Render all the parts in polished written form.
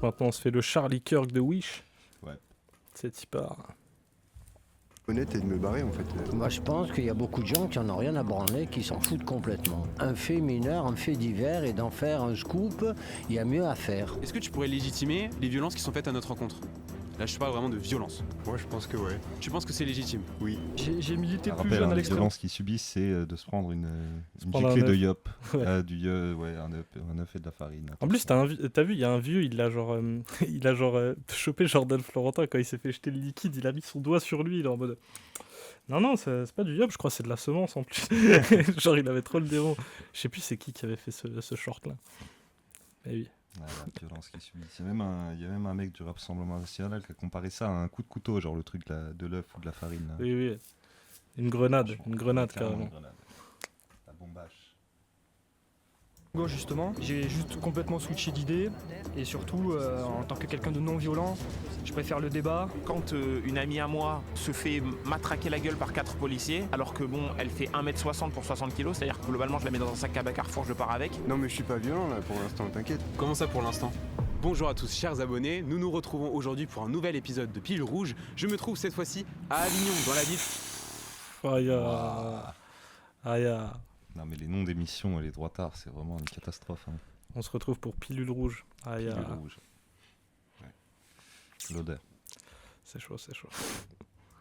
maintenant, on se fait le Charlie Kirk de Wish. Ouais. C'est typard. Honnête et de me barrer en fait. Moi je pense qu'il y a beaucoup de gens qui en ont rien à branler, qui s'en foutent complètement. Un fait mineur, un fait divers, et d'en faire un scoop, il y a mieux à faire. Est-ce que tu pourrais légitimer les violences qui sont faites à notre rencontre? Là je parle vraiment de violence. Moi je pense que ouais. Tu penses que c'est légitime? Oui. J'ai milité plus Rappel, jeune à les l'extrême. violences qu'ils subissent, c'est de se prendre une prendre giclée un de œuf. yop. Ouais. Un œuf et de la farine. En plus, t'as vu, il y a un vieux, il a genre, chopé Jordan Florentin quand il s'est fait jeter le liquide, il a mis son doigt sur lui, il est en mode... Non, c'est pas du yop, je crois que c'est de la semence en plus. Genre, il avait trop le démon. Je sais plus c'est qui avait fait ce short-là. Mais oui. Ouais, la violence qu'ils subissent. Il y a même un mec du Rassemblement National qui a comparé ça à un coup de couteau, genre le truc de l'œuf ou de la farine. Là. Oui. Une grenade Carrément carrément. une grenade. La bombache. Gauche justement, j'ai juste complètement switché d'idée et surtout en tant que quelqu'un de non violent, je préfère le débat. Quand une amie à moi se fait matraquer la gueule par 4 policiers, alors que bon, elle fait 1m60 pour 60 kg, c'est-à-dire que globalement je la mets dans un sac à Carrefour, je pars avec. Non mais je suis pas violent là pour l'instant, t'inquiète. Comment ça pour l'instant? Bonjour à tous chers abonnés, nous nous retrouvons aujourd'hui pour un nouvel épisode de Pilule Rouge. Je me trouve cette fois-ci à Avignon, dans la ville... Aïe. Non mais les noms d'émissions et les droitards, c'est vraiment une catastrophe. Hein. On se retrouve pour Pilule Rouge. Aïe. Pilule rouge. Ouais. L'odeur. C'est chaud.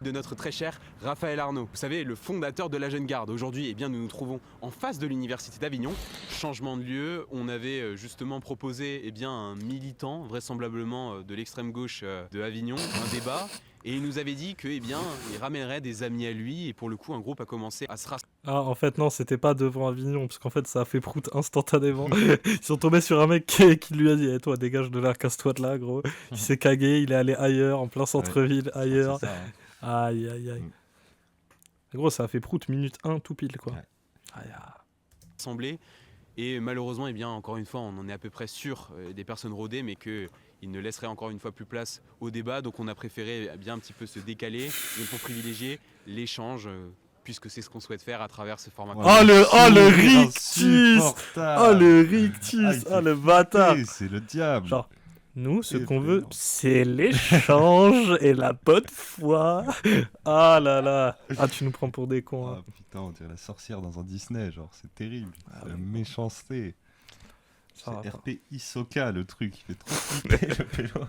de notre très cher Raphaël Arnaud. Vous savez, le fondateur de la Jeune Garde. Aujourd'hui, eh bien, nous nous trouvons en face de l'université d'Avignon. Changement de lieu, on avait justement proposé eh bien, un militant, vraisemblablement de l'extrême gauche de Avignon, un débat. Et il nous avait dit que, eh bien, il ramènerait des amis à lui. Et pour le coup, un groupe a commencé à se rassembler. Ah, en fait, non, c'était pas devant Avignon, parce qu'en fait, ça a fait prout instantanément. Ils sont tombés sur un mec qui lui a dit toi, dégage de là, casse-toi de là, gros. Il s'est cagué, il est allé ailleurs, en plein centre-ville, ailleurs. C'est ça, hein. Aïe. Gros, ça a fait prout, minute 1, tout pile, quoi. Ouais. Aïe. Et malheureusement, eh bien, encore une fois, on en est à peu près sûr des personnes rodées, mais qu'ils ne laisseraient encore une fois plus place au débat. Donc on a préféré bien un petit peu se décaler pour privilégier l'échange, puisque c'est ce qu'on souhaite faire à travers ce format. Le rictus. Oh, le rictus. Ah, le bâtard. C'est le diable. Genre, nous, ce C'est qu'on veut, vraiment- c'est l'échange et la bonne foi. Ah là là. Ah, tu nous prends pour des cons. Hein. Ah, putain, on dirait la sorcière dans un Disney, genre, c'est terrible. Ah C'est la oui. méchanceté. Ça va C'est pas. RP Hisoka, le truc, il fait trop flipper, le pélo.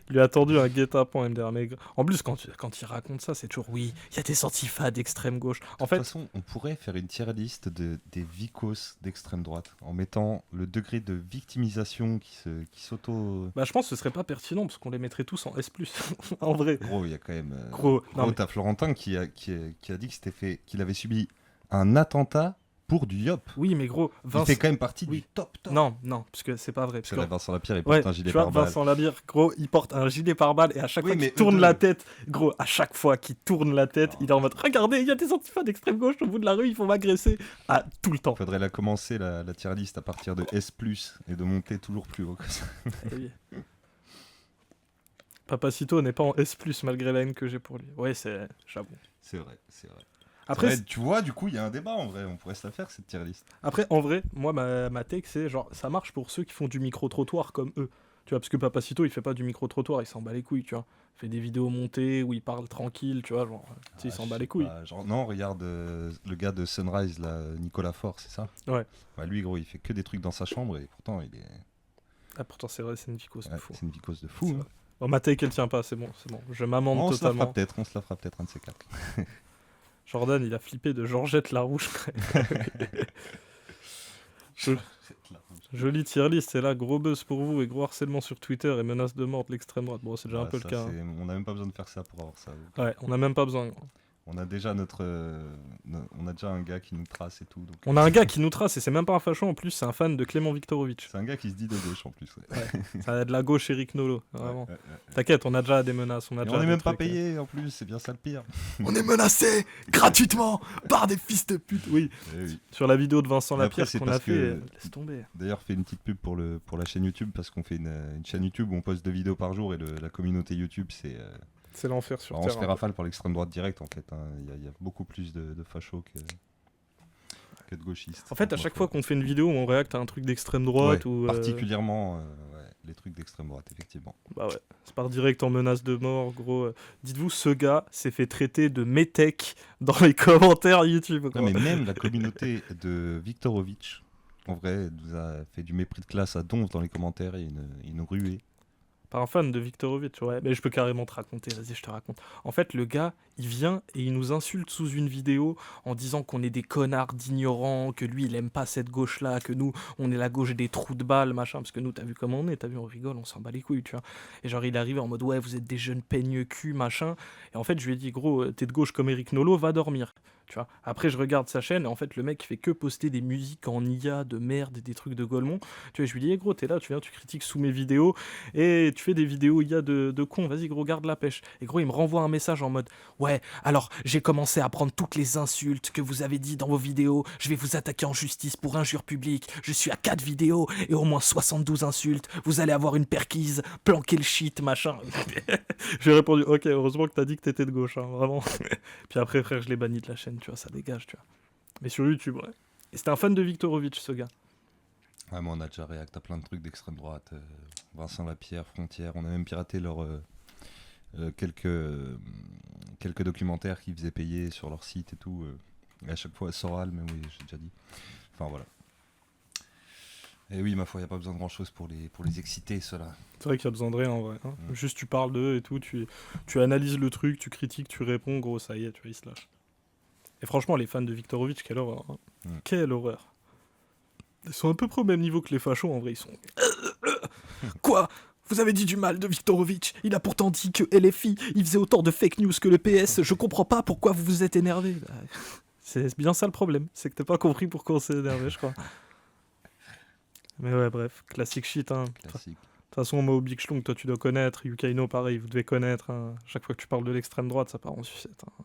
Il lui a tendu un guet-apens MDR. Mais en plus, quand il raconte ça, c'est toujours oui, il y a des antifas d'extrême gauche. En De fait, toute façon, on pourrait faire une tier list des vicos d'extrême droite, en mettant le degré de victimisation qui s'auto... bah, je pense que ce serait pas pertinent parce qu'on les mettrait tous en S+. En vrai. Gros, il y a quand même... Gros. Non, mais- t'as Florentin qui a dit qu'il avait subi un attentat pour du yop. Oui, mais gros, Il fait quand même partie Oui. du top. Non, parce que c'est pas vrai. Parce C'est que... la Vincent Lapierre, il Ouais, porte un gilet tu vois, pare-balles. Vincent Labire, gros, il porte un gilet pare-balles et à chaque Oui, fois mais qu'il tourne eux la deux- tête, gros, à chaque fois qu'il tourne la tête, il est en mode regardez, il y a des antifas d'extrême gauche au bout de la rue, ils vont m'agresser. Ah, tout le temps. Faudrait la commencer, la tier list, à partir de S+, et de monter toujours plus haut que ça. Eh oui. Papacito n'est pas en S+, malgré la haine que j'ai pour lui. Ouais, j'avoue. C'est vrai. Après, Tu vois, du coup, il y a un débat en vrai, on pourrait se la faire cette tier list. Après, en vrai, moi, ma take, c'est genre, ça marche pour ceux qui font du micro-trottoir comme eux. Tu vois, parce que Papacito, il fait pas du micro-trottoir, il s'en bat les couilles, tu vois. Il fait des vidéos montées où il parle tranquille, tu vois, genre, tu sais, il s'en bat les couilles. Genre, non, regarde le gars de Sunrise, là, Nicolas Faure, c'est ça? Ouais. Lui, gros, il fait que des trucs dans sa chambre et pourtant, il est... Ah, pourtant, c'est vrai, c'est une vicose de fou. c'est une vicose de fou. C'est Hein. vrai. Bon, ma take, elle tient pas, c'est bon. Je m'amende On se la totalement. fera peut-être, un de ces quatre. Jordan, il a flippé de Georgette Larouche. Jolie tier list, c'est là, gros buzz pour vous et gros harcèlement sur Twitter et menace de mort de l'extrême droite. Bon, c'est déjà un peu le cas. Hein. On n'a même pas besoin de faire ça pour avoir ça. Ouais, on a même pas besoin. On a déjà on a déjà un gars qui nous trace et tout. Donc... On a un gars qui nous trace et c'est même pas un facho en plus, c'est un fan de Clément Viktorovitch. C'est un gars qui se dit de gauche en plus. Ouais. Ça a de la gauche Eric Nolot, vraiment. Ouais. T'inquiète, on a déjà des menaces. On Et déjà on n'est des même pas trucs, payé en plus, c'est bien ça le pire. On est menacé gratuitement par des fils de pute. Oui. Eh oui. Sur la vidéo de Vincent Mais après, Lapierre c'est qu'on a parce fait, que- laisse tomber. D'ailleurs, fais une petite pub pour la chaîne YouTube parce qu'on fait une chaîne YouTube où on poste 2 vidéos par jour et la communauté YouTube, c'est. C'est l'enfer sur On Terre. se fait rafale par l'extrême droite direct en fait. Hein. Il y a beaucoup plus de fachos que de gauchistes. En fait, à chaque fois qu'on fait une vidéo où on réacte à un truc d'extrême droite Ouais, ou. particulièrement les trucs d'extrême droite, effectivement. Bah ouais, ça part direct en menace de mort, gros. Dites-vous, ce gars s'est fait traiter de métèque dans les commentaires YouTube. Non, Gros. mais même la communauté de Viktorovitch, en vrai, nous a fait du mépris de classe à donf dans les commentaires et une ruée. Pas un fan de Viktorovitch, ouais, mais je peux carrément te raconter, vas-y, je te raconte. En fait, le gars, il vient et il nous insulte sous une vidéo en disant qu'on est des connards d'ignorants, que lui, il aime pas cette gauche-là, que nous, on est la gauche des trous de balles, machin, parce que nous, t'as vu comment on est, t'as vu, on rigole, on s'en bat les couilles, tu vois. Et genre, il arrive en mode, ouais, vous êtes des jeunes peigne cul, machin. Et en fait, je lui ai dit, gros, t'es de gauche comme Eric Nolot, va dormir. Tu vois. Après, je regarde sa chaîne et en fait, le mec, il fait que poster des musiques en IA de merde et des trucs de Golemont. Tu vois, je lui dis, gros, t'es là, tu viens, tu critiques sous mes vidéos et tu fais des vidéos IA de con, vas-y, gros, garde la pêche. Et gros, il me renvoie un message en mode, ouais, alors, j'ai commencé à prendre toutes les insultes que vous avez dit dans vos vidéos, je vais vous attaquer en justice pour injure publique, je suis à 4 vidéos et au moins 72 insultes, vous allez avoir une perquise, planquer le shit, machin. J'ai répondu, ok, heureusement que t'as dit que t'étais de gauche, hein, vraiment. Puis après, frère, je l'ai banni de la chaîne, tu vois, ça dégage, tu vois. Mais sur YouTube, ouais. Et c'était un fan de Viktorovitch, ce gars. Ouais, moi, on a déjà réacté à plein de trucs d'extrême droite. Vincent Lapierre, Frontière. On a même piraté quelques documentaires qu'ils faisaient payer sur leur site et tout. Et à chaque fois, Soral, mais oui, j'ai déjà dit. Enfin, voilà. Et oui, ma foi, il n'y a pas besoin de grand-chose pour les exciter, ceux-là. C'est vrai qu'il y a besoin de rien, en vrai. Hein. Mm. Juste, tu parles d'eux et tout, tu analyses le truc, tu critiques, tu réponds, gros, ça y est, tu vois, ils se lâchent. Et franchement, les fans de Viktorovitch, quelle horreur. Hein. Mm. Quelle horreur. Ils sont à peu près au même niveau que les fachos, en vrai, ils sont... Quoi ? Vous avez dit du mal de Viktorovitch. Il a pourtant dit que LFI, il faisait autant de fake news que le PS. Je comprends pas pourquoi vous vous êtes énervé. Bah, c'est bien ça le problème. C'est que t'as pas compris pourquoi on s'est énervé, je crois. Mais ouais, bref. Classique shit, hein. De Classique. toute façon, moi, au Big Schlong, toi, tu dois connaître. Yukaino, pareil, vous devez connaître. Hein. Chaque fois que tu parles de l'extrême droite, ça part en sucette. Hein.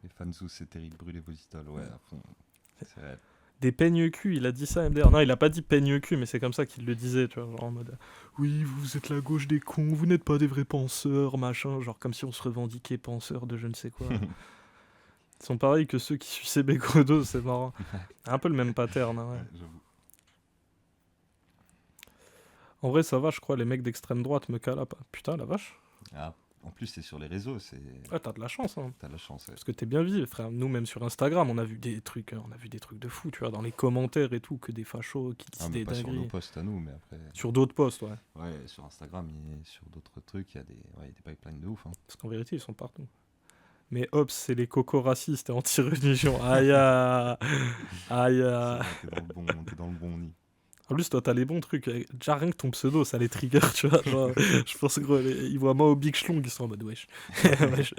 Les fans c'est terrible, brûlez vos idoles. Ouais, à fond. C'est réel. Des peignes cul, il a dit ça MDR. Non, il a pas dit peigne cul, mais c'est comme ça qu'il le disait, tu vois, genre en mode oui, vous êtes la gauche des cons, vous n'êtes pas des vrais penseurs, machin, genre comme si on se revendiquait penseurs de je ne sais quoi. Ils sont pareils que ceux qui suçaient Bégodo, c'est marrant. Un peu le même pattern, hein, ouais. Ouais, j'avoue. En vrai, ça va, je crois, les mecs d'extrême droite me calent pas. Putain, la vache. Ah, en plus, c'est sur les réseaux, Ouais, t'as de la chance, hein. t'as la chance. Ouais. Parce que t'es bien vu, frère. Nous, même sur Instagram, on a vu des trucs de fou, tu vois, dans les commentaires et tout, que des fachos qui disent Ah, mais des pas sur nos dingueries. posts à nous, mais après. Sur d'autres posts, ouais. Ouais, sur Instagram et sur d'autres trucs, il y a des pipelines de ouf. Hein. Parce qu'en vérité, ils sont partout. Mais Hobbes, c'est les cocos racistes et anti-religion. Aïe ah. Aïe ah. C'est vrai, t'es dans le bon nid. En plus, toi, t'as les bons trucs. Déjà, rien que ton pseudo, ça les trigger, tu vois. Genre, je pense que gros, ils voient moi au Big Schlong, ils sont en mode wesh. Wesh.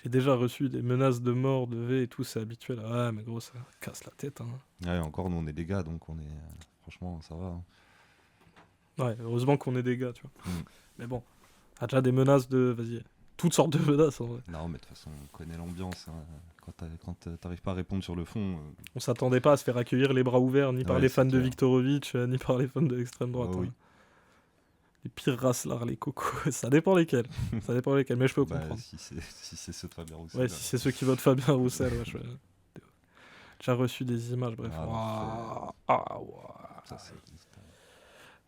J'ai déjà reçu des menaces de mort, de V et tout, c'est habituel. Ouais, mais gros, ça casse la tête. Hein. Ouais, encore, nous, on est des gars, donc on est. Franchement, ça va. Hein. Ouais, heureusement qu'on est des gars, tu vois. Mm. Mais bon, t'as déjà des menaces de. Vas-y, toutes sortes de menaces en vrai. Non, mais de toute façon, on connaît l'ambiance. Hein. Quand t'arrives pas à répondre sur le fond. On s'attendait pas à se faire accueillir les bras ouverts, ni par Ouais, les c'est fans de clair. Viktorovitch, ni par les fans de l'extrême droite. Oh, hein. oui. Les pires races-là, les cocos. Ça dépend lesquels. Ça dépend lesquels, mais je peux Bah, comprendre. si c'est ceux de Fabien Roussel. Ouais, là. si c'est ceux qui votent Fabien Roussel, ouais, j'ai déjà reçu des images, bref. Ah, Ouah, ah, ouah. Ça, c'est.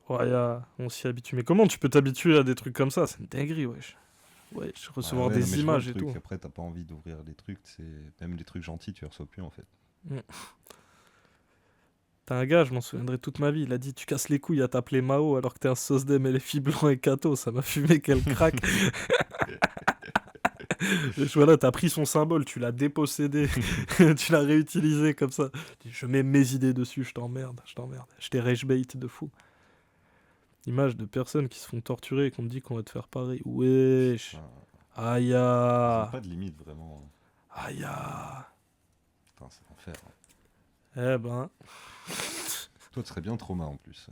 Ouais, on s'y habitue. Mais comment tu peux t'habituer à des trucs comme ça? C'est une dinguerie, wesh. Ouais, recevoir Ouais, non, mais des je vois images le et truc. tout. Après, t'as pas envie d'ouvrir des trucs. Même les trucs gentils, tu les reçois plus en fait. T'as un gars, je m'en souviendrai toute ma vie, il a dit tu casses les couilles à t'appeler Mao alors que t'es un sauce d'em et les filles blancs et Kato, ça m'a fumé quel crack. Et voilà, t'as pris son symbole, tu l'as dépossédé, tu l'as réutilisé comme ça. Je mets mes idées dessus, je t'emmerde. Je t'ai rage bait de fou. Image de personnes qui se font torturer et qu'on te dit qu'on va te faire pareil. Wesh. Enfin, Aïe ils ont ah. pas de limite vraiment. Aïe ah. Putain, c'est l'enfer. Hein. Eh ben. Toi, tu serais bien trauma en plus.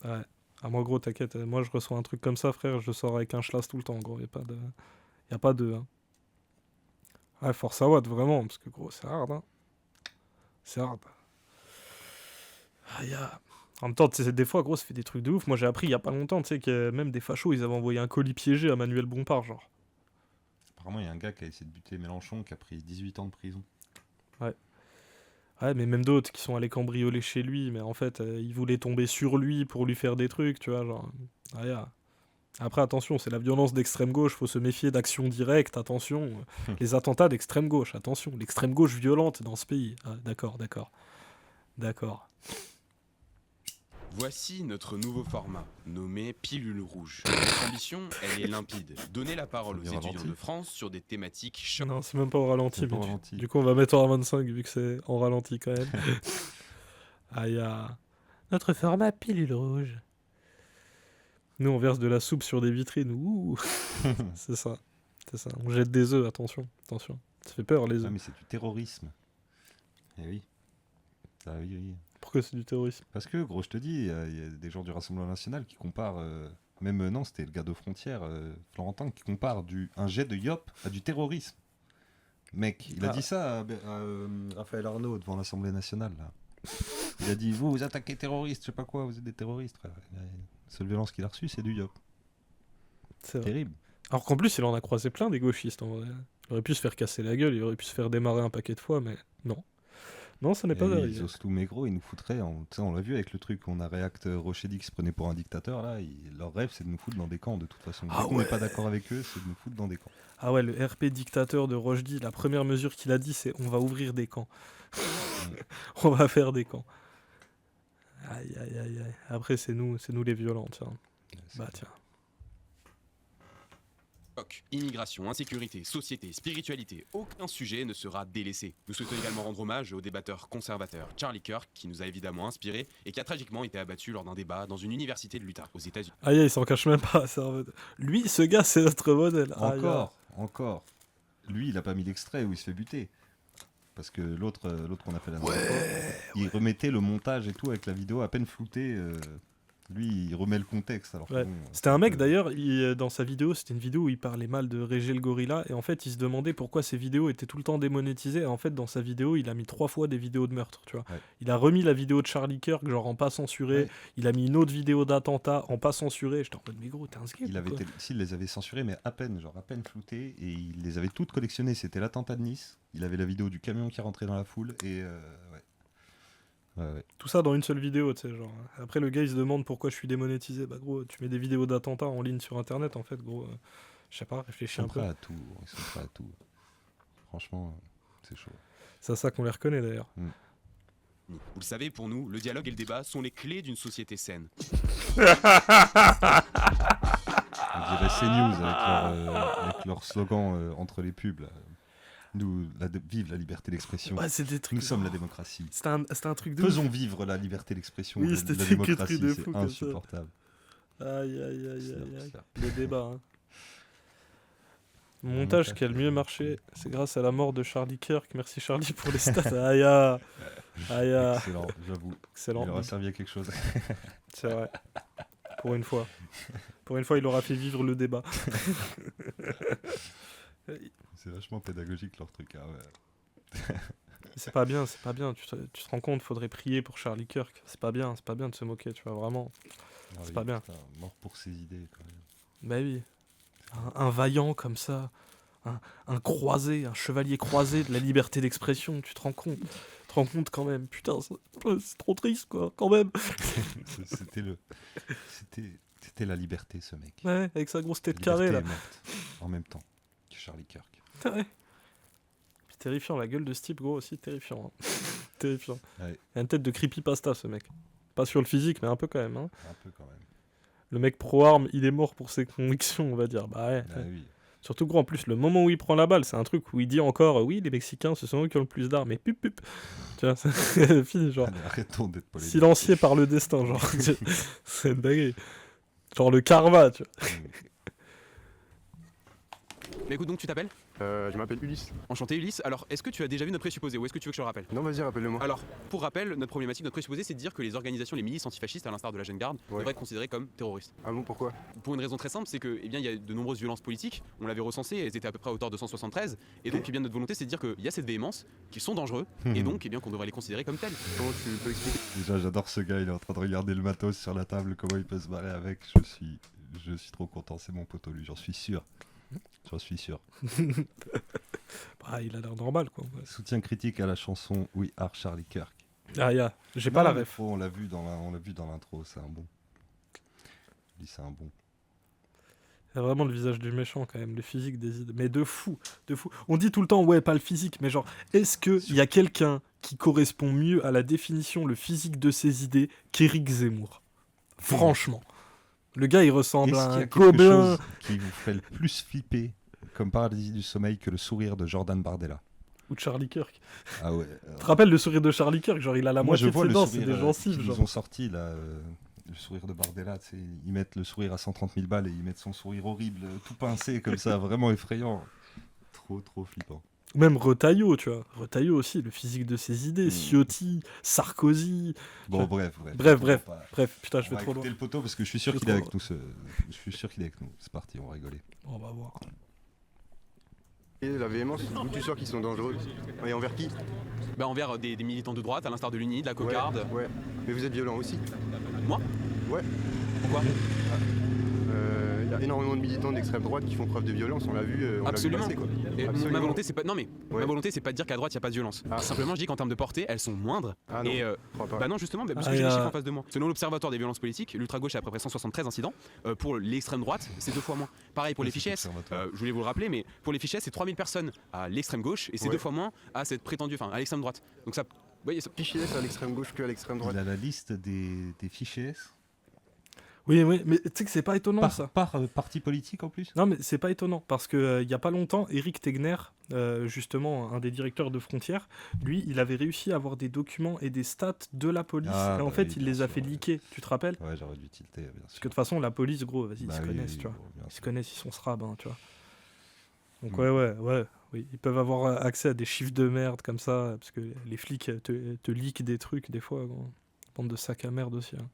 Ouais. Ah, moi, gros, t'inquiète. Moi, je reçois un truc comme ça, frère. Je sors avec un schlass tout le temps, gros. Y a pas de. Hein. Ouais, force à Watt, vraiment. Parce que, gros, c'est hard. Hein. C'est hard. Aïe ah. En même temps, tu sais, des fois, gros, ça fait des trucs de ouf. Moi, j'ai appris il y a pas longtemps, tu sais, que même des fachos, ils avaient envoyé un colis piégé à Manuel Bompard, genre. Apparemment, il y a un gars qui a essayé de buter Mélenchon qui a pris 18 ans de prison. Ouais, mais même d'autres qui sont allés cambrioler chez lui, mais en fait, ils voulaient tomber sur lui pour lui faire des trucs, tu vois, genre. Ah, yeah. Après, attention, c'est la violence d'extrême gauche, faut se méfier d'actions directes, attention. Les attentats d'extrême gauche, attention. L'extrême gauche violente dans ce pays. Ah, d'accord, d'accord. D'accord. Voici notre nouveau format, nommé Pilule Rouge. Notre ambition, elle est limpide. Donner la parole aux Bien étudiants ralenti. de France sur des thématiques choquantes. Non, c'est même pas au ralenti, C'est pas mais au ralenti. du coup, on va mettre en 25 vu que c'est en ralenti quand même. Ah, y a notre format pilule rouge. Nous, on verse de la soupe sur des vitrines. Ouh. C'est ça. C'est ça. On jette des œufs, attention. Attention. Ça fait peur, les Ah, œufs. mais c'est du terrorisme. Eh oui. Ah oui, oui. Pourquoi c'est du terrorisme? Parce que, gros, je te dis, il y a des gens du Rassemblement National qui comparent, même non, c'était le gars de Frontière, Florentin, qui compare un jet de Yop à du terrorisme. Mec, il a dit ça à Raphaël Arnaud devant l'Assemblée Nationale, là. Il a dit, vous attaquez terroristes, je sais pas quoi, vous êtes des terroristes, frère. La seule violence qu'il a reçue, c'est du Yop. C'est vrai. Terrible. Alors qu'en plus, il en a croisé plein des gauchistes, en vrai. Il aurait pu se faire casser la gueule, il aurait pu se faire démarrer un paquet de fois, mais non. Non, ça n'est Et pas lui, arrivé. Zostou Maigro, ils nous foutraient, tu sais, on l'a vu avec le truc, on a React Rochedi qui se prenait pour un dictateur, là, leur rêve, c'est de nous foutre dans des camps, de toute façon. Ah Dès qu'on n'est ouais. pas d'accord avec eux, c'est de nous foutre dans des camps. Ah ouais, le RP dictateur de Rochdi, la première mesure qu'il a dit, c'est on va ouvrir des camps. On va faire des camps. Aïe, aïe, aïe, aïe. Après, c'est nous les violents, tiens. Bah tiens. Immigration, insécurité, société, spiritualité, aucun sujet ne sera délaissé. Nous souhaitons également rendre hommage au débatteur conservateur Charlie Kirk, qui nous a évidemment inspiré et qui a tragiquement été abattu lors d'un débat dans une université de l'Utah, aux États-Unis. Aïe, il s'en cache même pas. C'est en mode, lui, ce gars, c'est notre modèle. Aïe, Encore. Lui, il a pas mis l'extrait où il se fait buter. Parce que l'autre qu'on a fait la dernière fois, il remettait le montage et tout avec la vidéo à peine floutée. Lui, il remet le contexte. Alors que Ouais. bon, C'était un mec d'ailleurs, dans sa vidéo, c'était une vidéo où il parlait mal de Régé le gorilla, et en fait il se demandait pourquoi ses vidéos étaient tout le temps démonétisées, et en fait dans sa vidéo il a mis 3 fois des vidéos de meurtre, tu vois. Ouais. Il a remis la vidéo de Charlie Kirk, genre en pas censuré, Ouais. il a mis une autre vidéo d'attentat en pas censuré, j'étais en mode mais gros t'es un skate il avait s'il les avait censurés, mais à peine floutées, et il les avait toutes collectionnées. C'était l'attentat de Nice. Il avait la vidéo du camion qui rentrait dans la foule, et ouais. Ouais. Tout ça dans une seule vidéo, tu sais, genre. Après le gars il se demande pourquoi je suis démonétisé, bah gros tu mets des vidéos d'attentats en ligne sur internet en fait gros, je sais pas, Ils réfléchis sont un peu. prêts à tout. Ils sont prêts à tout. Franchement, c'est chaud. C'est à ça qu'on les reconnaît d'ailleurs. Vous le savez, pour nous, le dialogue et le débat sont les clés d'une société saine. On dirait CNews avec leur slogan entre les pubs. Là. Nous, vive la liberté d'expression. Ouais, c'est des trucs. Nous sommes la démocratie. C'était un truc de ouf. Faisons vivre la liberté d'expression. Oui, la c'était des démocratie, trucs de c'est fou comme ça. insupportable. Aïe aïe aïe C'est aïe aïe. l'enfer. Le débat. Hein. Le Mon montage montage qui a le qui a mieux bien marché, c'est grâce à la mort de Charlie Kirk. Merci Charlie pour les stats. Aïe aïe. Aïe aïe. Excellent, j'avoue. Il Excellent. aura servi à quelque chose. C'est vrai. Pour une fois. Pour une fois, il aura fait vivre le débat. C'est vachement pédagogique leur truc. Hein, ouais. C'est pas bien, c'est pas bien. Tu te rends compte, faudrait prier pour Charlie Kirk. C'est pas bien de se moquer, tu vois, vraiment. Ah C'est oui, pas bien. putain, mort pour ses idées quand même. Bah oui. Un vaillant comme ça. Un croisé, un chevalier croisé de la liberté d'expression, tu te rends compte? Tu te rends compte quand même? Putain, c'est trop triste quoi, quand même. C'était la liberté, ce mec. Ouais, avec sa grosse La tête carrée là. liberté est morte en même temps que Charlie Kirk. Ouais. Puis terrifiant, la gueule de ce type, gros, aussi terrifiant. Hein. Terrifiant. Ouais. Il a une tête de creepypasta, ce mec. Pas sur le physique, mais un peu quand même. Hein. Un peu quand même. Le mec pro-arme, il est mort pour ses convictions, on va dire. Bah ouais. Ah oui. Surtout, gros, en plus, le moment où il prend la balle, c'est un truc où il dit encore oui, les Mexicains, ce sont eux qui ont le plus d'armes, mais pup. Tu vois, c'est fini, genre. Allez, arrêtons d'être polémiques. Silencié par le destin, genre. C'est une dinguerie. Genre le karma, tu vois. Mais écoute, donc tu t'appelles? Je m'appelle Ulysse. Enchanté Ulysse. Alors, est-ce que tu as déjà vu notre présupposé ou est-ce que tu veux que je le rappelle? Non, vas-y, rappelle-le-moi. Alors, pour rappel, notre problématique, notre présupposé, c'est de dire que les organisations, les milices antifascistes, à l'instar de la Jeune Garde, Ouais. devraient être considérées comme terroristes. Ah bon, pourquoi? Pour une raison très simple, c'est que, eh bien, il y a de nombreuses violences politiques. On l'avait recensé, elles étaient à peu près à hauteur de 173. Et donc, eh bien, notre volonté, c'est de dire qu'il y a cette véhémence, qu'ils sont dangereux, et donc, eh bien, qu'on devrait les considérer comme tels. Comment tu peux expliquer? Déjà, j'adore ce gars, il est en train de regarder le matos sur la table, comment il peut se barrer avec. Je suis trop content, c'est mon poteau lui, j'en suis sûr. J'en suis sûr. Bah, il a l'air normal, quoi. Soutien critique à la chanson We Are Charlie Kirk. J'ai pas la Non, mais ref. on l'a vu dans l'intro, c'est un bon. Je dis c'est un bon. Il y a vraiment le visage du méchant, quand même, le physique des idées. Mais de fou, de fou. On dit tout le temps, ouais, pas le physique, mais genre, est-ce qu'il y a quelqu'un qui correspond mieux à la définition, le physique de ses idées, qu'Éric Zemmour? Franchement. Le gars, il ressemble Est-ce à qu'il y un a quelque gobelin. chose qui vous fait le plus flipper comme paralysie du sommeil que le sourire de Jordan Bardella? Ou de Charlie Kirk. Ah ouais. Tu te rappelles le sourire de Charlie Kirk? Genre, il a la Moi, je moitié de vois ses le dents, c'est sourire des gencives, qu'ils genre. nous ont sorti là, le sourire de Bardella. Ils mettent le sourire à 130 000 balles et ils mettent son sourire horrible, tout pincé comme ça, vraiment effrayant. Trop flippant. Même Retailleau, tu vois. Retailleau aussi, le physique de ses idées. Ciotti, Sarkozy. Bon, Bref. bref. Bref, putain, je On vais va trop écouter loin. le poteau parce que je suis sûr Je vais qu'il est trop avec nous. Je suis sûr qu'il est avec nous. C'est parti, on va rigoler. On va voir. Et la véhémence, d'où tu sors qu'ils sont dangereux? Et envers qui? Bah, envers des militants de droite, à l'instar de l'UNI, de la cocarde. Ouais. Mais vous êtes violent aussi. Moi? Ouais. Pourquoi? Il y a énormément de militants d'extrême droite qui font preuve de violence, on l'a vu, on l'a vu Absolument. passer, quoi. Et Absolument. ma volonté, c'est pas. Non, mais Ouais. ma volonté, c'est pas de dire qu'à droite, il n'y a pas de violence. Ah. Simplement, je dis qu'en termes de portée, elles sont moindres. Ah non, Et je crois pas. bah non, justement, parce Ah, que j'ai y les a- chiffres en face de moi. Selon l'Observatoire des violences politiques, l'ultra-gauche a à peu près 173 incidents. Pour l'extrême droite, c'est 2 fois moins. Pareil pour les C'est fichiers S. l'Observatoire. Je voulais vous le rappeler, mais pour les fichiers S, c'est 3000 personnes à l'extrême gauche et c'est Ouais. 2 fois moins à cette prétendue, enfin, à l'extrême droite. Donc ça. Vous voyez, ça- Fichier S à l'extrême gauche que à l'extrême droite. Il a la liste des fichiers S Oui, mais tu sais que c'est pas étonnant, ça. par parti politique en plus. Non, mais c'est pas étonnant, parce que il y a pas longtemps, Éric Tegner, justement, un des directeurs de Frontières, lui, il avait réussi à avoir des documents et des stats de la police, Ah, et en bah fait, oui, il bien les a sûr, fait ouais. leaker, tu te rappelles? Ouais, j'aurais dû tilter, bien sûr. Parce que de toute façon, la police, gros, vas-y, ils Bah se oui, connaissent, oui, tu vois. bon, bien Ils se sûr. connaissent, ils sont srab, tu vois. Donc Mm. oui, ils peuvent avoir accès à des chiffres de merde comme ça, parce que les flics te leakent des trucs des fois, gros. Bande de sacs à merde aussi. Hein.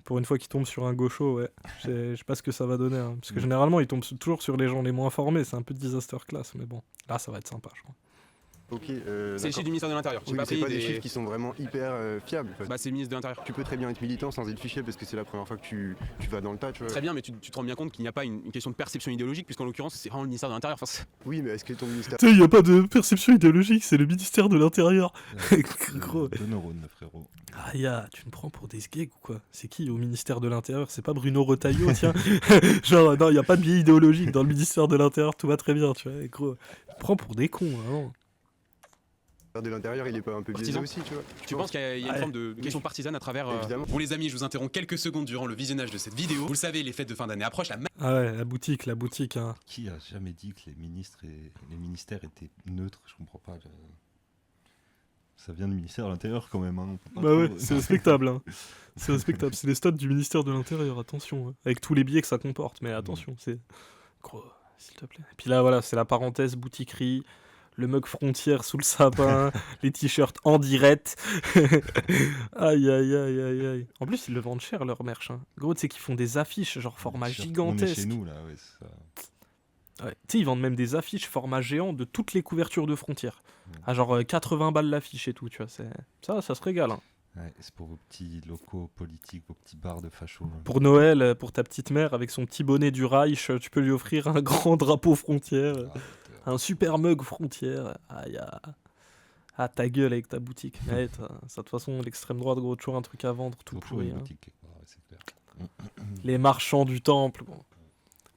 Pour une fois qu'ils tombent sur un gaucho, ouais, je sais pas ce que ça va donner, hein, parce que Mm. généralement ils tombent toujours sur les gens les moins informés, c'est un peu disaster class, mais bon, là ça va être sympa, je crois. Ok, c'est les d'accord. chiffres du ministère de l'Intérieur. J'ai Oui, mais pas c'est pris pas des des. chiffres qui sont vraiment hyper fiables. Enfin, Bah, c'est le ministre de l'Intérieur. tu peux très bien être militant sans être fiché parce que c'est la première fois que tu vas dans le tas, tu vois. Très bien, mais tu te rends bien compte qu'il n'y a pas une question de perception idéologique, puisqu'en l'occurrence, c'est vraiment le ministère de l'Intérieur. Enfin, Oui, mais est-ce que ton ministère... Tu sais, il n'y a pas de perception idéologique, c'est le ministère de l'Intérieur. Gros. Deux neurones, frérot. Ah, tu me prends pour des sgeeks ou quoi? C'est qui au ministère de l'Intérieur? C'est pas Bruno Retailleau, tiens. Genre, non, il n'y a pas de biais idéologique dans le ministère de l'Intérieur, tout va très bien, tu vois. Et gros, tu me prends pour des cons, vraiment. de l'Intérieur, il est pas un peu biaisé Partisan. aussi, tu vois? tu penses qu'il y a une Ouais. forme de question partisane à travers. Évidemment. Bon, les amis, je vous interromps quelques secondes durant le visionnage de cette vidéo. Vous le savez, les fêtes de fin d'année approchent. Ah ouais, la boutique, hein. Qui a jamais dit que les ministres et les ministères étaient neutres? Je comprends pas. Ça vient du ministère de l'Intérieur quand même. Hein. On peut pas Bah trop- ouais, c'est respectable, hein. C'est respectable, c'est les stats du ministère de l'Intérieur, attention, hein. Avec tous les biais que ça comporte, mais attention, c'est... Gros, s'il te plaît. Et puis là, voilà, c'est la parenthèse boutiquerie, le mug frontière sous le sapin, les t-shirts en direct. Aïe, aïe, aïe, aïe, aïe. En plus, ils le vendent cher, leur merch, hein. Gros, tu sais qu'ils font des affiches, genre format On est chez gigantesque. nous là, ouais, c'est ça. Ouais. Tu sais, ils vendent même des affiches format géant de toutes les couvertures de frontières. Mm. À genre 80 balles l'affiche et tout, tu vois. Ça se régale, hein. Ouais, c'est pour vos petits locaux politiques, vos petits bars de fachos. hein. Pour Noël, pour ta petite mère, avec son petit bonnet du Reich, tu peux lui offrir un grand drapeau frontière, un super mug frontière. Aïe, ah, ta gueule avec ta boutique. Ouais, ça, de toute façon, l'extrême droite, gros, toujours un truc à vendre, tout Faut toujours pourri. une Hein. boutique quelque part, ouais, c'est clair. Les marchands du temple, bon.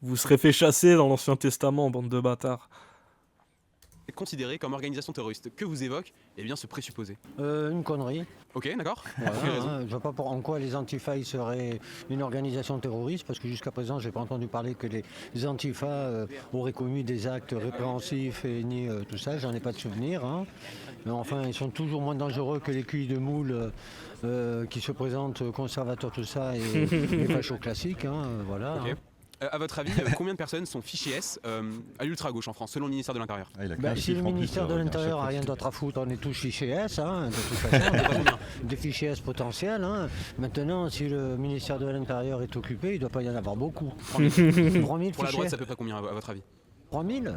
Vous serez fait chasser dans l'Ancien Testament, bande de bâtards. Considéré comme organisation terroriste. Que vous évoque eh bien ce présupposé. Une connerie. Ok, d'accord. Voilà, Vous avez raison. hein. Je vois pas en quoi les Antifa ils seraient une organisation terroriste, parce que jusqu'à présent, j'ai pas entendu parler que les Antifa auraient commis des actes répréhensifs et ni tout ça. J'en ai pas de souvenir. Hein. Mais enfin, ils sont toujours moins dangereux que les culs de moules qui se présentent conservateurs, tout ça, et les fachos classiques. Hein, voilà. Ok. Hein. À votre avis, combien de personnes sont fichées S à l'ultra-gauche en France, selon le ministère de l'Intérieur? Ah, il a Ben, qu'un si le chiffre en plus, ministère de revient à l'Intérieur chaque n'a rien fois. d'autre à foutre, on est tous fichés S, hein, de toute façon, des fichiers S potentiels. Hein. Maintenant, si le ministère de l'Intérieur est occupé, il ne doit pas y en avoir beaucoup. 3000 Pour la fichiers. droite, c'est à peu près combien à votre avis? 3000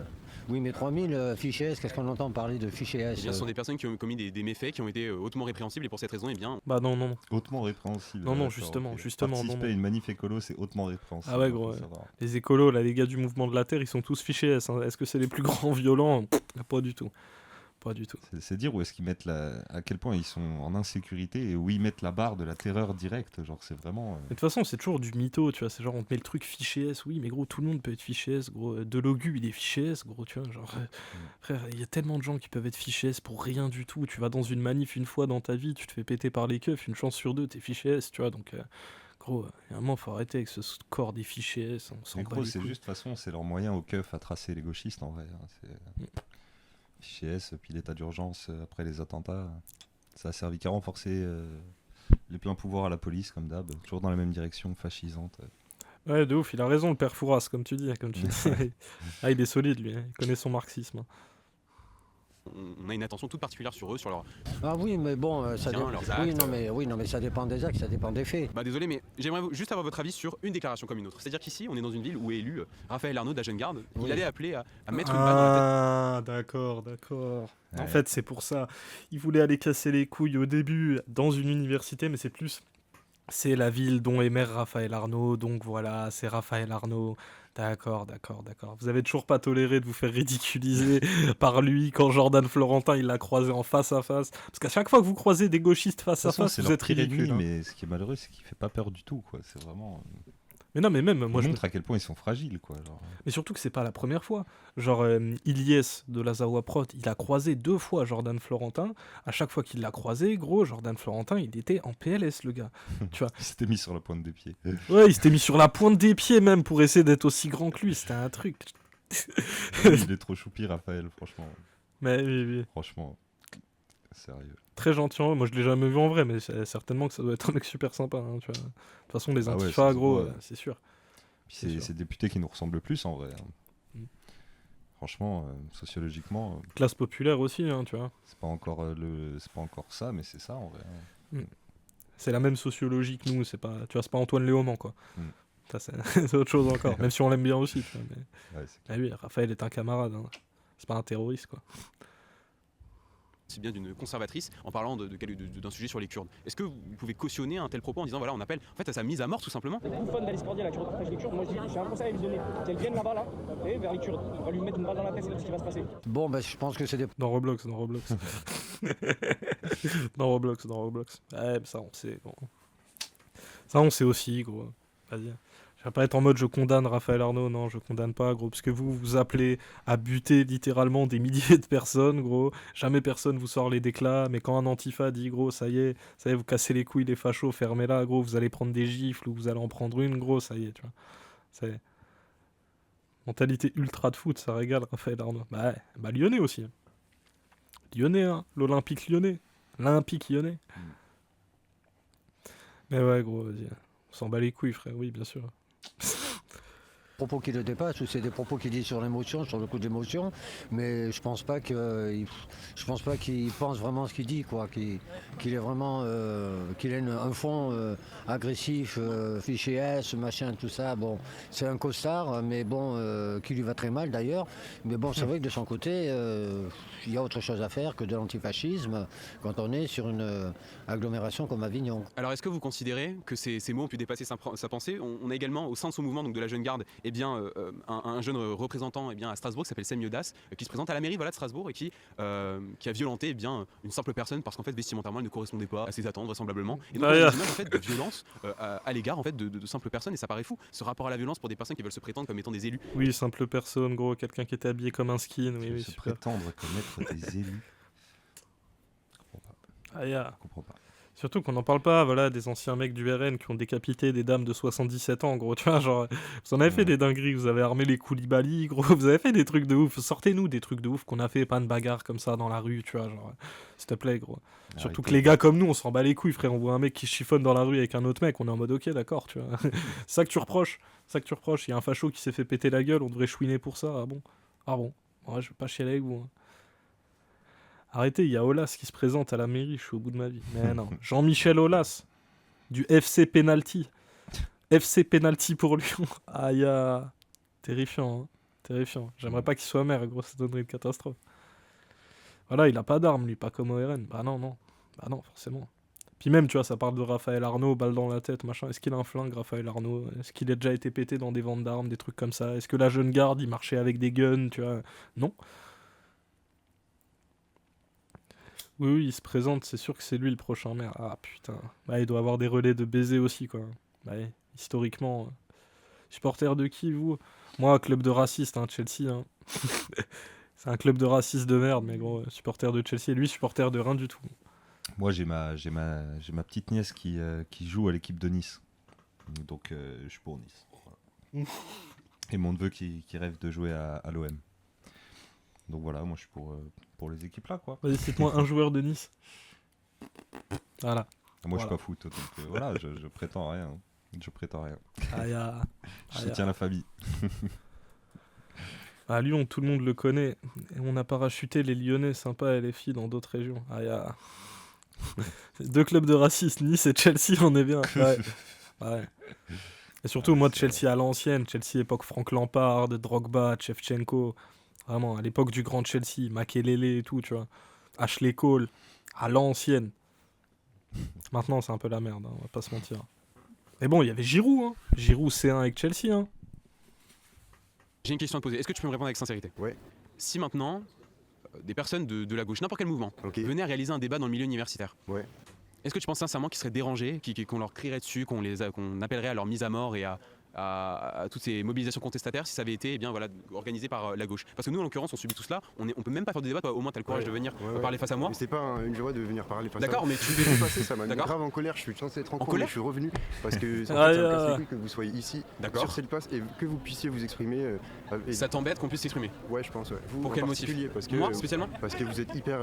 Oui, mais 3000 fichiers S, qu'est-ce qu'on entend parler de fichiers Eh S bien, ce sont des personnes qui ont commis des méfaits qui ont été hautement répréhensibles et pour cette raison, eh bien, Bah non, non, non. Hautement répréhensible. Non, non, d'accord, justement, ok. justement, non, Participer non. à une manif écolo, c'est hautement répréhensible. Ah ouais, faut gros, le ouais. savoir. Les écolos, là, les gars du mouvement de la Terre, ils sont tous fichés S. Hein. Est-ce que c'est les plus grands violents? Pas du tout. Pas du tout. C'est dire où est-ce qu'ils mettent à quel point ils sont en insécurité et où ils mettent la barre de la terreur directe. Genre, c'est vraiment. Mais de toute façon, c'est toujours du mytho, tu vois. C'est genre, on te met le truc fiché S. Oui, mais gros, tout le monde peut être fiché S, gros. Delogu, il est fiché S, gros, tu vois. Genre, frère, il y a tellement de gens qui peuvent être fichés S pour rien du tout. Tu vas dans une manif une fois dans ta vie, tu te fais péter par les keufs, une chance sur deux, t'es fiché S, tu vois. Donc, gros, il y a un moment, faut arrêter avec ce corps des fichés S. On s'en Mais bat gros, les c'est couilles. juste, de toute façon, c'est leur moyen au keuf à tracer les gauchistes en vrai. Hein. Fichier S, puis l'état d'urgence après les attentats. Ça a servi qu'à renforcer les pleins pouvoirs à la police, comme d'hab. Toujours dans la même direction, fascisante. Ouais, de ouf, il a raison, le père Fouras, comme tu dis. Comme tu dis. Ah, il est solide, lui. Hein. Il connaît son marxisme. Hein. on a une attention toute particulière sur eux, sur leur... Ah oui, mais bon, ça Tiens, dépend. leurs Oui, actes. non, mais ça dépend des actes, ça dépend des faits. Bah désolé, mais j'aimerais juste avoir votre avis sur une déclaration comme une autre. C'est-à-dire qu'ici, on est dans une ville où est élu Raphaël Arnaud de la Jeune Garde. Oui. Il allait appeler à mettre une balle dans la tête. Ah, d'accord, d'accord. En Ouais. fait, c'est pour ça. Il voulait aller casser les couilles au début dans une université, mais c'est plus. C'est la ville dont est maire Raphaël Arnaud, donc voilà, c'est Raphaël Arnaud. D'accord, d'accord, d'accord. Vous avez toujours pas toléré de vous faire ridiculiser par lui quand Jordan Florentin il l'a croisé en face à face. Parce qu'à chaque fois que vous croisez des gauchistes De face toute à façon, face, c'est vous leur êtes pire ennemi, ridicule. Hein. mais ce qui est malheureux, c'est qu'il fait pas peur du tout, quoi. C'est vraiment. Mais non, mais même, Il moi je me montre à quel point ils sont fragiles, quoi. Genre. Mais surtout que c'est pas la première fois. Genre, Ilyes de la Zawa Prot, il a croisé 2 fois Jordan Florentin. À chaque fois qu'il l'a croisé, gros, Jordan Florentin, il était en PLS, le gars. Tu vois. Il s'était mis sur la pointe des pieds. Ouais, il s'était mis sur la pointe des pieds même pour essayer d'être aussi grand que lui. C'était un truc. Il est trop choupi, Raphaël, franchement. Mais oui, oui. Franchement. Sérieux. Très gentil. En vrai. Moi, je l'ai jamais vu en vrai, mais certainement que ça doit être un mec super sympa. Hein, tu vois. De toute façon, les Ah ouais, antifas, ça se gros, voit. c'est sûr. Puis C'est c'est sûr. c'est le député qui nous ressemble le plus, en vrai. Hein. Mm. Franchement, sociologiquement, Classe populaire aussi, hein, tu vois. c'est pas encore c'est pas encore ça, mais c'est ça, en vrai. Hein. C'est la même sociologie que nous. C'est pas, tu vois, c'est pas Antoine Léaumont, quoi. Mm. Ça, c'est c'est autre chose encore. Même si on l'aime bien aussi, tu vois. Mais... Ouais, c'est Ah oui, Raphaël est un camarade, hein. C'est pas un terroriste, quoi. C'est bien d'une conservatrice en parlant d'un sujet sur les Kurdes. Est-ce que vous pouvez cautionner un tel propos en disant voilà, on appelle en fait à sa mise à mort tout simplement? C'est plus fun d'aller se cordier là, tu repartages les Kurdes. Moi je dis, j'ai un conseil à lui donner. Qu'elle vienne là-bas, là, et vers les Kurdes. On va lui mettre une balle dans la tête, c'est tout ce qui va se passer. Bon, ben, je pense que c'est des Dans Roblox, dans Roblox. Dans Roblox, dans Roblox. Ouais, mais ça, on sait, gros. Ça, on sait aussi, gros. Vas-y. Je vais pas être en mode je condamne Raphaël Arnaud, non, je condamne pas, gros, parce que vous vous appelez à buter littéralement des milliers de personnes, gros. Jamais personne vous sort les déclats, mais quand un antifa dit, gros, ça y est, vous cassez les couilles, les fachos, fermez-la, gros, vous allez prendre des gifles ou vous allez en prendre une, gros, ça y est, tu vois. Ça y est. Mentalité ultra de foot, ça régale Raphaël Arnaud. Bah ouais, bah lyonnais aussi. Lyonnais, hein, l'Olympique lyonnais. L'Olympique lyonnais. Mais ouais, gros, vas-y. On s'en bat les couilles, frère, oui, bien sûr. propos qui le dépassent ou c'est des propos qui disent sur l'émotion, sur le coup de l'émotion, mais je pense pas qu'il pense vraiment ce qu'il dit, quoi, qu'il est vraiment qu'il ait un fond agressif, fiché S, machin, tout ça. Bon, c'est un costard, mais bon, qui lui va très mal d'ailleurs. Mais bon, c'est vrai que de son côté, il y a autre chose à faire que de l'antifascisme quand on est sur une agglomération comme Avignon. Alors est-ce que vous considérez que ces mots ont pu dépasser sa pensée? On a également au sein de son mouvement, donc de la Jeune Garde, eh bien, un jeune représentant eh bien, à Strasbourg qui s'appelle Sem Yodas, qui se présente à la mairie, voilà, de Strasbourg et qui a violenté eh bien, une simple personne parce qu'en fait vestimentairement elle ne correspondait pas à ses attentes vraisemblablement. Et donc on a des images en fait, de violence à l'égard en fait, de simples personnes et ça paraît fou. Ce rapport à la violence pour des personnes qui veulent se prétendre comme étant des élus. Oui, simple personne, gros, quelqu'un qui était habillé comme un skin. Oui, oui, se super. prétendre comme être des élus. Je comprends pas. Ah, yeah. Je comprends pas. Surtout qu'on n'en parle pas, voilà, des anciens mecs du RN qui ont décapité des dames de 77 ans, gros, tu vois, genre, vous en avez fait des dingueries, vous avez armé les Koulibaly, gros, vous avez fait des trucs de ouf, sortez-nous des trucs de ouf qu'on a fait, pas de bagarre comme ça dans la rue, tu vois, genre, s'il te plaît, gros. Surtout Arrêtez. que les gars comme nous, on s'en bat les couilles, frère, on voit un mec qui chiffonne dans la rue avec un autre mec, on est en mode ok, d'accord, tu vois. C'est ça que tu reproches, il y a un facho qui s'est fait péter la gueule, on devrait chouiner pour ça, ah bon? Ah bon? Ouais, je vais pas chialer avec vous, hein. Arrêtez, il y a Olas qui se présente à la mairie, je suis au bout de ma vie. Mais non, Jean-Michel Olas, du FC Penalty. FC Penalty pour Lyon. Aïe, terrifiant. Hein. Terrifiant. J'aimerais pas qu'il soit maire, gros, ça donnerait une catastrophe. Voilà, il a pas d'armes, lui, pas comme ORN. Bah non, forcément. Puis même, tu vois, ça parle de Raphaël Arnaud, balle dans la tête, machin. Est-ce qu'il a un flingue, Raphaël Arnaud? Est-ce qu'il a déjà été pété dans des ventes d'armes, des trucs comme ça? Est-ce que la jeune garde, il marchait avec des guns, tu vois? Non. Oui, il se présente, c'est sûr que c'est lui le prochain maire. Ah putain. Bah, il doit avoir des relais de baiser aussi, quoi. Bah, historiquement. Supporter de qui, vous? Moi, club de racistes, hein, Chelsea. Hein. C'est un club de racistes de merde, mais gros, supporter de Chelsea. Et lui, supporter de rien du tout. Moi, j'ai ma petite nièce qui joue à l'équipe de Nice. Donc, je suis pour Nice. Voilà. Et mon neveu qui rêve de jouer à l'OM. Donc voilà, moi, je suis pour les équipes là, quoi. Vas-y, cite-moi un joueur de Nice. Voilà. Moi, je Voilà. suis pas foot, donc voilà, je prétends rien. Je prétends rien. Je Aïe, soutiens la famille. À Lyon, tout le monde le connaît. Et on a parachuté les Lyonnais sympas et les filles dans d'autres régions. Deux clubs de racistes, Nice et Chelsea, on est bien. Ouais. Et surtout, moi, de Chelsea à l'ancienne, Chelsea époque Frank Lampard, Drogba, Shevchenko. Vraiment, à l'époque du grand Chelsea, Makelele et tout, tu vois. Ashley Cole, à l'ancienne. Maintenant, c'est un peu la merde, hein, on va pas se mentir. Mais bon, il y avait Giroud, hein. Giroud C1 avec Chelsea, hein. J'ai une question à te poser. Est-ce que tu peux me répondre avec sincérité? Ouais. Si maintenant, des personnes de la gauche, n'importe quel mouvement, Ok. venaient réaliser un débat dans le milieu universitaire, Ouais. est-ce que tu penses sincèrement qu'ils seraient dérangés, qu'on leur crierait dessus, qu'on appellerait à leur mise à mort et à toutes ces mobilisations contestataires si ça avait été organisé par la gauche? Parce que nous, en l'occurrence, on subit tout cela. On peut même pas faire de débat. Toi, au moins, tu as le courage de venir parler face à moi. Mais c'est pas une joie de venir parler face à D'accord, moi. mais tu Je vais passer, ça m'a mis D'accord. grave en colère. Je suis censé être en cours, colère mais je suis revenu parce que ça Aïe, me casse les aïe. couilles que vous soyez ici D'accord. sur cette place et que vous puissiez vous exprimer. Et- Ça t'embête qu'on puisse s'exprimer? Ouais, je pense. Ouais. Vous, Pour en quel motif? particulier, parce que Moi, spécialement? parce que vous êtes hyper.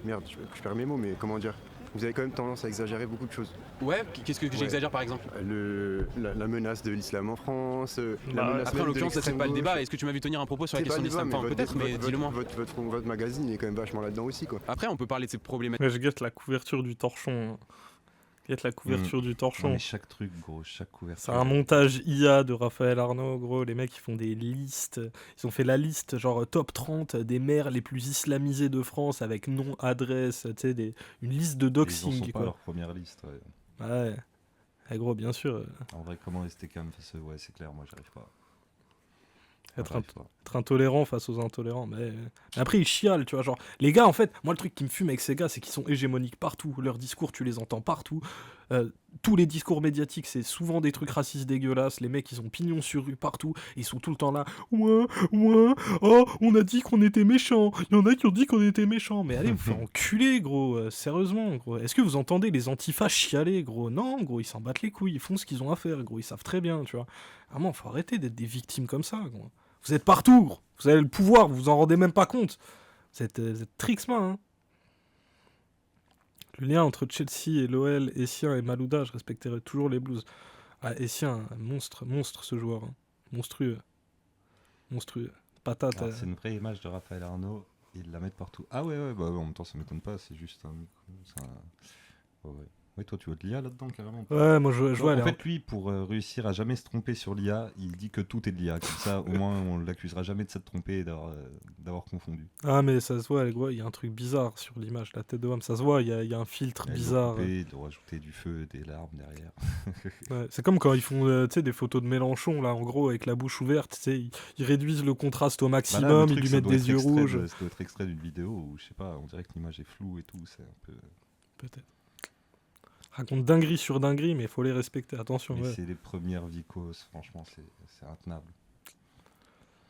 Merde, je perds mes mots, mais comment dire? Vous avez quand même tendance à exagérer beaucoup de choses. Ouais, qu'est-ce que Ouais. j'exagère par exemple? La menace de l'islam en France, la menace Après, en même de l'occurrence, ça c'est l'extrême pas le gauche. débat. Est-ce que tu m'as vu tenir un propos sur la C'est pas question de le débat, l'islam? Enfin, mais peut-être, mais dis-le moi. Votre magazine est quand même vachement là-dedans aussi, quoi. Après, on peut parler de ces problématiques. Ouais, je guette la couverture du torchon. Hein. Guette la couverture du Non, torchon. mais chaque truc, gros, chaque couverture. C'est un montage IA de Raphaël Arnaud, gros. Les mecs, ils font des listes. Ils ont fait la liste, genre top 30 des maires les plus islamisés de France avec nom, adresse, tu sais, une liste de Ils en doxing, sont pas à quoi. leur première liste. Ouais. Ouais. Eh, gros, bien sûr. En vrai, comment rester calme face à eux? Ouais, c'est clair, moi, j'arrive pas. Être, J'arrive pas. être intolérant face aux intolérants. Mais après, ils chialent, tu vois. Genre, les gars, en fait, moi, le truc qui me fume avec ces gars, c'est qu'ils sont hégémoniques partout. Leurs discours, tu les entends partout. Tous les discours médiatiques, c'est souvent des trucs racistes dégueulasses. Les mecs, ils ont pignon sur rue partout. Ils sont tout le temps là. Ouais, oh, on a dit qu'on était méchants. Il y en a qui ont dit qu'on était méchants. Mais allez, vous faire enculer, gros. Sérieusement, gros. Est-ce que vous entendez les antifas chialer, gros? Non, gros, ils s'en battent les couilles. Ils font ce qu'ils ont à faire, gros. Ils savent très bien, tu vois. Vraiment, faut arrêter d'être des victimes comme ça, gros. Vous êtes partout, gros. Vous avez le pouvoir, vous vous en rendez même pas compte. Vous êtes Trixman, hein. Le lien entre Chelsea et l'OL, Essien et Malouda, je respecterai toujours les Blues. Ah, Essien, monstre ce joueur. Hein. Monstrueux. Patate. Alors, c'est une vraie image de Raphaël Arnaud. Ils la mettent partout. Ah ouais, bah en même temps, ça m'étonne pas. C'est juste un micro. Ouais. Oui, toi, tu vois de l'IA là-dedans, carrément. Ouais, moi, je vois. En fait, lui, pour réussir à jamais se tromper sur l'IA, il dit que tout est de l'IA. Comme ça, au moins, on l'accusera jamais de s'être trompé et d'avoir confondu. Ah, mais ça se voit, les gars, il y a un truc bizarre sur l'image, la tête de homme. Ça se voit, il y a un filtre Et bizarre. Ils doivent rajouter du feu, des larmes derrière. Ouais, c'est comme quand ils font tu sais, des photos de Mélenchon, là, en gros, avec la bouche ouverte. Tu sais, ils réduisent le contraste au Bah là, maximum, le ils truc, lui ça mettent doit des être yeux extrait rouges. ça doit être extrait d'une vidéo où, je sais pas, on dirait que l'image est floue et tout. C'est un peu. Peut-être. Raconte dinguerie sur dinguerie, mais il faut les respecter, attention. Mais Ouais. c'est les premières vicos, franchement, c'est intenable.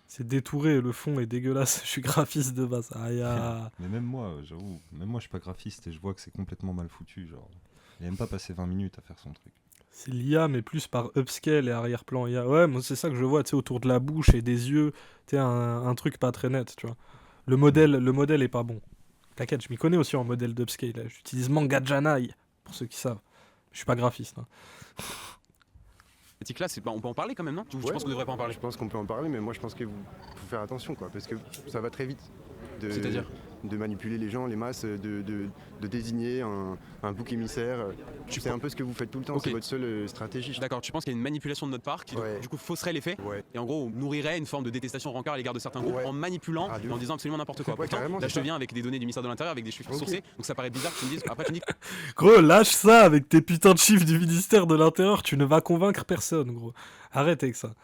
C'est détouré, le fond est dégueulasse. Je suis graphiste de base. Aïe, ah. Mais même moi, j'avoue, je suis pas graphiste et je vois que c'est complètement mal foutu. Genre, il a même pas passé 20 minutes à faire son truc. C'est l'IA, mais plus par upscale et arrière-plan IA. Ouais, moi c'est ça que je vois, tu sais, autour de la bouche et des yeux. Tu sais, un truc pas très net, tu vois. Le modèle est pas bon. T'inquiète, je m'y connais aussi en modèle d'upscale. Là. J'utilise Manga Janai, pour ceux qui savent. Je suis pas graphiste. Hein. Là, on peut en parler quand même, non? Je pense qu'on devrait pas en parler. Je pense qu'on peut en parler, mais moi je pense qu'il faut faire attention, quoi, parce que ça va très vite. C'est-à-dire de manipuler les gens, les masses, de désigner un bouc émissaire. C'est un peu ce que vous faites tout le temps, Ok. c'est votre seule stratégie. D'accord, tu penses qu'il y a une manipulation de notre part qui Ouais. du coup fausserait les faits Ouais. et en gros nourrirait une forme de détestation, rancœur à l'égard de certains groupes Ouais. en manipulant Ah, de et en ouf. disant absolument n'importe quoi. Ouais, Pourtant, carrément, là c'est je te ça. viens avec des données du ministère de l'Intérieur, avec des chiffres Ok. sourcés, donc ça paraît bizarre que tu me dises après tu me dis Gros, lâche ça avec tes putains de chiffres du ministère de l'Intérieur, tu ne vas convaincre personne, gros. Arrête avec ça.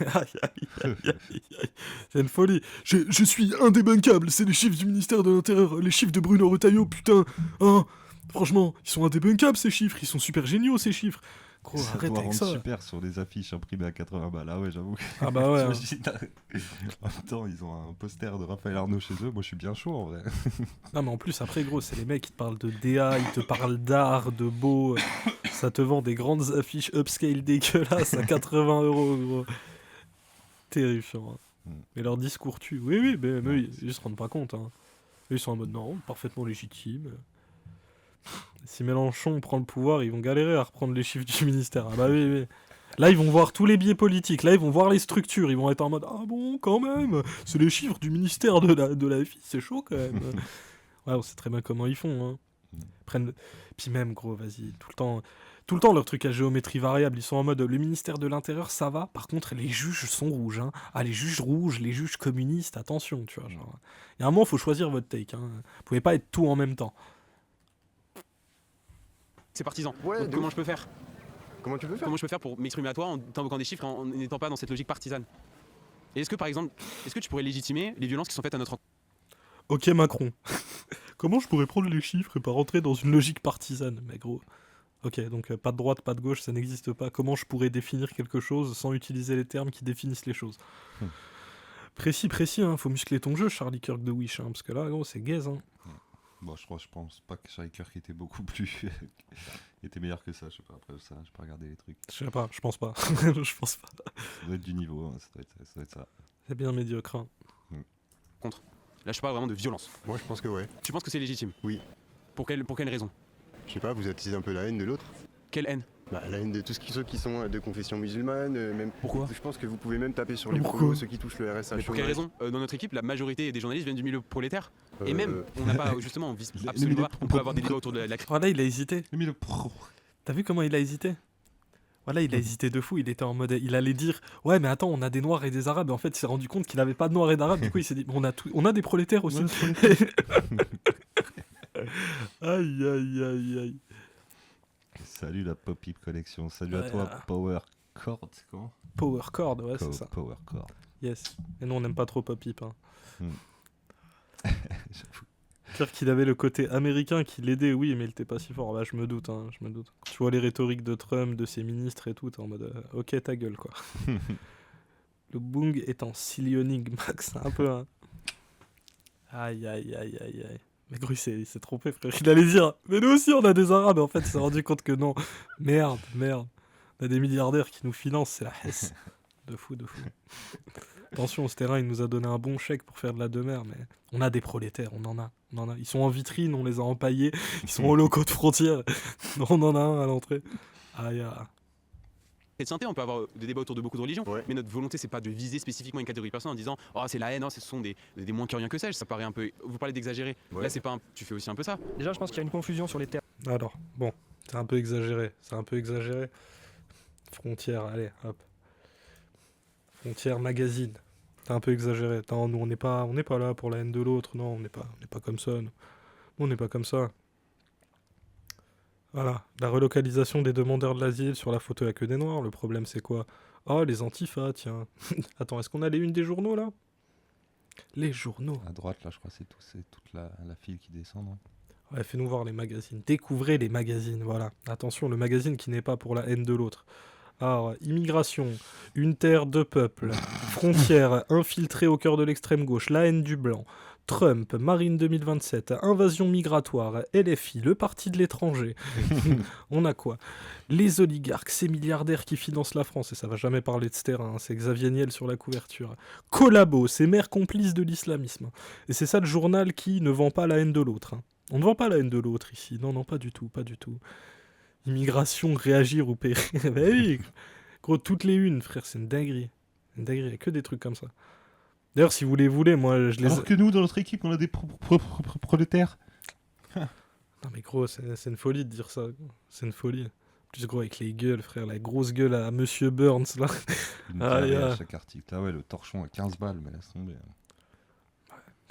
Aïe, aïe, aïe, aïe, aïe. C'est une folie. Je suis indébunkable, c'est les chiffres du ministère de l'Intérieur, les chiffres de Bruno Retailleau, putain. Hein, franchement, ils sont indébunkables ces chiffres, ils sont super géniaux ces chiffres. Gros, Ça arrête doit avec rendre ça. super sur des affiches imprimées à 80 balles. Ah ouais, j'avoue. Ah bah ouais. hein. T'imagines, en même temps, ils ont un poster de Raphaël Arnaud chez eux. Moi, je suis bien chaud en vrai. Non mais en plus après gros c'est les mecs qui te parlent de DA, ils te parlent d'art, de beau, ça te vend des grandes affiches upscale dégueulasses à 80 € gros. Terrifiant. Hein. Mm. Mais leur discours tue. Oui oui mais Non, eux, ils se rendent pas compte. Hein. Eux, ils sont en mode non, parfaitement légitime. Si Mélenchon prend le pouvoir, ils vont galérer à reprendre les chiffres du ministère. Ah bah oui oui. Là, ils vont voir tous les biais politiques. Là, ils vont voir les structures. Ils vont être en mode ah bon, quand même. C'est les chiffres du ministère de la vie. C'est chaud quand même. Ouais, on sait très bien comment ils font. Hein. Puis même, gros, vas-y, tout le temps, leur truc à géométrie variable, ils sont en mode le ministère de l'Intérieur, ça va. Par contre, les juges sont rouges. Hein. Ah, les juges rouges, les juges communistes, attention, tu vois. Genre, il y a un moment, faut choisir votre take. Hein. Vous pouvez pas être tout en même temps. c'est partisan. Ouais, Donc, de comment ouf. je peux faire Comment tu peux faire Comment je peux faire pour m'exprimer à toi en t'invoquant des chiffres et en n'étant pas dans cette logique partisane? Et est-ce que par exemple, est-ce que tu pourrais légitimer les violences qui sont faites à notre Ok, Macron. Comment je pourrais prendre les chiffres et pas rentrer dans une logique partisane? Mais gros. Ok, donc pas de droite, pas de gauche, ça n'existe pas. Comment je pourrais définir quelque chose sans utiliser les termes qui définissent les choses? Précis, hein, faut muscler ton jeu, Charlie Kirk de Wish, hein, parce que là, gros, c'est gaze, hein. Bon, je pense pas que Charlie Kirk était beaucoup plus. était meilleur que ça. Je sais pas, après ça, j'ai pas regardé les trucs. Je sais pas, je pense pas. Je pense pas. Ça doit être du niveau, hein, ça doit être ça. C'est bien médiocre. Hein. Là, je parle vraiment de violence. Moi, je pense que ouais. Tu penses que c'est légitime? Oui. Pour quelle raison? Je sais pas, vous attisez un peu la haine de l'autre. Quelle haine? Bah, la haine de tous ceux qui sont de confession musulmane, même. Pourquoi? Je pense que vous pouvez même taper sur les Pourquoi promos, ceux qui touchent le RSA. Mais pour quelle chômage. raison? Dans notre équipe, la majorité des journalistes viennent du milieu prolétaire. Et Euh, même, on n'a pas, justement, on vise les absolument milieux pas. On peut avoir des débats autour de la Oh là, il a hésité. Mais le pro. T'as vu comment il a hésité? Voilà, il a hésité de fou, il était en mode... Il allait dire, ouais mais attends, on a des noirs et des arabes, et en fait il s'est rendu compte qu'il avait pas de noirs et d'arabes, du coup il s'est dit, on a des prolétaires aussi. Aïe, aïe, aïe, aïe. Salut la Pop Hip Collection. Salut Ouais, à toi, ah. Power Chord. Comment Power chord, ouais c'est ça. Power Chord. Yes. Et nous on n'aime pas trop Pop Hip. Hein. J'avoue. Clair qu'il avait le côté américain qui l'aidait, oui, mais il était pas si fort. Bah je me doute, hein, je me doute. Quand tu vois les rhétoriques de Trump, de ses ministres et tout, t'es en mode, ok ta gueule quoi. Le Bung est en Silionic Max, un peu un... Aïe, aïe, aïe, aïe, aïe. Mais gros, il s'est trompé, frère. Il allait dire, mais nous aussi, on a des Arabes. Et en fait, il s'est rendu compte que non. Merde. On a des milliardaires qui nous financent, c'est la Hesse. De fou. Attention, ce terrain, il nous a donné un bon chèque pour faire de la demeure, mais on a des prolétaires, on en a. Ils sont en vitrine, on les a empaillés. Ils sont au locaux de frontières. On en a un à l'entrée. Aïe, aïe. chrétienté, on peut avoir des débats autour de beaucoup de religions, Ouais. mais notre volonté c'est pas de viser spécifiquement une catégorie de personnes en disant oh c'est la haine, oh, ce sont des moins que rien que sais-je, ça paraît un peu. Vous parlez d'exagérer. Ouais. Là c'est pas tu fais aussi un peu ça. Déjà, je pense qu'il y a une confusion sur les termes. Alors, bon, c'est un peu exagéré. Frontière, allez, hop. Frontière magazine. C'est un peu exagéré. Attends, nous, on n'est pas là pour la haine de l'autre. Non, on n'est pas comme ça. Nous, on n'est pas comme ça. Voilà, la relocalisation des demandeurs de l'asile sur la photo, il n'y a que des noirs. Le problème, c'est quoi? Oh, les antifas, tiens. Attends, est-ce qu'on a les unes des journaux, là? Les journaux. À droite, là, je crois que c'est toute la file qui descend, non? Ouais, fais-nous voir les magazines. Découvrez les magazines, voilà. Attention, le magazine qui n'est pas pour la haine de l'autre. Alors, immigration, une terre de peuple, frontières, infiltrés au cœur de l'extrême gauche, la haine du blanc, Trump, Marine 2027, invasion migratoire, LFI, le parti de l'étranger. On a quoi? Les oligarques, ces milliardaires qui financent la France, et ça va jamais parler de ce terrain, hein, c'est Xavier Niel sur la couverture. Collabo, ces mères complices de l'islamisme. Et c'est ça le journal qui ne vend pas la haine de l'autre. Hein. On ne vend pas la haine de l'autre ici. Non, pas du tout, pas du tout. Immigration, réagir ou périr. Bah oui, gros, toutes les unes, frère, c'est une dinguerie. Il n'y a que des trucs comme ça. D'ailleurs, si vous les voulez, moi, je les... Alors que nous, dans notre équipe, on a des prolétaires. Non mais gros, c'est une folie de dire ça. C'est une folie. En plus gros, avec les gueules, frère, la grosse gueule à Monsieur Burns, là. Une Ah, carrière yeah. à chaque article. Ah ouais, le torchon à 15 balles, mais laisse tomber.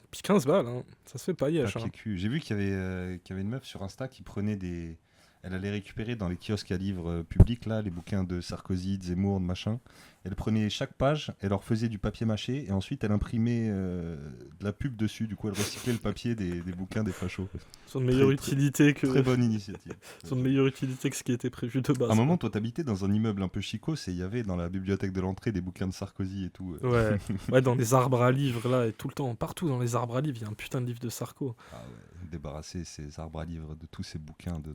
Puis 15 balles, hein. Ça se fait pas yesh, Papier hein. cul. J'ai vu qu'il y avait une meuf sur Insta qui prenait des... Elle allait récupérer dans les kiosques à livres publics, là, les bouquins de Sarkozy, de Zemmour, de machin. Elle prenait chaque page, elle leur faisait du papier mâché, et ensuite elle imprimait de la pub dessus. Du coup, elle recyclait le papier des bouquins des fachos. Ils ont de meilleure Très utilité que... bonne initiative. Ils ont de meilleure utilité que ce qui était prévu de base. À un moment, toi, t'habitais dans un immeuble un peu chicos, et il y avait dans la bibliothèque de l'entrée des bouquins de Sarkozy et tout. Ouais. Ouais, dans les arbres à livres, là, et tout le temps, partout dans les arbres à livres, il y a un putain de livre de Sarko. Ah ouais, débarrasser ces arbres à livres de tous ces bouquins de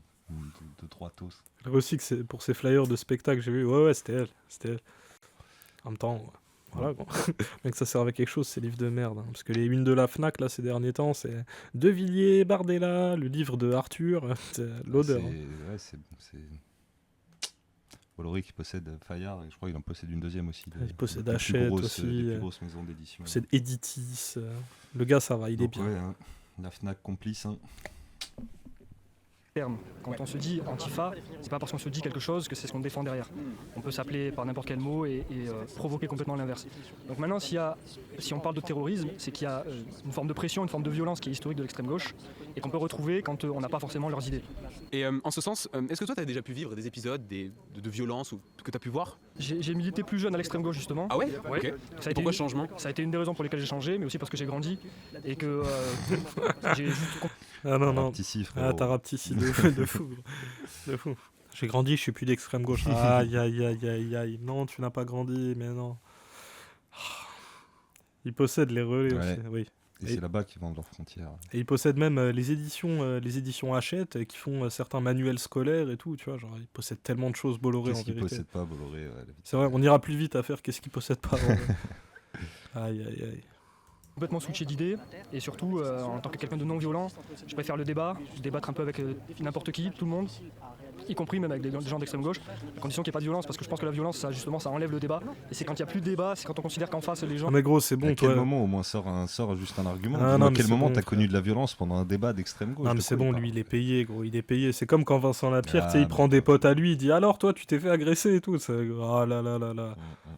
droitos. Elle recycle pour ses flyers de spectacle, j'ai vu. Ouais, c'était elle. C'était elle. En même temps, ouais. Voilà, quoi. Mais que ça servait à quelque chose, ces livres de merde. Hein. Parce que les unes de la Fnac, là, ces derniers temps, c'est De Villiers, Bardella, le livre de Arthur, c'est l'odeur. Hein. Ouais, c'est Bolloré qui possède Fayard, et je crois qu'il en possède une deuxième aussi. Il possède les plus Hachette grosses- aussi, les plus grosses maisons d'édition. C'est Editis. Le gars, ça va, il est Donc, bien. ouais, hein, la Fnac complice. Hein. Quand on se dit Antifa, c'est pas parce qu'on se dit quelque chose que c'est ce qu'on défend derrière. On peut s'appeler par n'importe quel mot et provoquer complètement l'inverse. Donc maintenant, si on parle de terrorisme, c'est qu'il y a une forme de pression, une forme de violence qui est historique de l'extrême gauche et qu'on peut retrouver quand on n'a pas forcément leurs idées. Et en ce sens, est-ce que toi, tu as déjà pu vivre des épisodes de violence ou que tu as pu voir? J'ai milité plus jeune à l'extrême gauche justement. Ah ouais, Ouais. Ok. Ça a été Pourquoi ce changement? Ça a été une des raisons pour lesquelles j'ai changé, mais aussi parce que j'ai grandi et que j'ai juste Ah non, non. Rapetissy, Ah, frérot. t'as rapetissy de fou. De fou. J'ai grandi, je suis plus d'extrême gauche. Aïe, aïe, aïe, aïe, aïe. Non, tu n'as pas grandi, mais non. Il possède les relais Ouais. aussi, oui. Et Et- c'est là-bas qu'ils vendent leurs frontières. Et il possède même les éditions Hachette qui font certains manuels scolaires et tout, tu vois. Genre, il possède tellement de choses, Bolloré, en Qu'est-ce qu'il vérité. possède pas, Bolloré C'est vrai, on ira plus vite à faire qu'est-ce qu'il possède pas. Aïe, aïe, aïe. complètement switché d'idées et surtout en tant que quelqu'un de non violent, je préfère le débat, débattre un peu avec n'importe qui, tout le monde, y compris même avec des gens d'extrême gauche, à condition qu'il n'y ait pas de violence, parce que je pense que la violence, ça justement, ça enlève le débat. Et c'est quand il n'y a plus de débat, c'est quand on considère qu'en face les gens. Non mais gros, c'est bon, à quel toi. moment au moins sort juste un argument? Ah, Dis-moi non, à mais quel c'est moment bon, t'as frère. connu de la violence pendant un débat d'extrême gauche? Non mais De c'est quoi il bon, parle? lui il est payé, gros, il est payé. C'est comme quand Vincent Lapierre, tu sais, Ah, il prend non. des potes à lui, il dit alors toi tu t'es fait agresser et tout. Oh là là là là.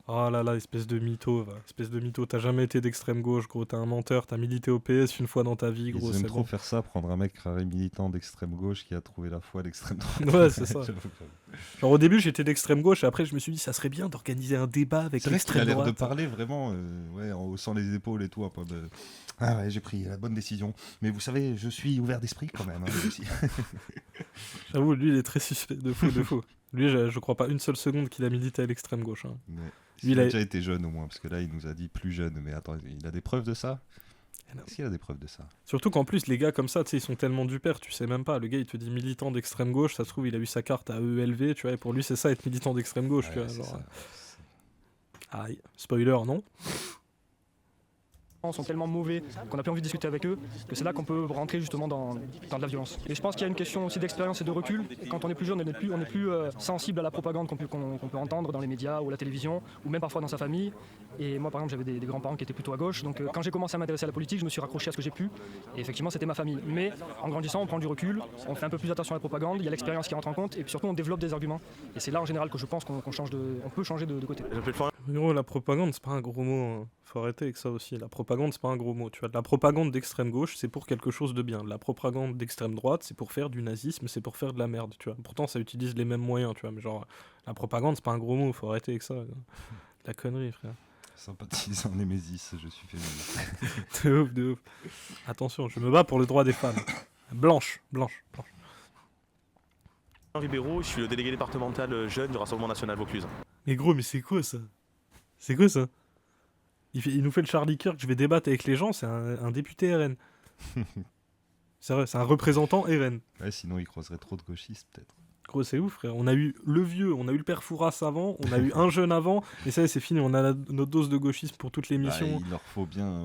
Oh là là, espèce de mytho, va. Espèce de mytho. T'as jamais été d'extrême gauche, gros. T'es un menteur. T'as milité au PS une fois dans ta vie, Ils gros. aiment C'est trop bon. faire ça, prendre un mec carré militant d'extrême gauche qui a trouvé la foi d'extrême droite. Ouais, c'est ça. J'avoue. Genre au début j'étais d'extrême gauche et après je me suis dit ça serait bien d'organiser un débat avec C'est vrai qu'il a l'extrême l'air de droite. parler vraiment ouais, en haussant les épaules et tout. Un peu de... Ah ouais, j'ai pris la bonne décision. Mais vous savez, je suis ouvert d'esprit quand même. Hein, aussi. J'avoue, lui il est très suspect, de fou, de fou. Lui, je crois pas une seule seconde qu'il a milité à l'extrême gauche. Hein. Mais Lui, il il a a- déjà été jeune au moins, parce que là il nous a dit plus jeune. Mais attends, il a des preuves de ça? Est-ce qu'il a des preuves de ça? Surtout qu'en plus, les gars comme ça, tu sais, ils sont tellement du père, tu sais même pas. Le gars, il te dit militant d'extrême gauche, ça se trouve, il a eu sa carte à EELV, tu vois, et pour lui, c'est ça être militant d'extrême gauche, tu Ouais, vois. c'est Genre, ça. aïe, spoiler, non? Sont tellement mauvais qu'on n'a plus envie de discuter avec eux, que c'est là qu'on peut rentrer justement dans de la violence. Et je pense qu'il y a une question aussi d'expérience et de recul. Quand on est plus jeune, on n'est plus sensible à la propagande qu'on peut entendre dans les médias ou à la télévision, ou même parfois dans sa famille. Et moi par exemple j'avais des grands-parents qui étaient plutôt à gauche, donc quand j'ai commencé à m'intéresser à la politique, je me suis raccroché à ce que j'ai pu. Et effectivement c'était ma famille. Mais en grandissant, on prend du recul, on fait un peu plus attention à la propagande, il y a l'expérience qui rentre en compte, et puis surtout on développe des arguments. Et c'est là en général que je pense qu'on peut changer de côté. Mais gros, la propagande, c'est pas un gros mot. Hein. Faut arrêter avec ça aussi. La propagande, c'est pas un gros mot. Tu vois, de la propagande d'extrême gauche, c'est pour quelque chose de bien. La propagande d'extrême droite, c'est pour faire du nazisme, c'est pour faire de la merde. Tu vois. Pourtant, ça utilise les mêmes moyens. Tu vois. Mais genre, la propagande, c'est pas un gros mot. Faut arrêter avec ça. La connerie, frère. Sympathisant Némésis, je suis féministe. De ouf, de ouf. Attention, je me bats pour le droit des femmes. Blanche, blanche, blanche. Ribéro, je suis le délégué départemental jeune du Rassemblement National Vaucluse. Mais gros, mais c'est quoi ça? C'est quoi ça? Il nous fait le Charlie Kirk, je vais débattre avec les gens, c'est un député RN. C'est vrai, c'est un représentant RN. Ouais, sinon il croiserait trop de gauchistes peut-être. Gros, c'est ouf, frère. On a eu le vieux, on a eu le père Fouras avant, on a eu un jeune avant, et ça, c'est fini. On a notre dose de gauchisme pour toutes les Bah, missions. il leur faut bien,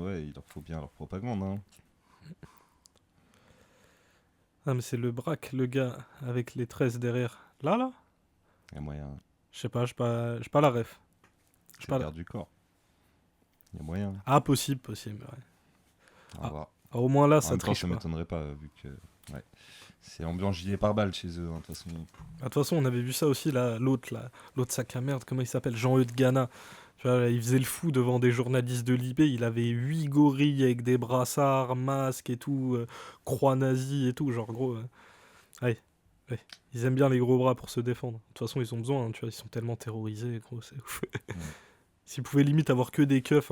leur propagande. Hein. Ah, mais c'est le braque, le gars, avec les 13 derrière. Là? Il y a moyen. Je sais pas, j'ai pas la ref. C'est pas le garde du corps. Il y a moyen. Ah, possible, ouais. On va voir. Ah, au moins là, En ça même temps, triche ça pas. m'étonnerait pas, vu que. Ouais. C'est ambiance gilet pare-balles chez eux, de toute façon. De toute façon, on avait vu ça aussi, là, l'autre sac à merde, comment il s'appelle? Jean-Eudes Gana. Tu vois, là, il faisait le fou devant des journalistes de Libé, il avait 8 gorilles avec des brassards, masques et tout, croix nazie et tout, genre gros. Ouais, ouais. Ils aiment bien les gros bras pour se défendre. De toute façon, ils ont besoin, hein, tu vois, ils sont tellement terrorisés, gros, c'est ouf. S'ils pouvaient limite avoir que des keufs,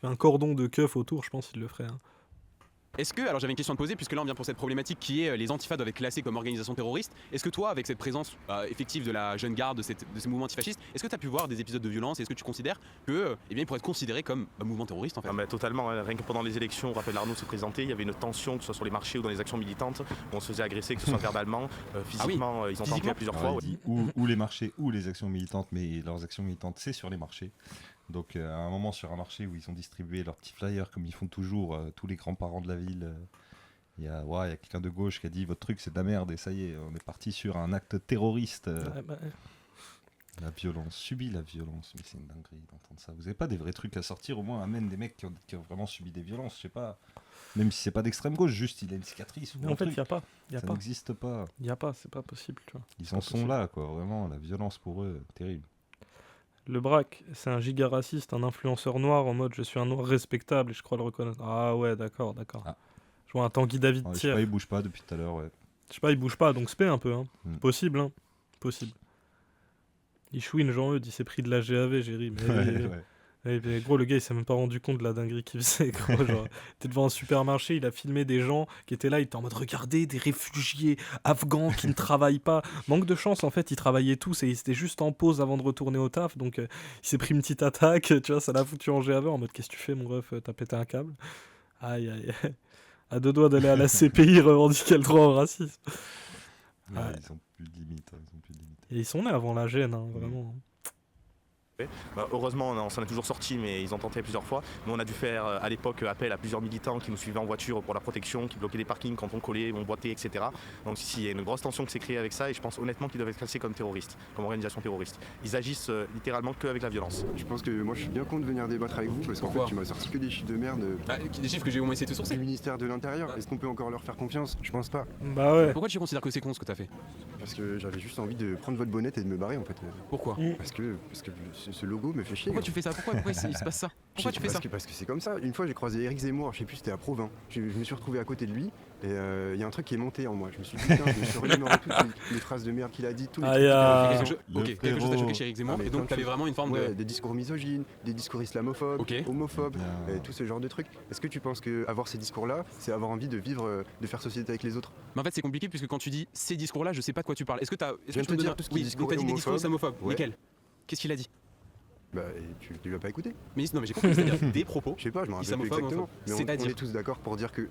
un cordon de keufs autour, je pense qu'ils le feraient. Hein. Est-ce que, alors j'avais une question à te poser, puisque là on vient pour cette problématique qui est les antifas doivent être classés comme organisation terroriste. Est-ce que toi, avec cette présence effective de la jeune garde, de ces mouvements antifascistes, est-ce que tu as pu voir des épisodes de violence? Est-ce que tu considères que, eh bien, ils pourraient être considérés comme un mouvement terroriste en fait? Ah bah, totalement, hein. Rien que pendant les élections, Raphaël Arnaud se présentait, il y avait une tension, que ce soit sur les marchés ou dans les actions militantes, où on se faisait agresser, que ce soit verbalement, physiquement, ils ont tenté à plusieurs fois. Il dit ou les marchés ou les actions militantes, mais leurs actions militantes, c'est sur les marchés. Donc à un moment sur un marché où ils ont distribué leurs petits flyers comme ils font toujours, tous les grands-parents de la ville, il y a quelqu'un de gauche qui a dit votre truc c'est de la merde et ça y est, on est parti sur un acte terroriste. La violence, subit la violence, mais c'est une dinguerie d'entendre ça. Vous avez pas des vrais trucs à sortir, au moins amène des mecs qui ont vraiment subi des violences, je sais pas. Même si c'est pas d'extrême gauche, juste il a une cicatrice. Mais en fait, il n'y a pas. Ça n'existe pas. Il n'y a pas, c'est pas possible, tu vois. Ils en sont là, quoi, vraiment, la violence pour eux, terrible. Le Braque, c'est un giga raciste, un influenceur noir en mode je suis un noir respectable et je crois le reconnaître. Ah ouais, d'accord. Ah. Je vois un Tanguy David Je sais Thiers. pas, il bouge pas depuis tout à l'heure, ouais. Je sais pas, il bouge pas, donc spé un peu. Hein. Possible, hein. Possible. Il chouine Jean-Eudes, il s'est pris de la GAV, j'ai ri. Mais gros, le gars, il s'est même pas rendu compte de la dinguerie qu'il faisait. Gros, genre, t'es devant un supermarché, il a filmé des gens qui étaient là, il était en mode regardez, des réfugiés afghans qui ne travaillent pas. Manque de chance, en fait, ils travaillaient tous et ils étaient juste en pause avant de retourner au taf. Donc, il s'est pris une petite attaque, tu vois, ça l'a foutu en GAV en mode qu'est-ce que tu fais, mon ref, t'as pété un câble. Aïe, aïe, aïe. À deux doigts d'aller à la CPI revendiquer le droit au racisme. Ouais, ils ont plus de limites. Et ils sont nés avant la gêne, hein, vraiment. Bah, heureusement, on s'en est toujours sorti, mais ils ont tenté plusieurs fois. Nous, on a dû faire à l'époque appel à plusieurs militants qui nous suivaient en voiture pour la protection, qui bloquaient les parkings quand on collait, on boitait, etc. Donc, il y a une grosse tension qui s'est créée avec ça, et je pense honnêtement qu'ils doivent être classés comme terroristes, comme organisation terroriste. Ils agissent littéralement qu'avec la violence. Je pense que moi, je suis bien con de venir débattre avec vous parce qu'en fait, tu m'as sorti que des chiffres de merde. Des chiffres que j'ai au moins essayé de sourcer. Du ministère de l'Intérieur. Est-ce qu'on peut encore leur faire confiance? Je pense pas. Bah ouais. Pourquoi tu considères que c'est con ce que t'as fait? Parce que j'avais juste envie de prendre votre bonnette et de me barrer en fait. Pourquoi? Parce que ce logo me fait chier. Pourquoi tu fais ça? Pourquoi il se passe ça? Pourquoi tu fais ça? Parce que c'est comme ça. Une fois, j'ai croisé Éric Zemmour, je sais plus, c'était à Provins. Je me suis retrouvé à côté de lui et il y a un truc qui est monté en moi. Je me suis dit, putain, je me suis remémoré toutes les phrases de merde qu'il a dit, tous les trucs. Quelque chose t'a choqué chez Éric Zemmour et donc t'avais vraiment une forme de... Des discours misogynes, des discours islamophobes, homophobes, tout ce genre de trucs. Est-ce que tu penses qu'avoir ces discours-là, c'est avoir envie de vivre, de faire société avec les autres? Mais en fait, c'est compliqué puisque quand tu dis ces discours-là, je sais pas de quoi tu parles. Est-ce que t'as... Je viens de te dire tout ce qui est discours donc t'as dit des discours islamophobles. Ouais. Nickel. Qu'est-ce qu'il a dit? Bah, tu lui as pas écouté? Mais non, mais j'ai compris, c'est-à-dire des propos. Je sais pas, je me rappelle plus exactement. Mais on C'est-à-dire est tous d'accord pour dire que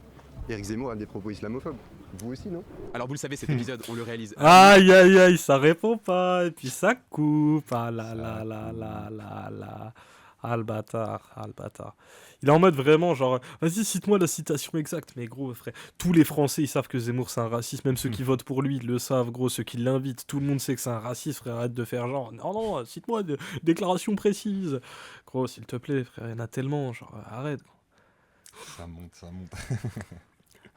Éric Zemmour a des propos islamophobes. Vous aussi, non? Alors vous le savez, cet épisode, on le réalise. Aïe, aïe, aïe, ça répond pas, et puis ça coupe. Ah là là là là là là. Ah le bâtard, ah le bâtard. Il est en mode vraiment genre, vas-y cite-moi la citation exacte. Mais gros frère, tous les Français ils savent que Zemmour c'est un raciste, même ceux qui votent pour lui ils le savent gros, ceux qui l'invitent, tout le monde sait que c'est un raciste frère, arrête de faire genre, non, cite-moi une déclaration précise. Gros s'il te plaît frère, il y en a tellement, genre arrête. Ça monte.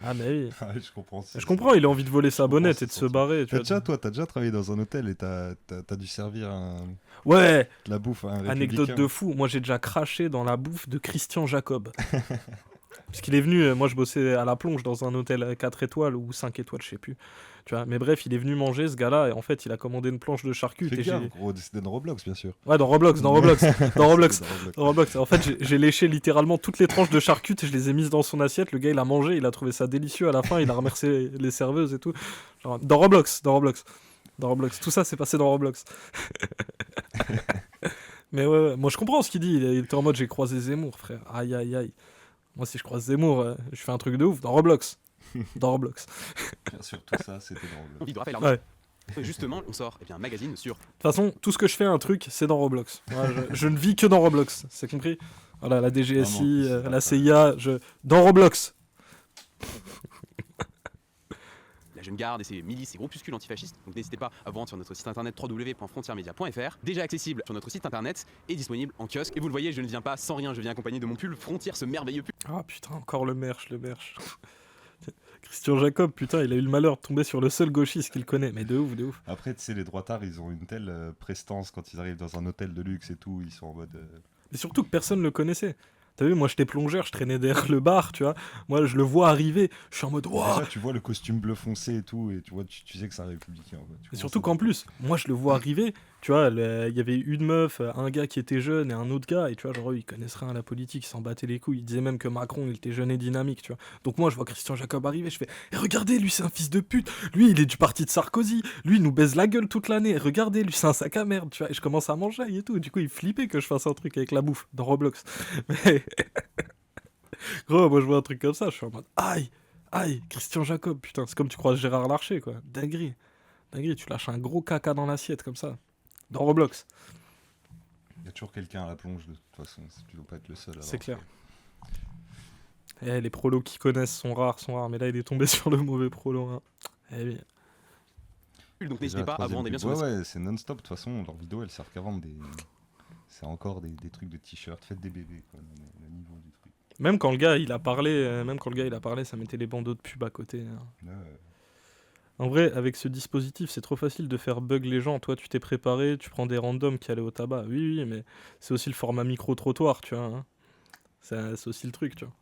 Ah mais oui. Je comprends. Je comprends, il a envie de voler sa bonnette et de se barrer. T'as déjà travaillé dans un hôtel et t'as dû servir ouais, de la bouffe à un républicain. Anecdote de fou, moi j'ai déjà craché dans la bouffe de Christian Jacob. Parce qu'il est venu, moi je bossais à la plonge dans un hôtel 4 étoiles ou 5 étoiles, je sais plus. Tu vois, mais bref, il est venu manger ce gars-là et en fait il a commandé une planche de charcutes. Fais gaffe, gros, c'était dans Roblox bien sûr. Ouais, dans Roblox. En fait, j'ai léché littéralement toutes les tranches de charcutes et je les ai mises dans son assiette. Le gars il a mangé, il a trouvé ça délicieux à la fin, il a remercié les serveuses et tout. Genre, dans Roblox. Tout ça c'est passé dans Roblox. Mais ouais, moi je comprends ce qu'il dit. Il était en mode j'ai croisé Zemmour, frère. Aïe aïe aïe. Moi si je croise Zemmour, je fais un truc de ouf dans Roblox. Bien sûr, tout ça c'était dans Roblox. Ouais. Justement, on sort un magazine sur... De toute façon, tout ce que je fais un truc, c'est dans Roblox. Ouais, je ne vis que dans Roblox, c'est compris? Voilà, la DGSI, la CIA, dans Roblox. Jeune Garde et ses milices, ses groupuscules antifascistes. Donc n'hésitez pas à vous rendre sur notre site internet www.frontiermedia.fr, déjà accessible sur notre site internet et disponible en kiosque. Et vous le voyez, je ne viens pas sans rien, je viens accompagné de mon pull Frontière, ce merveilleux pull. Ah putain, encore le merch. Christian Jacob, putain, il a eu le malheur de tomber sur le seul gauchiste qu'il connaît, mais de ouf. Après, tu sais, les droitards, ils ont une telle prestance quand ils arrivent dans un hôtel de luxe et tout, ils sont en mode... Mais surtout que personne le connaissait. T'as vu, moi j'étais plongeur, je traînais derrière le bar, tu vois. Moi je le vois arriver, je suis en mode waouh. Déjà, tu vois le costume bleu foncé et tout, et tu vois, tu sais que c'est un républicain. Et surtout qu'en plus, moi je le vois arriver, tu vois, il y avait une meuf, un gars qui était jeune et un autre gars, et tu vois, genre eux ils connaissent rien à la politique, ils s'en battaient les couilles, ils disaient même que Macron il était jeune et dynamique, tu vois. Donc moi je vois Christian Jacob arriver, je fais regardez, lui c'est un fils de pute, lui il est du parti de Sarkozy, lui il nous baise la gueule toute l'année, regardez, lui c'est un sac à merde, tu vois. Et je commence à manger et tout, du coup il flippait que je fasse un truc avec la bouffe dans Roblox. Mais. Gros, moi je vois un truc comme ça, je suis en mode aïe, Christian Jacob, putain, c'est comme tu croises Gérard Larcher, quoi. Dinguerie, tu lâches un gros caca dans l'assiette comme ça, dans Roblox. Il y a toujours quelqu'un à la plonge de toute façon, tu dois pas être le seul. C'est clair. Les prolos qui connaissent sont rares, mais là il est tombé sur le mauvais prolo. Hein. Eh oui. Donc n'hésitez pas à vous rendre bien sur Ouais, c'est non-stop, de toute façon, leurs vidéos elles servent qu'à vendre des. C'est encore des trucs de t-shirt, faites des bébés, quoi, le niveau du truc. Même quand le gars il a parlé, ça mettait les bandeaux de pub à côté. Hein. Ouais. En vrai, avec ce dispositif, c'est trop facile de faire bug les gens. Toi, tu t'es préparé, tu prends des randoms qui allaient au tabac. Oui, mais c'est aussi le format micro-trottoir, tu vois. Hein. C'est aussi le truc, tu vois.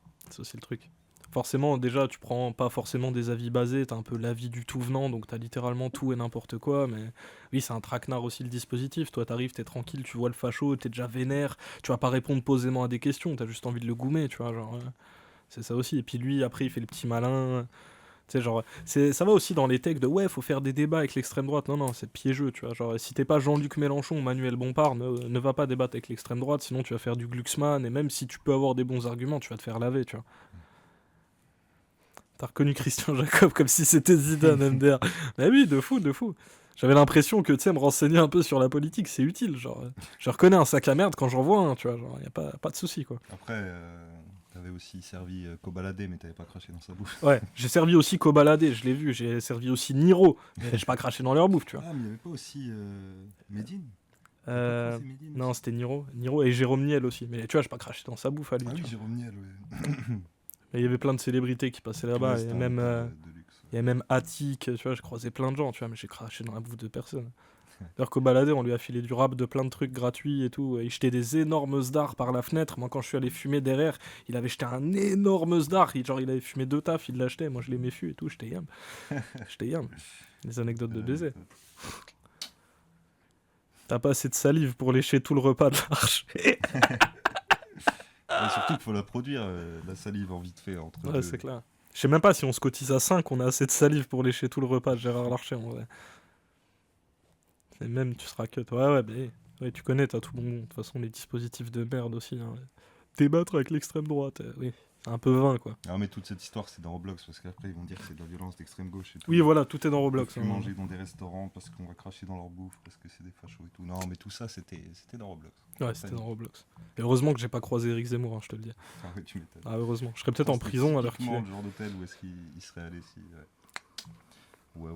Forcément, déjà, tu prends pas forcément des avis basés, t'as un peu l'avis du tout venant, donc t'as littéralement tout et n'importe quoi, mais oui, c'est un traquenard aussi le dispositif. Toi, t'arrives, t'es tranquille, tu vois le facho, t'es déjà vénère, tu vas pas répondre posément à des questions, t'as juste envie de le goumer, tu vois, genre, c'est ça aussi. Et puis lui, après, il fait le petit malin, tu sais, genre, ça va aussi dans les textes de ouais, faut faire des débats avec l'extrême droite. Non, c'est piégeux, tu vois, genre, si t'es pas Jean-Luc Mélenchon ou Manuel Bompard, ne va pas débattre avec l'extrême droite, sinon tu vas faire du Glucksmann, et même si tu peux avoir des bons arguments, tu vas te faire laver, tu vois. T'as reconnu Christian Jacob comme si c'était Zidane, MDR. Mais oui, de fou. J'avais l'impression que, tu sais, me renseigner un peu sur la politique, c'est utile. Genre, je reconnais un sac à merde quand j'en vois un, tu vois. Genre, y a pas de souci, quoi. Après, t'avais aussi servi Kobalade, mais t'avais pas craché dans sa bouffe. Ouais, j'ai servi aussi Kobalade, je l'ai vu. J'ai servi aussi Niro, mais j'ai pas craché dans leur bouffe, tu vois. Ah, mais y'avait pas aussi Medine Non, c'était Niro et Jérôme Niel aussi. Mais tu vois, j'ai pas craché dans sa bouffe à lui. Ah oui, Jérôme Niel, ouais. Mais il y avait plein de célébrités qui passaient là-bas. Ouais, Il y a même Attic, tu vois, je croisais plein de gens, tu vois, mais j'ai craché dans la bouffe de personne. D'ailleurs qu'au baladé, on lui a filé du rap de plein de trucs gratuits et tout. Il jetait des énormes sdars par la fenêtre. Moi, quand je suis allé fumer derrière, il avait jeté un énorme sdar. Il avait fumé 2 tafs, il l'achetait. Moi, je l'ai méfu et tout, j'étais yam. Des anecdotes de baiser. T'as pas assez de salive pour lécher tout le repas de l'arche. Et surtout qu'il faut la produire, la salive en vite fait entre deux. Ouais, c'est clair. Je sais même pas si on se cotise à 5, on a assez de salive pour lécher tout le repas de Gérard Larcher en vrai. Et même tu seras cut. Ouais, tu connais, t'as tout bon. De toute façon, les dispositifs de merde aussi. Hein. Débattre avec l'extrême droite, oui. C'est un peu vain, quoi. Ah, mais toute cette histoire, c'est dans Roblox, parce qu'après, ils vont dire que c'est de la violence d'extrême gauche et tout. Oui, voilà, tout est dans Roblox. Ils vont manger dans des restaurants parce qu'on va cracher dans leur bouffe, parce que c'est des fachos et tout. Non, mais tout ça, c'était dans Roblox. Ouais, c'était dans Roblox. Et heureusement que j'ai pas croisé Éric Zemmour, hein, je te le dis. Ah oui, tu m'étonnes. Ah, heureusement. Je serais peut-être en prison à l'heure qu'il est. Le genre d'hôtel où est-ce qu'il serait allé si... Ouais.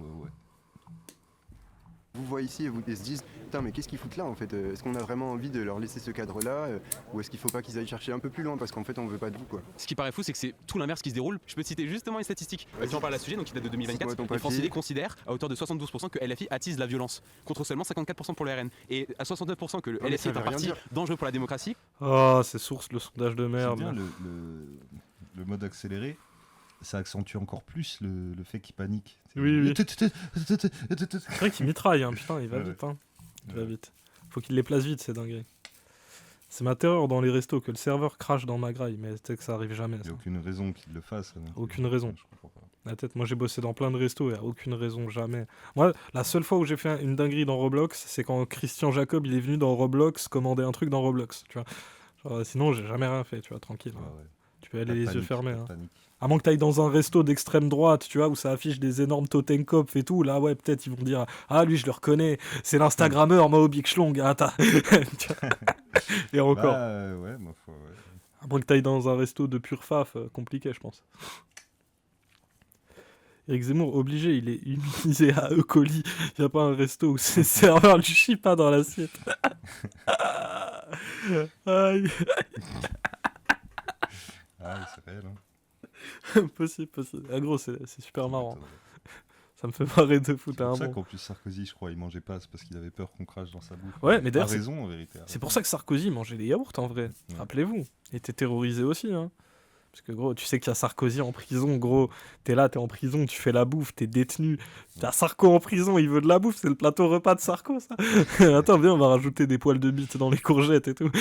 Vous voyez ici et vous se disent putain mais qu'est-ce qu'ils foutent là en fait, est-ce qu'on a vraiment envie de leur laisser ce cadre là ou est-ce qu'il faut pas qu'ils aillent chercher un peu plus loin parce qu'en fait on veut pas de vous quoi. Ce qui paraît fou c'est que c'est tout l'inverse qui se déroule. Je peux te citer justement une statistique qui en parle à ce sujet, donc qui date de 2024. Les Franciliens considèrent à hauteur de 72% que LFI attise la violence contre seulement 54% pour le RN et à 69% que le LFI est un parti dangereux pour la démocratie. Oh c'est source le sondage de merde. C'est bien le mode accéléré. Ça accentue encore plus le fait qu'il panique. Oui. C'est vrai qu'il mitraille, hein. Putain, il va vite. Hein. Il va vite. Faut qu'il les place vite, c'est dingue. C'est ma terreur dans les restos que le serveur crache dans ma graille, mais c'est que ça arrive jamais. Il n'y a aucune raison qu'il le fasse. Aucune raison. Je comprends pas. La tête, moi j'ai bossé dans plein de restos, il n'y a aucune raison, jamais. Moi, la seule fois où j'ai fait une dinguerie dans Roblox, c'est quand Christian Jacob il est venu dans Roblox commander un truc dans Roblox. Tu vois. Genre, sinon, j'ai jamais rien fait, tu vois, tranquille. Ah ouais. Tu peux aller les yeux fermés. Hein. À moins que tu ailles dans un resto d'extrême droite, tu vois, où ça affiche des énormes Totenkopf et tout, là, ouais, peut-être ils vont dire ah, lui, je le reconnais, c'est l'Instagrammeur Mao Big Schlong. Ah, et encore. Ouais, ma foi, ouais. À moins que tu ailles dans un resto de pure faf, compliqué, je pense. Éric Zemmour, obligé, il est immunisé à E. coli. Il n'y a pas un resto où ses serveurs lui chient pas dans l'assiette. Aïe. Ah, c'est réel, hein. Possible. Ah, gros, c'est super marrant. Ça me fait marrer de fou. C'est pour ça qu'en plus Sarkozy, je crois, il mangeait pas, c'est parce qu'il avait peur qu'on crache dans sa bouffe. Ouais, mais d'ailleurs, il a raison en vérité. C'est pour ça que Sarkozy mangeait les yaourts en vrai. Ouais. Rappelez-vous, il était terrorisé aussi. Hein. Parce que gros, tu sais qu'il y a Sarkozy en prison, gros. T'es là, t'es en prison, tu fais la bouffe, t'es détenu. T'as Sarko en prison, il veut de la bouffe, c'est le plateau repas de Sarko, ça. Attends, viens, on va rajouter des poils de bite dans les courgettes et tout.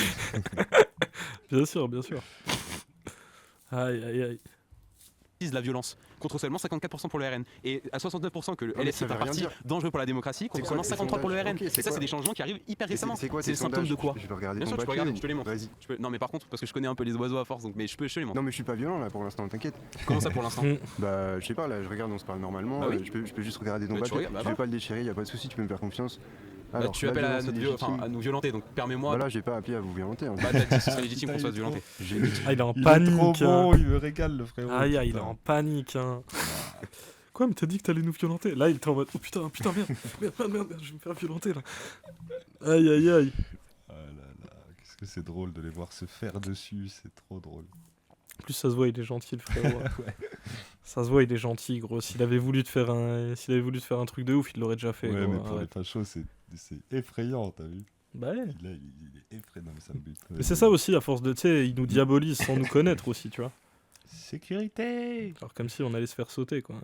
Bien sûr. Aïe. La violence contre seulement 54% pour le RN et à 69% que le mais LFI ça est veut un rien parti dire. dangereux pour la démocratie contre seulement les 53 pour le sondages RN. Ok, Et c'est ça, quoi c'est des changements qui arrivent hyper récemment. C'est quoi C'est ces le symptôme sondages de quoi? Je vais regarder Bien ton sûr, papier. je te les montre. Vas-y. Non, mais par contre, parce que je connais un peu les oiseaux à force, donc mais je peux les montre. Non mais je suis pas violent là pour l'instant, t'inquiète. Comment ça pour l'instant? Bah je sais pas, là je regarde, on se parle normalement, Bah oui. je peux juste regarder ton Bah, tu papier. regardes, bah, Je vais pas le déchirer, y a pas de souci, tu peux me faire confiance. Bah, tu appelles à, à nous violenter, donc permets-moi. Voilà, j'ai pas appelé à vous violenter. Hein. Bah, t'as dit que ce serait légitime qu'on se fasse violenter. Ah, il est en Il panique. est trop bon, hein. il me régale le frérot. Aïe, il est putain. en panique. Hein. Quoi, mais t'as dit que t'allais nous violenter? Là, il était en mode, oh putain, merde, je vais me faire violenter là. Aïe. Ah là là, qu'est-ce que c'est drôle de les voir se faire dessus, c'est trop drôle. En plus, ça se voit, il est gentil, le frérot. Ouais. Ça se voit, il est gentil, gros. S'il avait voulu te faire un truc de ouf, il l'aurait déjà fait. Ouais, gros. mais pour les fachos, c'est effrayant, t'as vu? Bah ouais. Il est effrayant, non, mais ça me bute. Mais c'est ça aussi, à force de, tu sais, il nous diabolise sans nous connaître aussi, tu vois. Sécurité. Alors comme si on allait se faire sauter, quoi.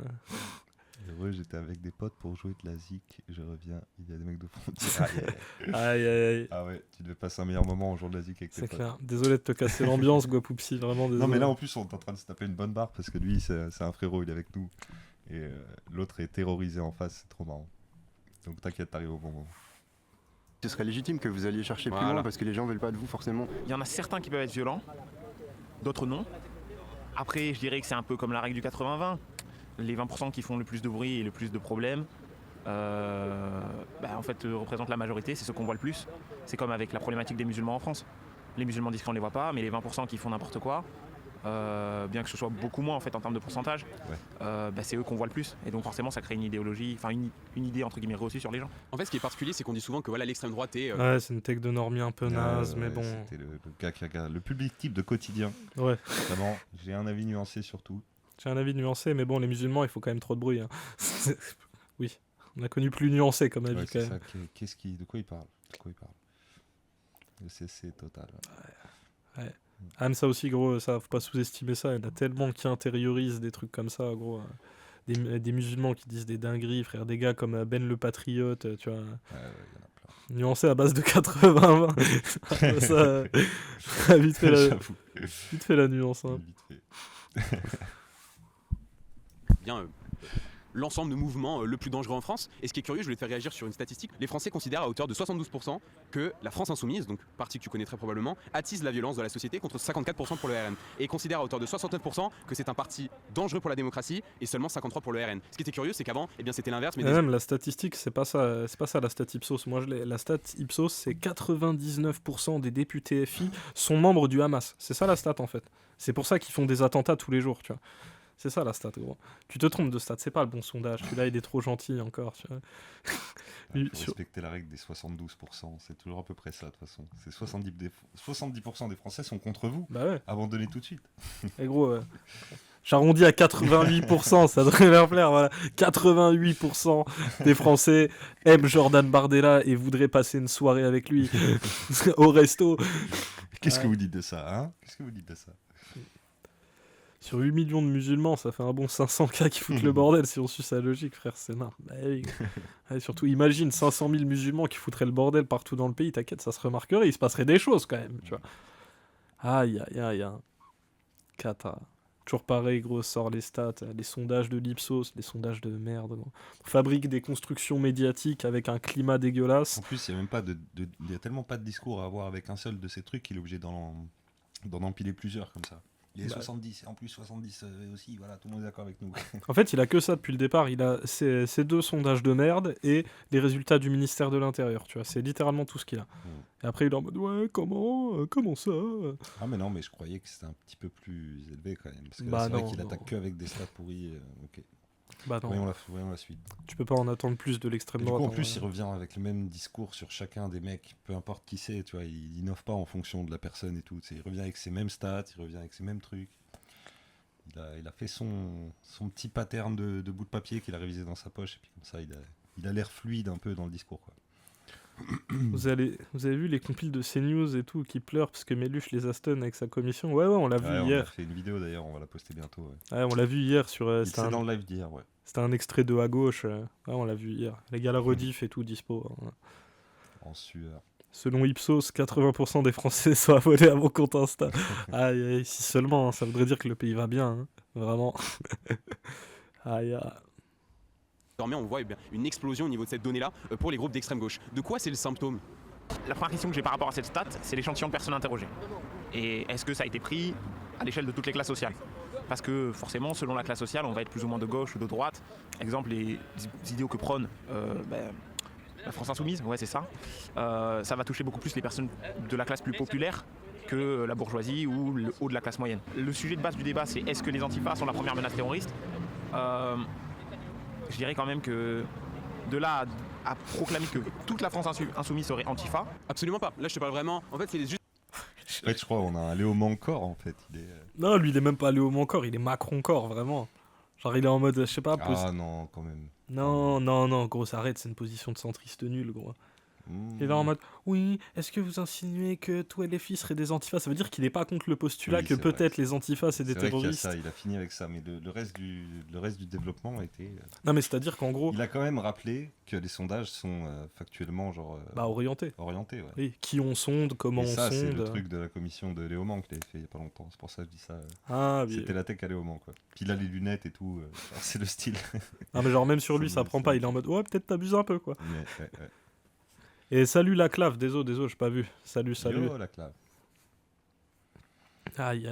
Heureux, j'étais avec des potes pour jouer de la zik, je reviens, il y a des mecs de frontière. Aïe. Ah ouais, tu devais passer un meilleur moment en jouant de la zik avec tes C'est potes. clair. Désolé de te casser l'ambiance, Guapoupsi, vraiment désolé. Non mais là en plus on est en train de se taper une bonne barre parce que lui c'est un frérot, il est avec nous. Et l'autre est terrorisé en face, c'est trop marrant. Donc t'inquiète, t'arrives au bon moment. Ce serait légitime que vous alliez chercher plus Voilà. loin parce que les gens veulent pas de vous forcément. Il y en a certains qui peuvent être violents, d'autres non. Après, je dirais que c'est un peu comme la règle du 80-20. Les 20% qui font le plus de bruit et le plus de problèmes, en fait, représentent la majorité, c'est ceux qu'on voit le plus. C'est comme avec la problématique des musulmans en France. Les musulmans disent qu'on ne les voit pas, mais les 20% qui font n'importe quoi, bien que ce soit beaucoup moins en fait en termes de pourcentage, c'est eux qu'on voit le plus. Et donc forcément, ça crée une idéologie, enfin une idée entre guillemets reçue sur les gens. En fait, ce qui est particulier, c'est qu'on dit souvent que voilà, l'extrême droite est. Ouais, c'est une tech de normie un peu naze, mais bon. C'était le gars qui regarde le public type de quotidien. Ouais. Vraiment, j'ai un avis nuancé sur tout. J'ai un avis nuancé, mais bon, les musulmans, il faut quand même trop de bruit. Hein. Oui, on a connu plus nuancé comme avis Ouais, quand c'est même. ça, de quoi il parle? Le CC total. Ouais. Ah, mais ça aussi, gros, ça, faut pas sous-estimer ça. Il y en a tellement qui intériorisent des trucs comme ça, gros. Des musulmans qui disent des dingueries, frère. Des gars comme Ben le Patriote, tu vois. Ouais, il y en a plein. Nuancé à base de 80-20. Ça, vite fait la nuance. Hein. Vite fait. Bien l'ensemble de mouvements le plus dangereux en France. Et ce qui est curieux, je voulais te faire réagir sur une statistique. Les Français considèrent à hauteur de 72% que la France insoumise, donc parti que tu connais très probablement, attise la violence dans la société contre 54% pour le RN. Et considèrent à hauteur de 69% que c'est un parti dangereux pour la démocratie et seulement 53% pour le RN. Ce qui était curieux, c'est qu'avant, c'est l'inverse. Mais même la statistique, c'est pas ça la stat Ipsos. Moi, la stat Ipsos, c'est 99% des députés FI sont membres du Hamas. C'est ça la stat en fait. C'est pour ça qu'ils font des attentats tous les jours, tu vois. C'est ça la stat, gros. Tu te trompes de stat, c'est pas le bon sondage. Celui-là, il est trop gentil encore, tu vois. Il faut respecter la règle des 72%, c'est toujours à peu près ça de toute façon. C'est 70% des Français sont contre vous. Bah ouais. Abandonnez tout de suite. Et gros, j'arrondis à 88%, ça devrait leur plaire, voilà. 88% des Français aiment Jordan Bardella et voudraient passer une soirée avec lui au resto. Qu'est-ce que vous dites de ça, hein? Sur 8 millions de musulmans, ça fait un bon 500 cas qui foutent le bordel si on suit sa logique, frère, c'est marrant. Bah, oui. Ouais, surtout, imagine 500 000 musulmans qui foutraient le bordel partout dans le pays, t'inquiète, ça se remarquerait, il se passerait des choses quand même, tu vois. Aïe. Cata. Toujours pareil, gros, sort les stats, les sondages de l'Ipsos, les sondages de merde. Gros. On fabrique des constructions médiatiques avec un climat dégueulasse. En plus, il y a tellement pas de discours à avoir avec un seul de ces trucs qu'il est obligé d'en empiler plusieurs comme ça. Les 70, et en plus 70 aussi, voilà, tout le monde est d'accord avec nous. En fait, il a que ça depuis le départ. Il a ces deux sondages de merde et les résultats du ministère de l'Intérieur, tu vois. C'est littéralement tout ce qu'il a. Et après, il est en mode, ouais, comment ça? Ah, mais non, mais je croyais que c'était un petit peu plus élevé quand même. Parce que Bah c'est non, vrai qu'il non. attaque que avec des stats pourris. Ok. Bah non. Voyons la suite. Tu peux pas en attendre plus de l'extrême droite. En plus, il revient avec le même discours sur chacun des mecs, peu importe qui c'est, tu vois, il innove pas en fonction de la personne et tout. Il revient avec ses mêmes stats, il revient avec ses mêmes trucs. Il a fait son petit pattern de bout de papier qu'il a révisé dans sa poche, et puis comme ça, il a l'air fluide un peu dans le discours, quoi. Vous avez vu les compiles de CNews et tout qui pleurent parce que Méluche les a stun avec sa commission? Ouais, on l'a vu hier. On a fait une vidéo d'ailleurs, on va la poster bientôt. Ouais, on l'a vu hier sur. C'est dans le live d'hier, ouais. C'était un extrait de à gauche. Ouais, on l'a vu hier. Les gars, la rediff et tout dispo. Hein. En sueur. Selon Ipsos, 80% des Français sont abonnés à mon compte Insta. Aïe, si seulement, hein, ça voudrait dire que le pays va bien. Hein. Vraiment. Aïe. Désormais, on voit une explosion au niveau de cette donnée-là pour les groupes d'extrême gauche. De quoi c'est le symptôme? La première question que j'ai par rapport à cette stat, c'est l'échantillon de personnes interrogées. Et est-ce que ça a été pris à l'échelle de toutes les classes sociales? Parce que forcément, selon la classe sociale, on va être plus ou moins de gauche ou de droite. Exemple, les idéaux que prône la France Insoumise, ouais c'est ça. Ça va toucher beaucoup plus les personnes de la classe plus populaire que la bourgeoisie ou le haut de la classe moyenne. Le sujet de base du débat, c'est est-ce que les antifas sont la première menace terroriste? Je dirais quand même que de là à proclamer que toute la France insoumise serait antifa. Absolument pas. Là, je te parle vraiment. En fait, c'est juste. En fait, je crois qu'on a un Léo Mancor en fait. Non, lui, il est même pas Léo Mancor, il est Macron-Cor, vraiment. Genre, il est en mode, je sais pas. Ah non, quand même. Non, gros, arrête, c'est une position de centriste nul, gros. Il est là en mode, oui, est-ce que vous insinuez que tous les filles seraient des antifas? Ça veut dire qu'il est pas contre le postulat que peut-être les antifas c'est des terroristes. Ça, il a fini avec ça, mais le reste du développement a été. Non, mais c'est-à-dire qu'en gros. Il a quand même rappelé que les sondages sont factuellement genre. Orientés. Orientés, ouais. Oui, qui on sonde, comment on sonde. C'est le truc de la commission de Léo Manc qu'il avait fait il y a pas longtemps. C'est pour ça que je dis ça. Oui. C'était la tech à Léo Manc, quoi. Puis il a les lunettes et tout. C'est le style. Non, mais genre même sur lui, ça prend pas. Il est en mode, ouais, peut-être t'abuses un peu, quoi. Ouais. Et salut la clave, désolé, j'ai pas vu. Salut. Yo, la clave. Aïe.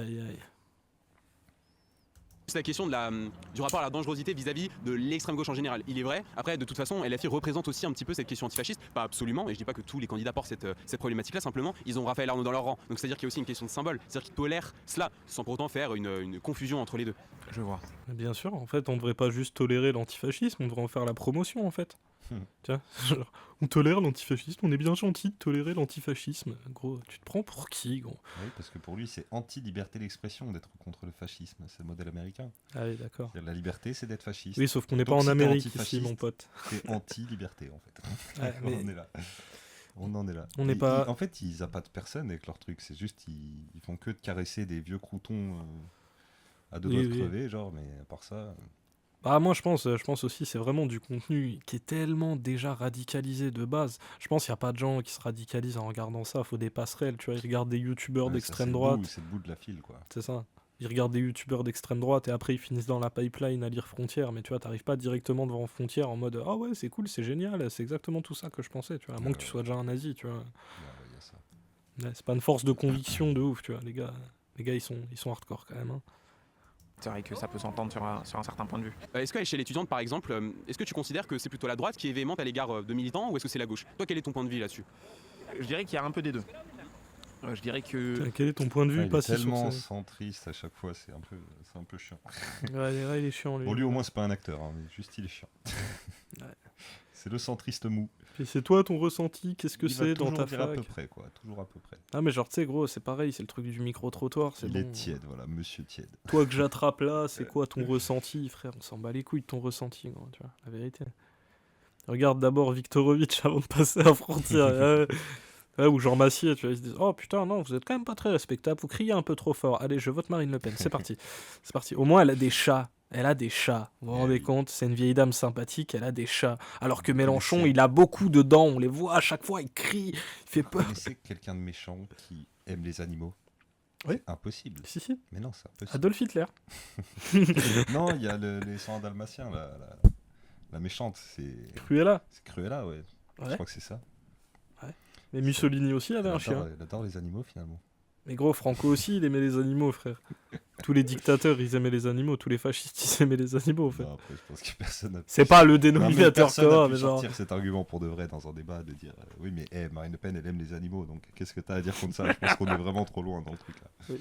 C'est la question du rapport à la dangerosité vis-à-vis de l'extrême gauche en général. Il est vrai. Après, de toute façon, LFI représente aussi un petit peu cette question antifasciste. Pas absolument, et je dis pas que tous les candidats portent cette problématique-là, simplement, ils ont Raphaël Arnaud dans leur rang. Donc c'est-à-dire qu'il y a aussi une question de symbole. C'est-à-dire qu'ils tolèrent cela, sans pour autant faire une confusion entre les deux. Je vois. Bien sûr, en fait, on devrait pas juste tolérer l'antifascisme, on devrait en faire la promotion, en fait. Tiens, genre, on tolère l'antifascisme, on est bien gentil de tolérer l'antifascisme. Gros, tu te prends pour qui, gros? Oui, parce que pour lui, c'est anti-liberté d'expression d'être contre le fascisme. C'est le modèle américain. Ah oui, d'accord. La liberté, c'est d'être fasciste. Oui, sauf qu'on n'est pas en Amérique ici, mon pote. C'est anti-liberté, en fait. Ouais, mais... On en est là. On n'est pas... En fait, ils appâtent personne avec leur truc. C'est juste, ils font que de caresser des vieux croutons à deux doigts de crever, genre, mais à part ça... moi je pense aussi c'est vraiment du contenu qui est tellement déjà radicalisé de base. Je pense qu'il n'y a pas de gens qui se radicalisent en regardant ça, faut des passerelles, tu vois, ils regardent des youtubeurs d'extrême droite. C'est le bout de la file, quoi. C'est ça. Ils regardent des youtubeurs d'extrême droite et après ils finissent dans la pipeline à lire Frontières, mais tu vois, t'arrives pas directement devant Frontières en mode ah ouais c'est cool, c'est génial, c'est exactement tout ça que je pensais, tu vois, à moins que tu sois déjà un nazi, tu vois. Y a ça. Ouais, c'est pas une force de conviction de ouf, tu vois, les gars ils sont hardcore quand même. Hein. C'est vrai que ça peut s'entendre sur un certain point de vue. Est-ce qu'à l'échelle étudiante, par exemple, est-ce que tu considères que c'est plutôt la droite qui est véhémente à l'égard de militants ou est-ce que c'est la gauche? Toi, quel est ton point de vue là-dessus? Je dirais qu'il y a un peu des deux. Je dirais que... Quel est ton point de vue? Il est tellement centriste à chaque fois, c'est un peu chiant. Ouais, il est chiant, lui. Bon, lui au moins c'est pas un acteur, hein, mais juste il est chiant. Ouais. C'est le centriste mou. Puis c'est toi ton ressenti, qu'est-ce que c'est dans ta fac? À peu près, quoi, toujours à peu près. Ah mais genre tu sais gros, c'est pareil, c'est le truc du micro-trottoir, c'est bon. Il est tiède, voilà, monsieur tiède. Toi que j'attrape là, c'est quoi ton ressenti, frère? On s'en bat les couilles de ton ressenti, gros, tu vois, la vérité. Regarde d'abord Viktorovitch avant de passer à Frontières. Ouais, ou Jean Massier, tu vois, ils se disent oh putain non, vous êtes quand même pas très respectable, vous criez un peu trop fort. Allez, je vote Marine Le Pen, c'est parti. C'est parti. Au moins elle a des chats. Vous vous rendez compte, c'est une vieille dame sympathique, elle a des chats. Alors que Mélenchon, il a beaucoup de dents, on les voit à chaque fois, il crie, il fait peur. Vous connaissez quelqu'un de méchant qui aime les animaux? Oui. Impossible. Si. Mais non, c'est impossible. Adolf Hitler. Non, il y a les 100 dalmatiens, la méchante, c'est... Cruella. C'est Cruella, ouais. Je crois que c'est ça. Ouais. Mais Mussolini aussi avait un chien. Il adore les animaux, finalement. Mais gros, Franco aussi, il aimait les animaux, frère. Tous les dictateurs, ils aimaient les animaux. Tous les fascistes, ils aimaient les animaux, en fait. Non, après, je pense que personne n'a pu... C'est pas le dénominateur commun, mais genre... sortir cet argument pour de vrai dans un débat, de dire oui, mais Marine Le Pen, elle aime les animaux, donc qu'est-ce que t'as à dire contre ça? Je pense qu'on est vraiment trop loin dans le truc, là. Oui,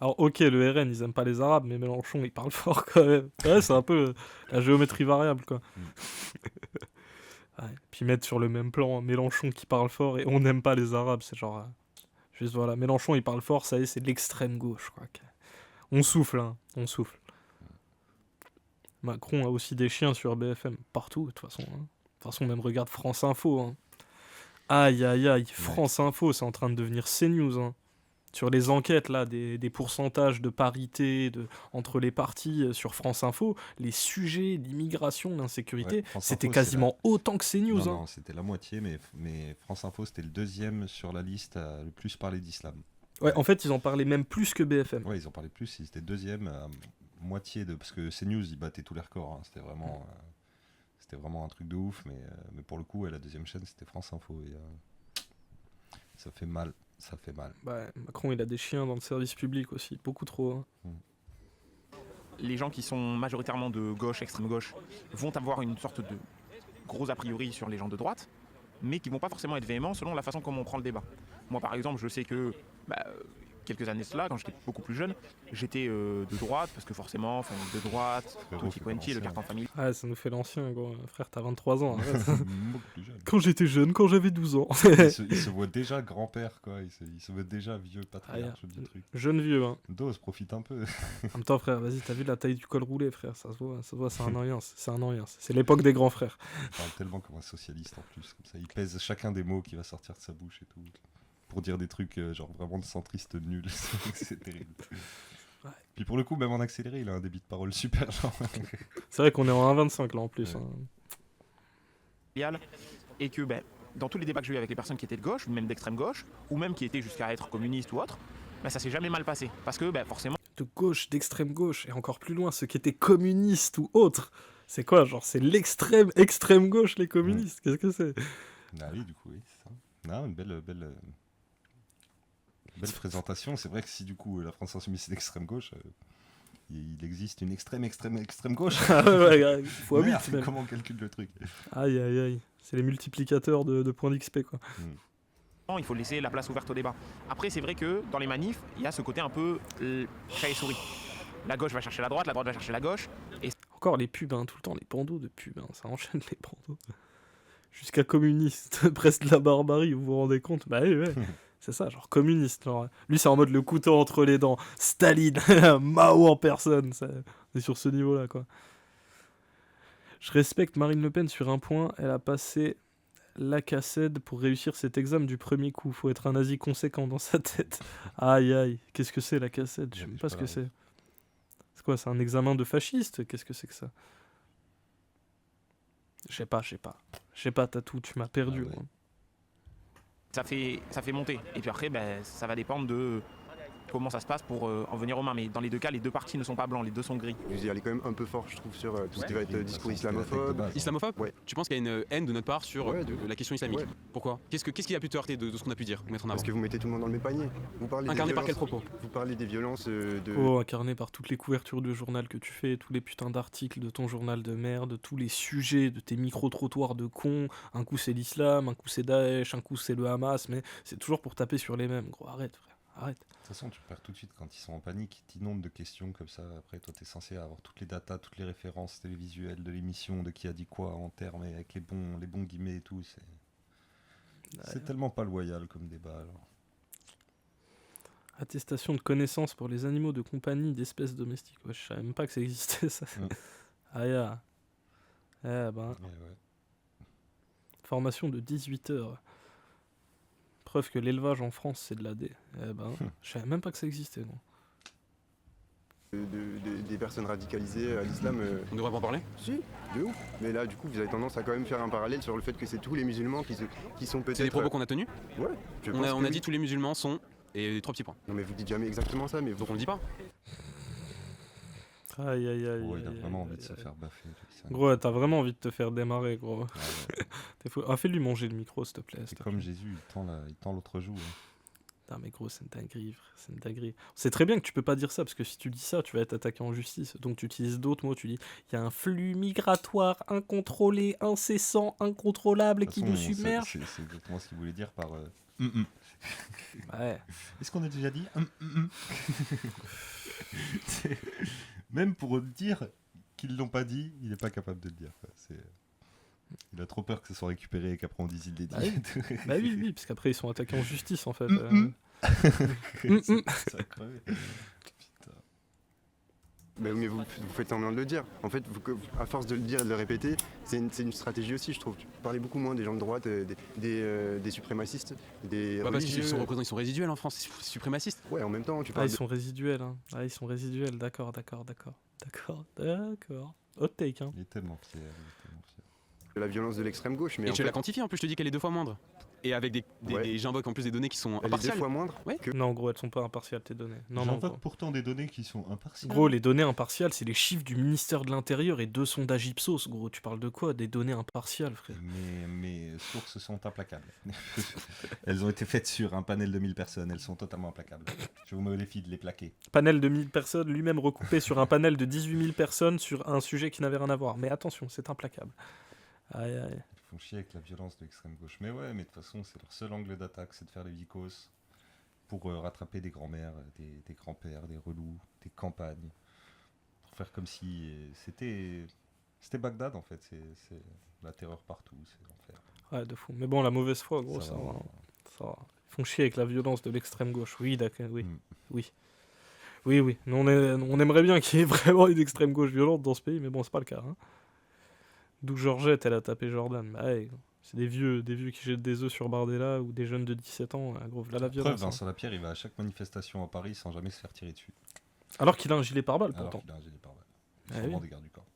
Alors, ok, le RN, ils aiment pas les Arabes, mais Mélenchon, il parle fort quand même. Ouais, c'est un peu la géométrie variable, quoi. Ouais, puis mettre sur le même plan Mélenchon qui parle fort et on n'aime pas les Arabes, c'est genre... juste voilà, Mélenchon, il parle fort, ça y est, c'est l'extrême gauche, quoi. On souffle, hein, on souffle. Macron a aussi des chiens sur BFM, partout, de toute façon. Hein. De toute façon, même regarde France Info. Hein. Aïe, aïe, aïe, France Info, c'est en train de devenir CNews. Hein. Sur les enquêtes, là, des pourcentages de parité entre les partis sur France Info, les sujets d'immigration, l'insécurité, c'était quasiment autant que CNews. Non, hein. non, c'était la moitié, mais France Info, c'était le deuxième sur la liste à le plus parler d'islam. Ouais, en fait, ils en parlaient même plus que BFM. Ouais, ils en parlaient plus, ils étaient deuxième à moitié de... Parce que CNews, ils battaient tous les records, hein. C'était vraiment un truc de ouf, mais pour le coup, la deuxième chaîne, c'était France Info. Et, ça fait mal. Ça fait mal. Bah, Macron, il a des chiens dans le service public aussi, beaucoup trop. Hein. Les gens qui sont majoritairement de gauche, extrême gauche, vont avoir une sorte de gros a priori sur les gens de droite, mais qui vont pas forcément être véhéments selon la façon comme on prend le débat. Moi, par exemple, je sais que quelques années cela, quand j'étais beaucoup plus jeune, j'étais de droite, parce que forcément, famille de droite, Tutti Quanti, le carton familial. Ouais, ça nous fait l'ancien, gros. Frère, t'as 23 ans. Beaucoup plus jeune. Quand j'étais jeune, quand j'avais 12 ans. il se voit déjà grand-père, quoi. Il se voit déjà vieux patriarche du truc. Jeune vieux, hein. Dose, profite un peu. En même temps, frère, vas-y, t'as vu la taille du col roulé, frère. Ça se voit, c'est un orience. C'est l'époque des grands frères. Il parle tellement comme un socialiste en plus. Comme ça, il pèse chacun des mots qui va sortir de sa bouche et tout. Pour dire des trucs genre vraiment de centriste nul. C'est terrible. Ouais. Puis pour le coup, même en accéléré, il a un débit de parole super genre. C'est vrai qu'on est en 1,25 là en plus. Ouais. Hein. Et que dans tous les débats que j'ai eu avec les personnes qui étaient de gauche, même d'extrême gauche, ou même qui étaient jusqu'à être communistes ou autres, ça s'est jamais mal passé. Parce que forcément... De gauche, d'extrême gauche, et encore plus loin, ceux qui étaient communistes ou autres. C'est quoi, genre c'est extrême gauche les communistes. Qu'est-ce que c'est? Ah oui, du coup, oui, c'est ça. Non, une belle présentation. C'est vrai que si du coup la France Insoumise c'est d'extrême gauche, il existe une extrême gauche. Ouais, fois 8. Comment on calcule le truc? Aïe aïe aïe. C'est les multiplicateurs de points d'XP quoi. Il faut laisser la place ouverte au débat. Après c'est vrai que dans les manifs, il y a ce côté un peu chat et souris. La gauche va chercher la droite va chercher la gauche. Et... Encore les pubs, hein, tout le temps, les bandeaux de pubs, hein, ça enchaîne les bandeaux. Jusqu'à communiste, presque de la barbarie, vous vous rendez compte? Bah oui, ouais. C'est ça, genre communiste. Genre. Lui, c'est en mode le couteau entre les dents. Staline, Mao en personne. On est sur ce niveau-là, quoi. Je respecte Marine Le Pen sur un point. Elle a passé la cassette pour réussir cet examen du premier coup. Faut être un nazi conséquent dans sa tête. Aïe, aïe. Qu'est-ce que c'est, la cassette? Je sais même pas ce que c'est. C'est quoi, c'est un examen de fasciste? Qu'est-ce que c'est que ça? Je sais pas, Tatou, tu m'as perdu. Ah ouais. Ça fait monter. Et puis après, ça va dépendre de comment ça se passe pour en venir aux mains. Mais dans les deux cas, les deux partis ne sont pas blancs, les deux sont gris. Vous y allez quand même un peu fort, je trouve, sur tout ce qui va être discours islamophobe. Islamophobe? Ouais. Tu penses qu'il y a une haine de notre part sur la question islamique? Ouais. Pourquoi? Qu'est-ce qui a pu te heurter de ce qu'on a pu dire, mettre en avant? Parce que vous mettez tout le monde dans le même panier. Vous parlez incarné par quel propos? Vous parlez des violences de... Oh, incarné par toutes les couvertures de journal que tu fais, tous les putains d'articles de ton journal de merde, tous les sujets de tes micro-trottoirs de cons. Un coup c'est l'islam, un coup c'est Daesh, un coup c'est le Hamas, mais c'est toujours pour taper sur les mêmes, gros. Arrête, frère. Arrête. De toute façon, tu perds tout de suite quand ils sont en panique, ils t'inondent de questions comme ça. Après, toi, t'es censé avoir toutes les datas, toutes les références télévisuelles de l'émission, de qui a dit quoi en termes, et avec les bons guillemets et tout. C'est tellement pas loyal comme débat. Alors. Attestation de connaissance pour les animaux de compagnie d'espèces domestiques. Ouais, je savais même pas que ça existait, ça. Ah, yeah. Ouais. Formation de 18 heures. Preuve que l'élevage en France, c'est de la D. Je savais même pas que ça existait, non. Des personnes radicalisées à l'islam. On devrait pas en parler? Si, de ouf. Mais là, du coup, vous avez tendance à quand même faire un parallèle sur le fait que c'est tous les musulmans qui sont peut-être... C'est des propos qu'on a tenus? Ouais. On a dit tous les musulmans sont... Et 3 petits points. Non mais vous dites jamais exactement ça, mais... Donc on le dit pas? Aïe aïe aïe. Gros, il a vraiment envie de se faire baffer. Gros, t'as vraiment envie de te faire démarrer, gros. Fais-lui manger le micro, s'il te plaît. C'est comme Jésus, il tend l'autre joue. Non mais gros, c'est une dinguerie, frère, c'est une dinguerie. C'est très bien que tu peux pas dire ça, parce que si tu dis ça, tu vas être attaqué en justice. Donc tu utilises d'autres mots, tu dis, il y a un flux migratoire incontrôlé, incessant, incontrôlable qui nous submerge. C'est exactement ce qu'il voulait dire par... Ouais. Est-ce qu'on a déjà dit Même pour dire qu'ils l'ont pas dit, il est pas capable de le dire. Quoi. Il a trop peur que ce soit récupéré et qu'après on dise il l'a dit. Bah oui, parce qu'après ils sont attaqués en justice en fait. Ça a crevé. Bah, mais vous faites semblant de le dire. En fait, à force de le dire et de le répéter, c'est une stratégie aussi, je trouve. Tu parlais beaucoup moins des gens de droite, des suprémacistes, des parce religieux. qu'ils sont résiduels en France, suprémacistes. Ouais, en même temps, tu Ah, parles ils sont résiduels, hein. Ah, ils sont résiduels, d'accord. Hot take, hein. Il est tellement fier. de la violence de l'extrême gauche. Mais Et en tu fait, l'as quantifié en plus, je te dis qu'elle est 2 fois moindre. Et avec j'invoque en plus des données qui sont elle est 2 impartiales. fois moindre que... Non, gros, elles sont pas impartiales tes données. Non, J'invoque gros. pourtant des données qui sont impartiales. Gros, les données impartiales, c'est les chiffres du ministère de l'Intérieur et 2 sondages Ipsos, gros. Tu parles de quoi? Des données impartiales, frère. Mais mes sources sont implacables. Elles ont été faites sur un panel de 1000 personnes. Elles sont totalement implacables. Je vous mets au défi de les plaquer. Panel de 1000 personnes, lui-même recoupé sur un panel de 18 000 personnes sur un sujet qui n'avait rien à voir. Mais attention, c'est implacable. Aïe, aïe. Ils font chier avec la violence de l'extrême gauche. Mais ouais, mais de toute façon, c'est leur seul angle d'attaque, c'est de faire les vicos pour rattraper des grands-mères, des grands-pères, des relous, des campagnes. Pour faire comme si c'était Bagdad en fait. C'est la terreur partout, c'est l'enfer. Ouais, de fou. Mais bon, la mauvaise foi, gros, ça va. Ça va. Ils font chier avec la violence de l'extrême gauche. Oui, d'accord, oui. Oui. Nous, on aimerait bien qu'il y ait vraiment une extrême gauche violente dans ce pays, mais bon, c'est pas le cas. Hein. D'où Georgette, elle a tapé Jordan. Bah ouais, c'est des vieux qui jettent des œufs sur Bardella ou des jeunes de 17 ans. Gros, là, la violence. Preuve, Vincent Lapierre, il va à chaque manifestation à Paris sans jamais se faire tirer dessus. Alors qu'il a un gilet pare-balles, Alors pourtant. qu'il a un gilet pare-balles. Ah Sûrement oui. des gardes du corps.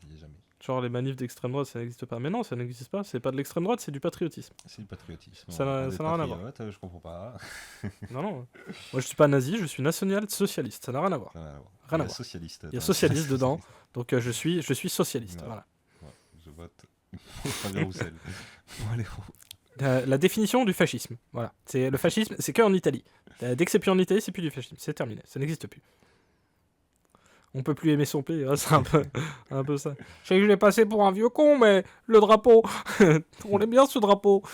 Il y est jamais. Genre les manifs d'extrême droite, ça n'existe pas. Mais non, ça n'existe pas. C'est pas de l'extrême droite, c'est du patriotisme. C'est le patriotisme. Ça n'a rien à voir. Je comprends pas. Non. Moi, je suis pas nazi, je suis national-socialiste. Ça n'a rien à voir. Rien à voir. Socialiste. Il y a socialiste dedans. Donc je suis socialiste. Voilà. Ouais, je vote Fabien Roussel. Allez, La définition du fascisme. Voilà. Le fascisme, c'est qu'en Italie. Dès que c'est plus en Italie, c'est plus du fascisme. C'est terminé. Ça n'existe plus. On peut plus aimer son pays. Ouais, c'est un peu ça. Je sais que je l'ai passé pour un vieux con, mais le drapeau. On aime bien ce drapeau.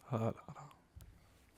Voilà.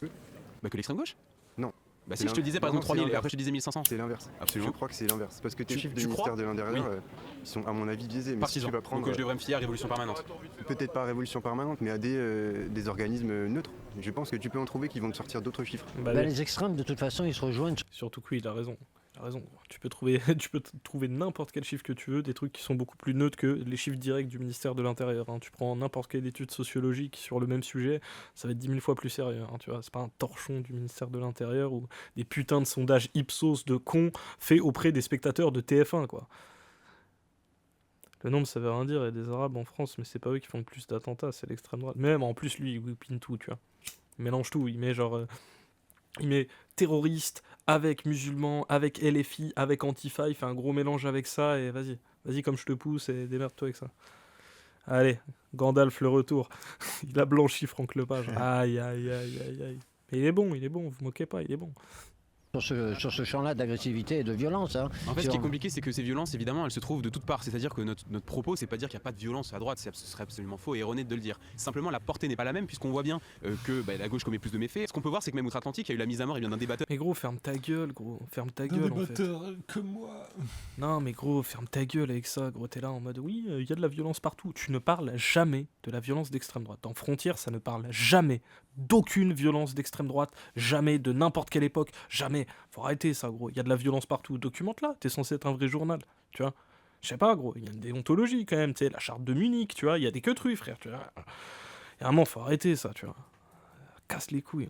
Bah que l'extrême gauche. Non. Bah si je te disais par exemple 3000 et après je te disais 1500. C'est l'inverse. Absolument. Je crois que c'est l'inverse. Parce que tes chiffres tu du ministère crois de l'Intérieur, Oui. ils sont à mon avis biaisés. Mais si Partisan. tu vas prendre, Donc je devrais me fier à révolution permanente. peut-être pas à révolution permanente, mais à des organismes neutres. Je pense que tu peux en trouver qui vont te sortir d'autres chiffres. Bah, Ben, les extrêmes, de toute façon, ils se rejoignent. Surtout que oui, il a raison. Il a raison. Tu peux trouver n'importe quel chiffre que tu veux, des trucs qui sont beaucoup plus neutres que les chiffres directs du ministère de l'Intérieur. Hein. Tu prends n'importe quelle étude sociologique sur le même sujet, ça va être 10 000 fois plus sérieux. Hein, tu vois, c'est pas un torchon du ministère de l'Intérieur ou des putains de sondages Ipsos de cons faits auprès des spectateurs de TF1, quoi. Le nombre, ça veut rien dire. Il y a des Arabes en France, mais c'est pas eux qui font le plus d'attentats, c'est l'extrême droite. Même en plus, lui, il whippine tout, tu vois. Il mélange tout. Il met genre. Il met terroriste avec musulmans, avec LFI, avec Antifa. Il fait un gros mélange avec ça et vas-y comme je te pousse et démerde-toi avec ça. Allez, Gandalf le retour. Il a blanchi Franck Lepage. Aïe. Mais il est bon, vous moquez pas, il est bon. Sur ce champ-là d'agressivité et de violence. Hein. En fait, ce qui est compliqué, c'est que ces violences, évidemment, elles se trouvent de toutes parts. C'est-à-dire que notre propos, c'est pas dire qu'il n'y a pas de violence à droite, ce serait absolument faux et erroné de le dire. Simplement, la portée n'est pas la même, puisqu'on voit bien que la gauche commet plus de méfaits. Ce qu'on peut voir, c'est que même outre-Atlantique, il y a eu la mise à mort d'un débatteur. Mais gros, ferme ta gueule, gros. Ferme ta Un gueule, en fait. débatteur comme moi. Non, mais gros, ferme ta gueule avec ça, gros. T'es là en mode, oui, il y a de la violence partout. Tu ne parles jamais de la violence d'extrême droite. Dans Frontières, ça ne parle jamais d'aucune violence d'extrême droite, jamais de n'importe quelle époque, jamais. Faut arrêter ça, gros. Il y a de la violence partout. Documente-la. T'es censé être un vrai journal, tu vois. Je sais pas, gros. Il y a une déontologie quand même, tu sais, la charte de Munich, tu vois. Il y a des queutrues, frère, tu vois. Et à un moment, faut arrêter ça, tu vois. Casse les couilles.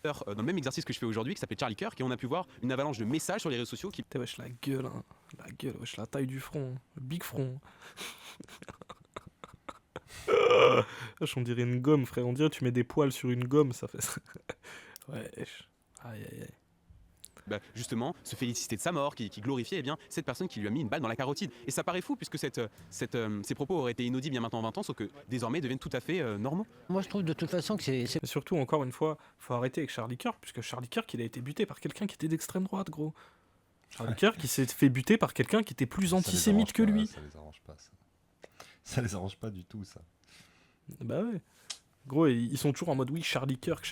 Dans le même exercice que je fais aujourd'hui, qui s'appelait Charlie Kirk, et on a pu voir une avalanche de messages sur les réseaux sociaux qui. T'es wesh, la gueule, hein. La gueule, wesh, la taille du front. Le big front. Wesh, on dirait une gomme, frère. On dirait que tu mets des poils sur une gomme, ça fait ça. Wesh. Aïe. Bah, justement, se féliciter de sa mort, qui glorifiait cette personne qui lui a mis une balle dans la carotide. Et ça paraît fou, puisque ces propos auraient été inaudibles il y a maintenant 20 ans, sauf que désormais deviennent tout à fait normaux. Moi, je trouve de toute façon que c'est... Et surtout, encore une fois, faut arrêter avec Charlie Kirk, puisque Charlie Kirk, il a été buté par quelqu'un qui était d'extrême droite, gros. Charlie Kirk, il s'est fait buter par quelqu'un qui était plus antisémite que lui. Ça les arrange pas, ça. Ça les arrange pas du tout, ça. Bah ouais. Gros, ils sont toujours en mode oui, Charlie Kirk,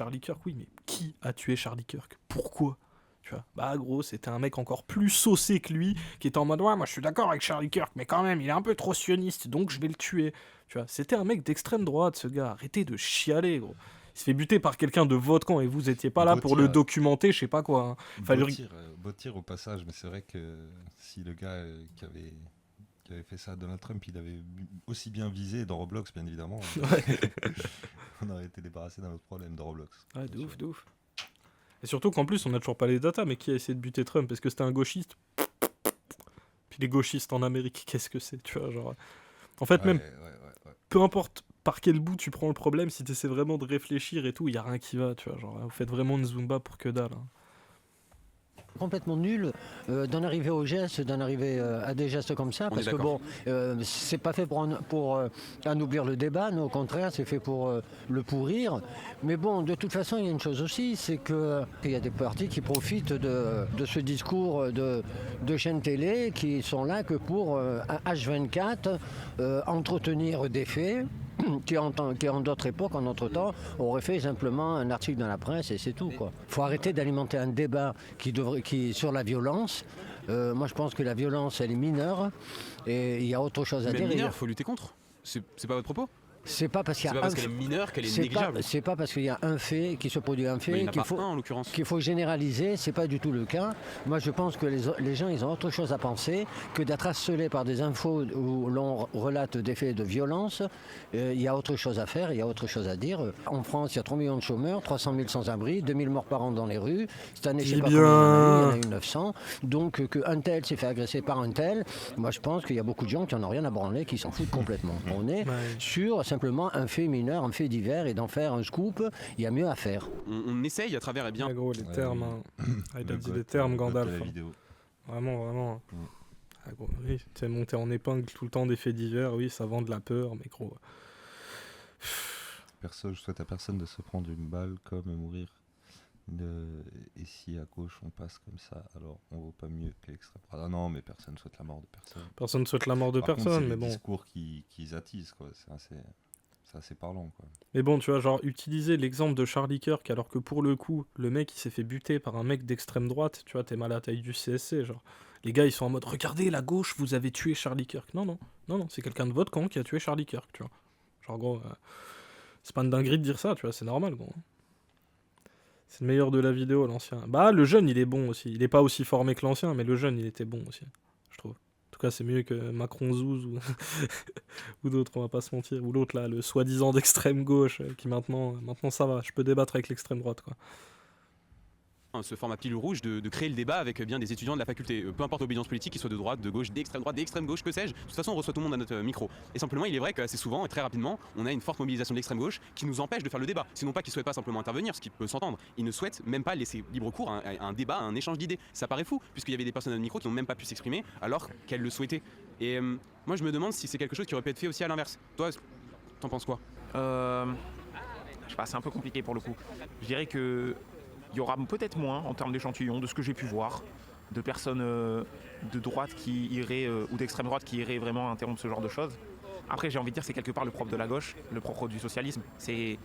oui, mais qui a tué Charlie Kirk? Pourquoi? Tu vois, bah gros, c'était un mec encore plus saucé que lui, qui était en mode ouais, moi je suis d'accord avec Charlie Kirk, mais quand même, il est un peu trop sioniste, donc je vais le tuer. Tu vois, c'était un mec d'extrême droite, ce gars. Arrêtez de chialer, gros. Il se fait buter par quelqu'un de votre camp et vous étiez pas là pour le documenter, je sais pas quoi. Hein. Beau tir au passage, mais c'est vrai que si le gars qui avait fait ça à Donald Trump, il avait aussi bien visé dans Roblox, bien évidemment. On aurait été débarrassé d'un autre problème dans Roblox. Ouais, de ouf. Et surtout qu'en plus, on a toujours pas les datas, mais qui a essayé de buter Trump? Est-ce que c'était un gauchiste? Puis les gauchistes en Amérique, qu'est-ce que c'est? Tu vois, genre. En fait, peu importe par quel bout tu prends le problème, si tu essaies vraiment de réfléchir et tout, il y a rien qui va, tu vois. Genre, vous faites vraiment une Zumba pour que dalle. Hein. Complètement nul d'en arriver au geste, d'en arriver à des gestes comme ça, parce que bon, c'est pas fait pour anoblir le débat, non, au contraire, c'est fait pour le pourrir. Mais bon, de toute façon, il y a une chose aussi, c'est qu'il y a des partis qui profitent de ce discours de chaînes télé qui sont là que pour H24 entretenir des faits. Qui en d'autres époques, en d'autres temps, aurait fait simplement un article dans la presse et c'est tout. Il faut arrêter d'alimenter un débat qui sur la violence. Moi, je pense que la violence, elle est mineure et il y a autre chose à dire. Mais mineure, il faut lutter contre. C'est pas votre propos? C'est pas parce qu'elle est mineure qu'elle est négligeable. C'est pas parce qu'il y a un fait qui se produit un fait qu'il faut généraliser. C'est pas du tout le cas. Moi, je pense que les gens, ils ont autre chose à penser que d'être harcelés par des infos où l'on relate des faits de violence. Il y a autre chose à faire. Il y a autre chose à dire. En France, il y a 3 millions de chômeurs, 300 000 sans-abri, 2 000 morts par an dans les rues. Cette année, je sais pas combien il y en a eu 900. Donc, qu'un tel s'est fait agresser par un tel. Moi, je pense qu'il y a beaucoup de gens qui en ont rien à branler, qui s'en foutent complètement. On est sur simplement un fait mineur, un fait divers, et d'en faire un scoop, il y a mieux à faire. On essaye à travers bien. Gros, les termes. Il a dit les termes, Gandalf. Vraiment. Gros, oui, tu es monté en épingle tout le temps des faits divers, oui, ça vend de la peur, mais gros. Je souhaite à personne de se prendre une balle comme mourir. Et si à gauche on passe comme ça, alors on vaut pas mieux que l'extrême droite. Ah non, mais personne souhaite la mort de personne. Personne ne souhaite la mort de personne, mais bon. C'est le discours qu'ils attisent, quoi. C'est assez parlant, quoi. Mais bon, tu vois, genre, utiliser l'exemple de Charlie Kirk, alors que pour le coup, le mec, il s'est fait buter par un mec d'extrême droite, tu vois, t'es mal à la taille du CSC, genre. Les gars, ils sont en mode, regardez, la gauche, vous avez tué Charlie Kirk. Non, c'est quelqu'un de votre camp qui a tué Charlie Kirk, tu vois. Genre, gros, c'est pas une dinguerie de dire ça, tu vois, c'est normal, gros. C'est le meilleur de la vidéo, l'ancien. Bah, le jeune, il est bon aussi. Il est pas aussi formé que l'ancien, mais le jeune, il était bon aussi, je trouve. En tout cas, c'est mieux que Macron Zouz ou d'autres, on va pas se mentir. Ou l'autre, là, le soi-disant d'extrême gauche, qui maintenant ça va. Je peux débattre avec l'extrême droite, quoi. Ce format pilule rouge de créer le débat avec bien des étudiants de la faculté, peu importe l'obédience politique, qu'ils soient de droite, de gauche, d'extrême gauche, que sais-je. De toute façon, on reçoit tout le monde à notre micro. Et simplement, il est vrai qu'assez souvent et très rapidement, on a une forte mobilisation de l'extrême gauche qui nous empêche de faire le débat. Sinon pas qu'ils ne souhaitent pas simplement intervenir, ce qui peut s'entendre. Ils ne souhaitent même pas laisser libre cours à un débat, à un échange d'idées. Ça paraît fou, puisqu'il y avait des personnes à notre micro qui n'ont même pas pu s'exprimer alors qu'elles le souhaitaient. Et moi, je me demande si c'est quelque chose qui aurait pu être fait aussi à l'inverse. Toi, t'en penses quoi? Je sais pas, c'est un peu compliqué pour le coup. Je dirais que il y aura peut-être moins en termes d'échantillons, de ce que j'ai pu voir, de personnes de droite qui iraient, ou d'extrême droite qui iraient vraiment interrompre ce genre de choses. Après, j'ai envie de dire, c'est quelque part le propre de la gauche, le propre du socialisme. C'est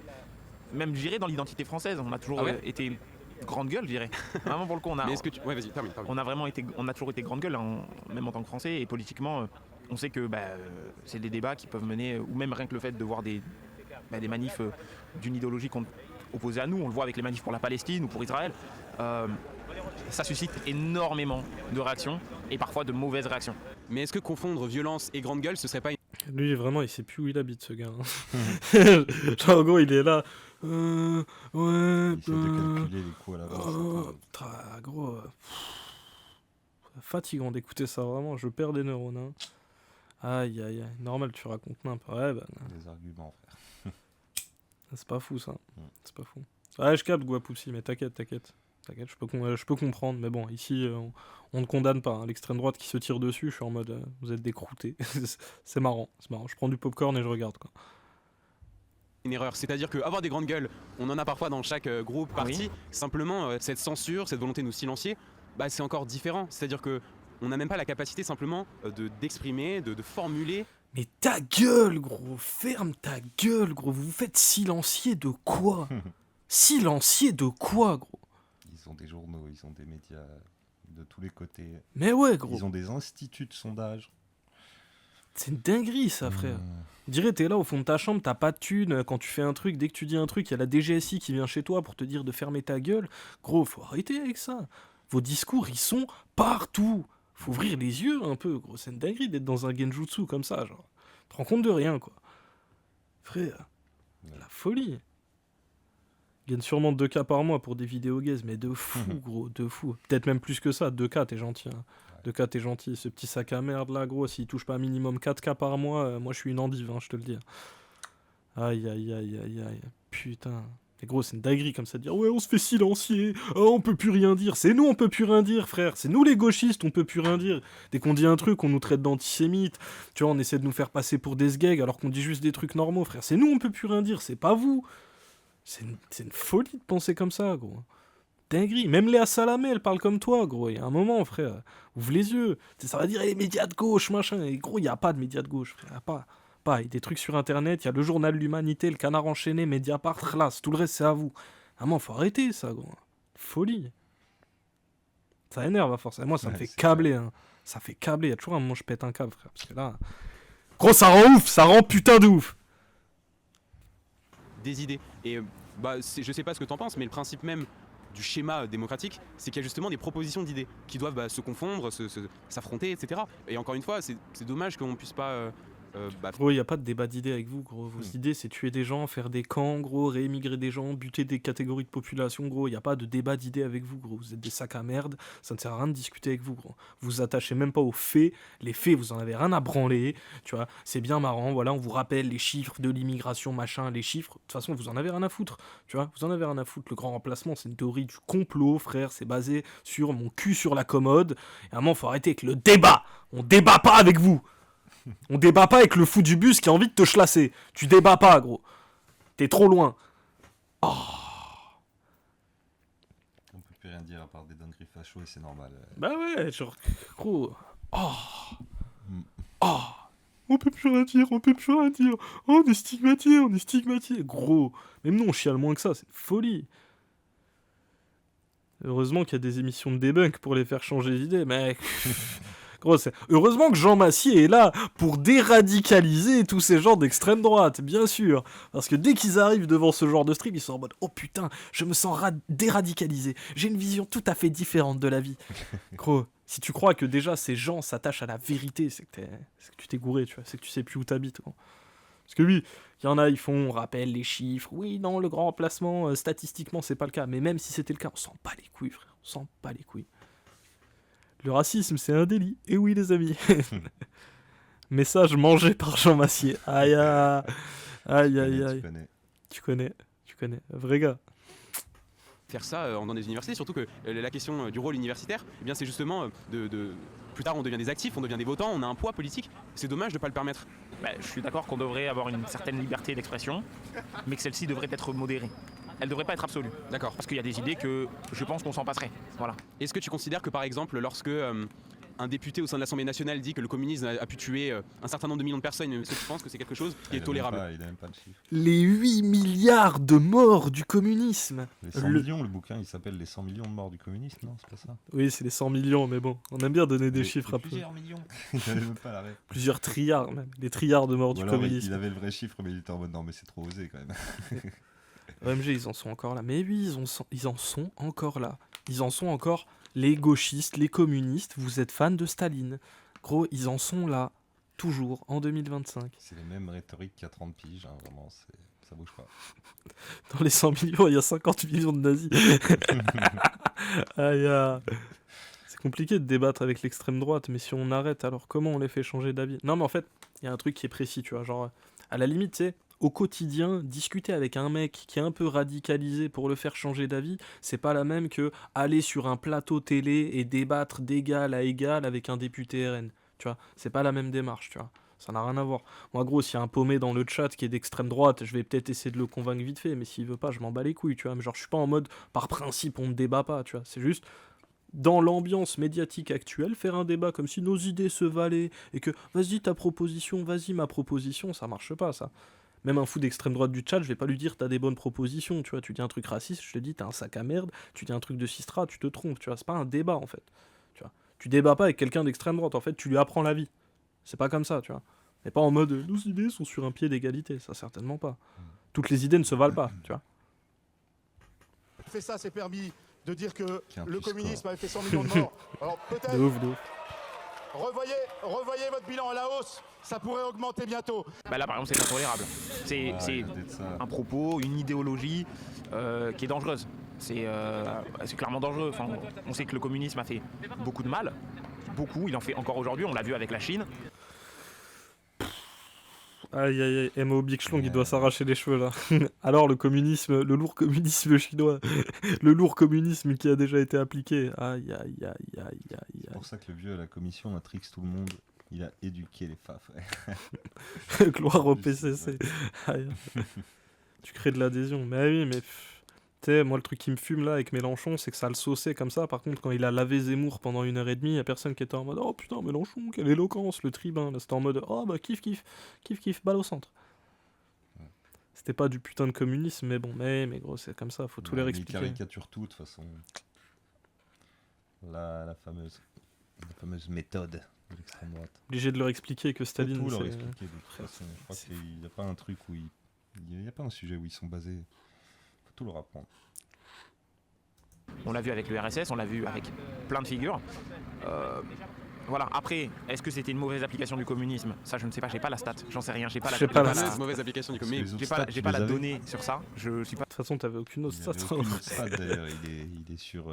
même, je dirais, dans l'identité française, on a toujours été grande gueule, je dirais. Vraiment, pour le coup, on a, ouais, vas-y, termine. On a toujours été grande gueule, même en tant que Français, et politiquement, on sait que c'est des débats qui peuvent mener, ou même rien que le fait de voir des manifs d'une idéologie opposée à nous, on le voit avec les manifs pour la Palestine ou pour Israël, ça suscite énormément de réactions et parfois de mauvaises réactions. Mais est-ce que confondre violence et grande gueule, ce serait pas Lui, vraiment, il sait plus où il habite, ce gars. Genre, en gros, il est là. Il essaie de calculer les coups à l'avance. Gros. Fatigant d'écouter ça, vraiment. Je perds des neurones. Hein. Aïe. Normal, tu racontes n'importe quoi. Des arguments, frère. C'est pas fou, ça. C'est pas fou. Ouais, je capte, Guapoussi, mais t'inquiète. Je peux comprendre, mais bon, ici, on ne condamne pas. Hein. L'extrême droite qui se tire dessus, je suis en mode, vous êtes des croûtés. C'est marrant. Je prends du popcorn et je regarde, quoi. Une erreur, c'est-à-dire qu'avoir des grandes gueules, on en a parfois dans chaque groupe, parti. Oui. Simplement, cette censure, cette volonté de nous silencier, c'est encore différent. C'est-à-dire que on n'a même pas la capacité simplement d'exprimer, de formuler Mais ta gueule, gros. Ferme ta gueule, gros. Vous vous faites silencier de quoi? Silencier de quoi, gros? Ils ont des journaux, ils ont des médias de tous les côtés. Mais ouais, gros. Ils ont des instituts de sondage. C'est une dinguerie, ça, frère. On dirait, t'es là au fond de ta chambre, t'as pas de thune. Quand tu fais un truc, dès que tu dis un truc, il y a la DGSI qui vient chez toi pour te dire de fermer ta gueule. Gros, faut arrêter avec ça. Vos discours, ils sont partout. Faut ouvrir les yeux un peu, gros. C'est une dinguerie d'être dans un genjutsu comme ça, genre. Tu te rends compte de rien, quoi. Frère, la folie. Il gagne sûrement 2K par mois pour des vidéos gays, mais de fou, gros, de fou. Peut-être même plus que ça, 2K, t'es gentil. Hein. 2K, t'es gentil. Ce petit sac à merde là, gros, s'il touche pas minimum 4K par mois, moi je suis une endive, hein, je te le dis. Aïe, aïe, aïe, aïe, aïe. Putain. Mais gros, c'est une dinguerie comme ça de dire ouais, on se fait silencier, oh, on peut plus rien dire. C'est nous, on peut plus rien dire, frère. C'est nous les gauchistes, on peut plus rien dire. Dès qu'on dit un truc, on nous traite d'antisémites. Tu vois, on essaie de nous faire passer pour des sgegs alors qu'on dit juste des trucs normaux, frère. C'est nous, on peut plus rien dire, c'est pas vous. C'est une folie de penser comme ça, gros. Dinguerie. Même Léa Salamé, elle parle comme toi, gros. Il y a un moment, frère. Ouvre les yeux. Ça va dire les médias de gauche, machin. Et gros, il n'y a pas de médias de gauche, frère. Il n'y a pas. Il y a des trucs sur Internet. Il y a le journal de l'Humanité, le Canard enchaîné, Mediapart, classe. Tout le reste, c'est à vous. À un moment, faut arrêter ça, gros. Folie. Ça énerve, à force. Et moi, ça me fait câbler. Hein. Ça fait câbler. Il y a toujours un moment, je pète un câble, frère. Parce que là. Gros, ça rend ouf. Ça rend putain de ouf. Des idées. Et je sais pas ce que t'en penses, mais le principe même du schéma démocratique, c'est qu'il y a justement des propositions d'idées qui doivent se confondre, s'affronter, etc. Et encore une fois, c'est dommage qu'on puisse pas... Gros, il n'y a pas de débat d'idées avec vous, gros. Vos idées, c'est tuer des gens, faire des camps, gros, réémigrer des gens, buter des catégories de population, gros. Il n'y a pas de débat d'idées avec vous, gros. Vous êtes des sacs à merde, ça ne sert à rien de discuter avec vous, gros. Vous vous attachez même pas aux faits. Les faits, vous en avez rien à branler, tu vois. C'est bien marrant, voilà, on vous rappelle les chiffres de l'immigration, machin, les chiffres. De toute façon, vous en avez rien à foutre, tu vois. Vous en avez rien à foutre. Le grand remplacement, c'est une théorie du complot, frère. C'est basé sur mon cul sur la commode. Et à un moment, faut arrêter avec le débat. On débat pas avec vous. On débat pas avec le fou du bus qui a envie de te chlasser. Tu débats pas, gros. T'es trop loin. Oh. On peut plus rien dire à part des dingueries fachos et c'est normal. Bah ouais, genre, gros. Oh. Oh. On peut plus rien dire, on peut plus rien dire. Oh, on est stigmatisé. Gros, même nous on chiale moins que ça, c'est une folie. Heureusement qu'il y a des émissions de debunk pour les faire changer d'idée, mec. Gros, heureusement que Jean Massier est là pour déradicaliser tous ces gens d'extrême droite, bien sûr. Parce que dès qu'ils arrivent devant ce genre de stream, ils sont en mode « Oh putain, je me sens déradicalisé. J'ai une vision tout à fait différente de la vie. » Gros, si tu crois que déjà ces gens s'attachent à la vérité, c'est que tu t'es gouré, tu vois. C'est que tu sais plus où t'habites, gros. Parce que oui, il y en a, ils font, on rappelle les chiffres. Oui, non, le grand remplacement, statistiquement, c'est pas le cas. Mais même si c'était le cas, on s'en bat les couilles, frère. On s'en bat les couilles. Le racisme, c'est un délit. Et oui, les amis. Message mangé par Jean Massier. Aïe, aïe, aïe, aïe. Tu connais. Vrai gars. Faire ça dans des universités, surtout que la question du rôle universitaire, eh bien, c'est justement plus tard on devient des actifs, on devient des votants, on a un poids politique. C'est dommage de ne pas le permettre. Je suis d'accord qu'on devrait avoir une certaine liberté d'expression, mais que celle-ci devrait être modérée. Elle devrait pas être absolue. D'accord. Parce qu'il y a des idées que je pense qu'on s'en passerait. Voilà. Est-ce que tu considères que par exemple, lorsque un député au sein de l'Assemblée nationale dit que le communisme a pu tuer un certain nombre de millions de personnes, est-ce que tu penses que c'est quelque chose qui est tolérable? Il a même pas le chiffre. Les 8 milliards de morts du communisme. Les 100 millions, le bouquin il s'appelle Les 100 millions de morts du communisme, non? C'est pas ça? Oui, c'est les 100 millions, mais bon, on aime bien donner des chiffres un peu. Plusieurs millions. Il avait même pas l'arrêt. Plusieurs trilliards même. Les trilliards de morts du communisme. Il avait le vrai chiffre, mais il était en mode non, mais c'est trop osé quand même. OMG, ils en sont encore là. Mais oui, ils en sont encore là. Ils en sont encore les gauchistes, les communistes. Vous êtes fans de Staline. Gros, ils en sont là, toujours, en 2025. C'est les mêmes rhétoriques qu'il y a 30 piges, hein, vraiment, ça bouge pas. Dans les 100 millions, il y a 50 millions de nazis. Aïe. C'est compliqué de débattre avec l'extrême droite, mais si on arrête, alors comment on les fait changer d'avis? Non, mais en fait, il y a un truc qui est précis, tu vois, genre, à la limite, tu sais, au quotidien, discuter avec un mec qui est un peu radicalisé pour le faire changer d'avis, c'est pas la même que aller sur un plateau télé et débattre d'égal à égal avec un député RN. Tu vois, c'est pas la même démarche, tu vois. Ça n'a rien à voir. Moi, gros, s'il y a un paumé dans le chat qui est d'extrême droite, je vais peut-être essayer de le convaincre vite fait, mais s'il veut pas, je m'en bats les couilles, tu vois. Mais genre, je suis pas en mode, par principe, on ne débat pas, tu vois. C'est juste, dans l'ambiance médiatique actuelle, faire un débat comme si nos idées se valaient et que vas-y ta proposition, vas-y ma proposition, ça marche pas ça. Même un fou d'extrême droite du chat, je vais pas lui dire t'as des bonnes propositions, tu vois, tu dis un truc raciste, je te dis t'as un sac à merde, tu dis un truc de Sistra, tu te trompes, tu vois, c'est pas un débat en fait. Tu vois. Tu débats pas avec quelqu'un d'extrême droite, en fait, tu lui apprends la vie. C'est pas comme ça, tu vois. Mais pas en mode nos idées sont sur un pied d'égalité, ça certainement pas. Toutes les idées ne se valent pas, tu vois. Fait ça, c'est permis de dire que Tiens, le plus communisme score. avait fait 100 millions de morts. Alors peut-être, De ouf. revoyez votre bilan à la hausse, ça pourrait augmenter bientôt. Bah là, par exemple, c'est intolérable. C'est Ouais, peut-être ça. un propos, une idéologie qui est dangereuse. C'est clairement dangereux. Enfin, on sait que le communisme a fait beaucoup de mal. Beaucoup, il en fait encore aujourd'hui, on l'a vu avec la Chine. Aïe aïe aïe, MO Big Schlong, il doit s'arracher les cheveux là. Alors le communisme, le lourd communisme chinois, le lourd communisme qui a déjà été appliqué. Aïe aïe aïe aïe aïe C'est aïe. pour ça que le vieux à la commission Matrix tout le monde, il a éduqué les faf. Gloire au PCC. Aïe. Tu crées de l'adhésion. Mais oui, mais tu sais, moi le truc qui me fume là avec Mélenchon, c'est que ça le sauçait comme ça. Par contre, quand il a lavé Zemmour pendant 1h30, y a personne qui était en mode oh putain Mélenchon, quelle éloquence, le tribun. Là, c'était en mode oh bah kiff, balle au centre. C'était pas du putain de communisme, mais bon, mais gros, c'est comme ça, faut tout leur Il expliquer. caricature tout de toute façon. La fameuse méthode de l'extrême droite. Obligé de leur expliquer que Faut Staline, tout leur c'est... expliquer de toute façon. Je crois qu'il n'y a pas un truc où il n'y a pas un sujet où ils sont basés. Faut tout leur apprendre. On l'a vu avec le RSS, on l'a vu avec plein de figures. Voilà. Après, est-ce que c'était une mauvaise application du communisme? Ça, je ne sais pas, j'ai pas la stat, j'en sais rien, j'ai pas la mauvaise application du Parce que communisme. les j'ai autres pas, stats, j'ai tu pas les la avais. donnée sur ça. Je suis pas. De toute façon, t'avais aucune autre Il stat. n'y avait aucune autre stat d'ailleurs. Il est sur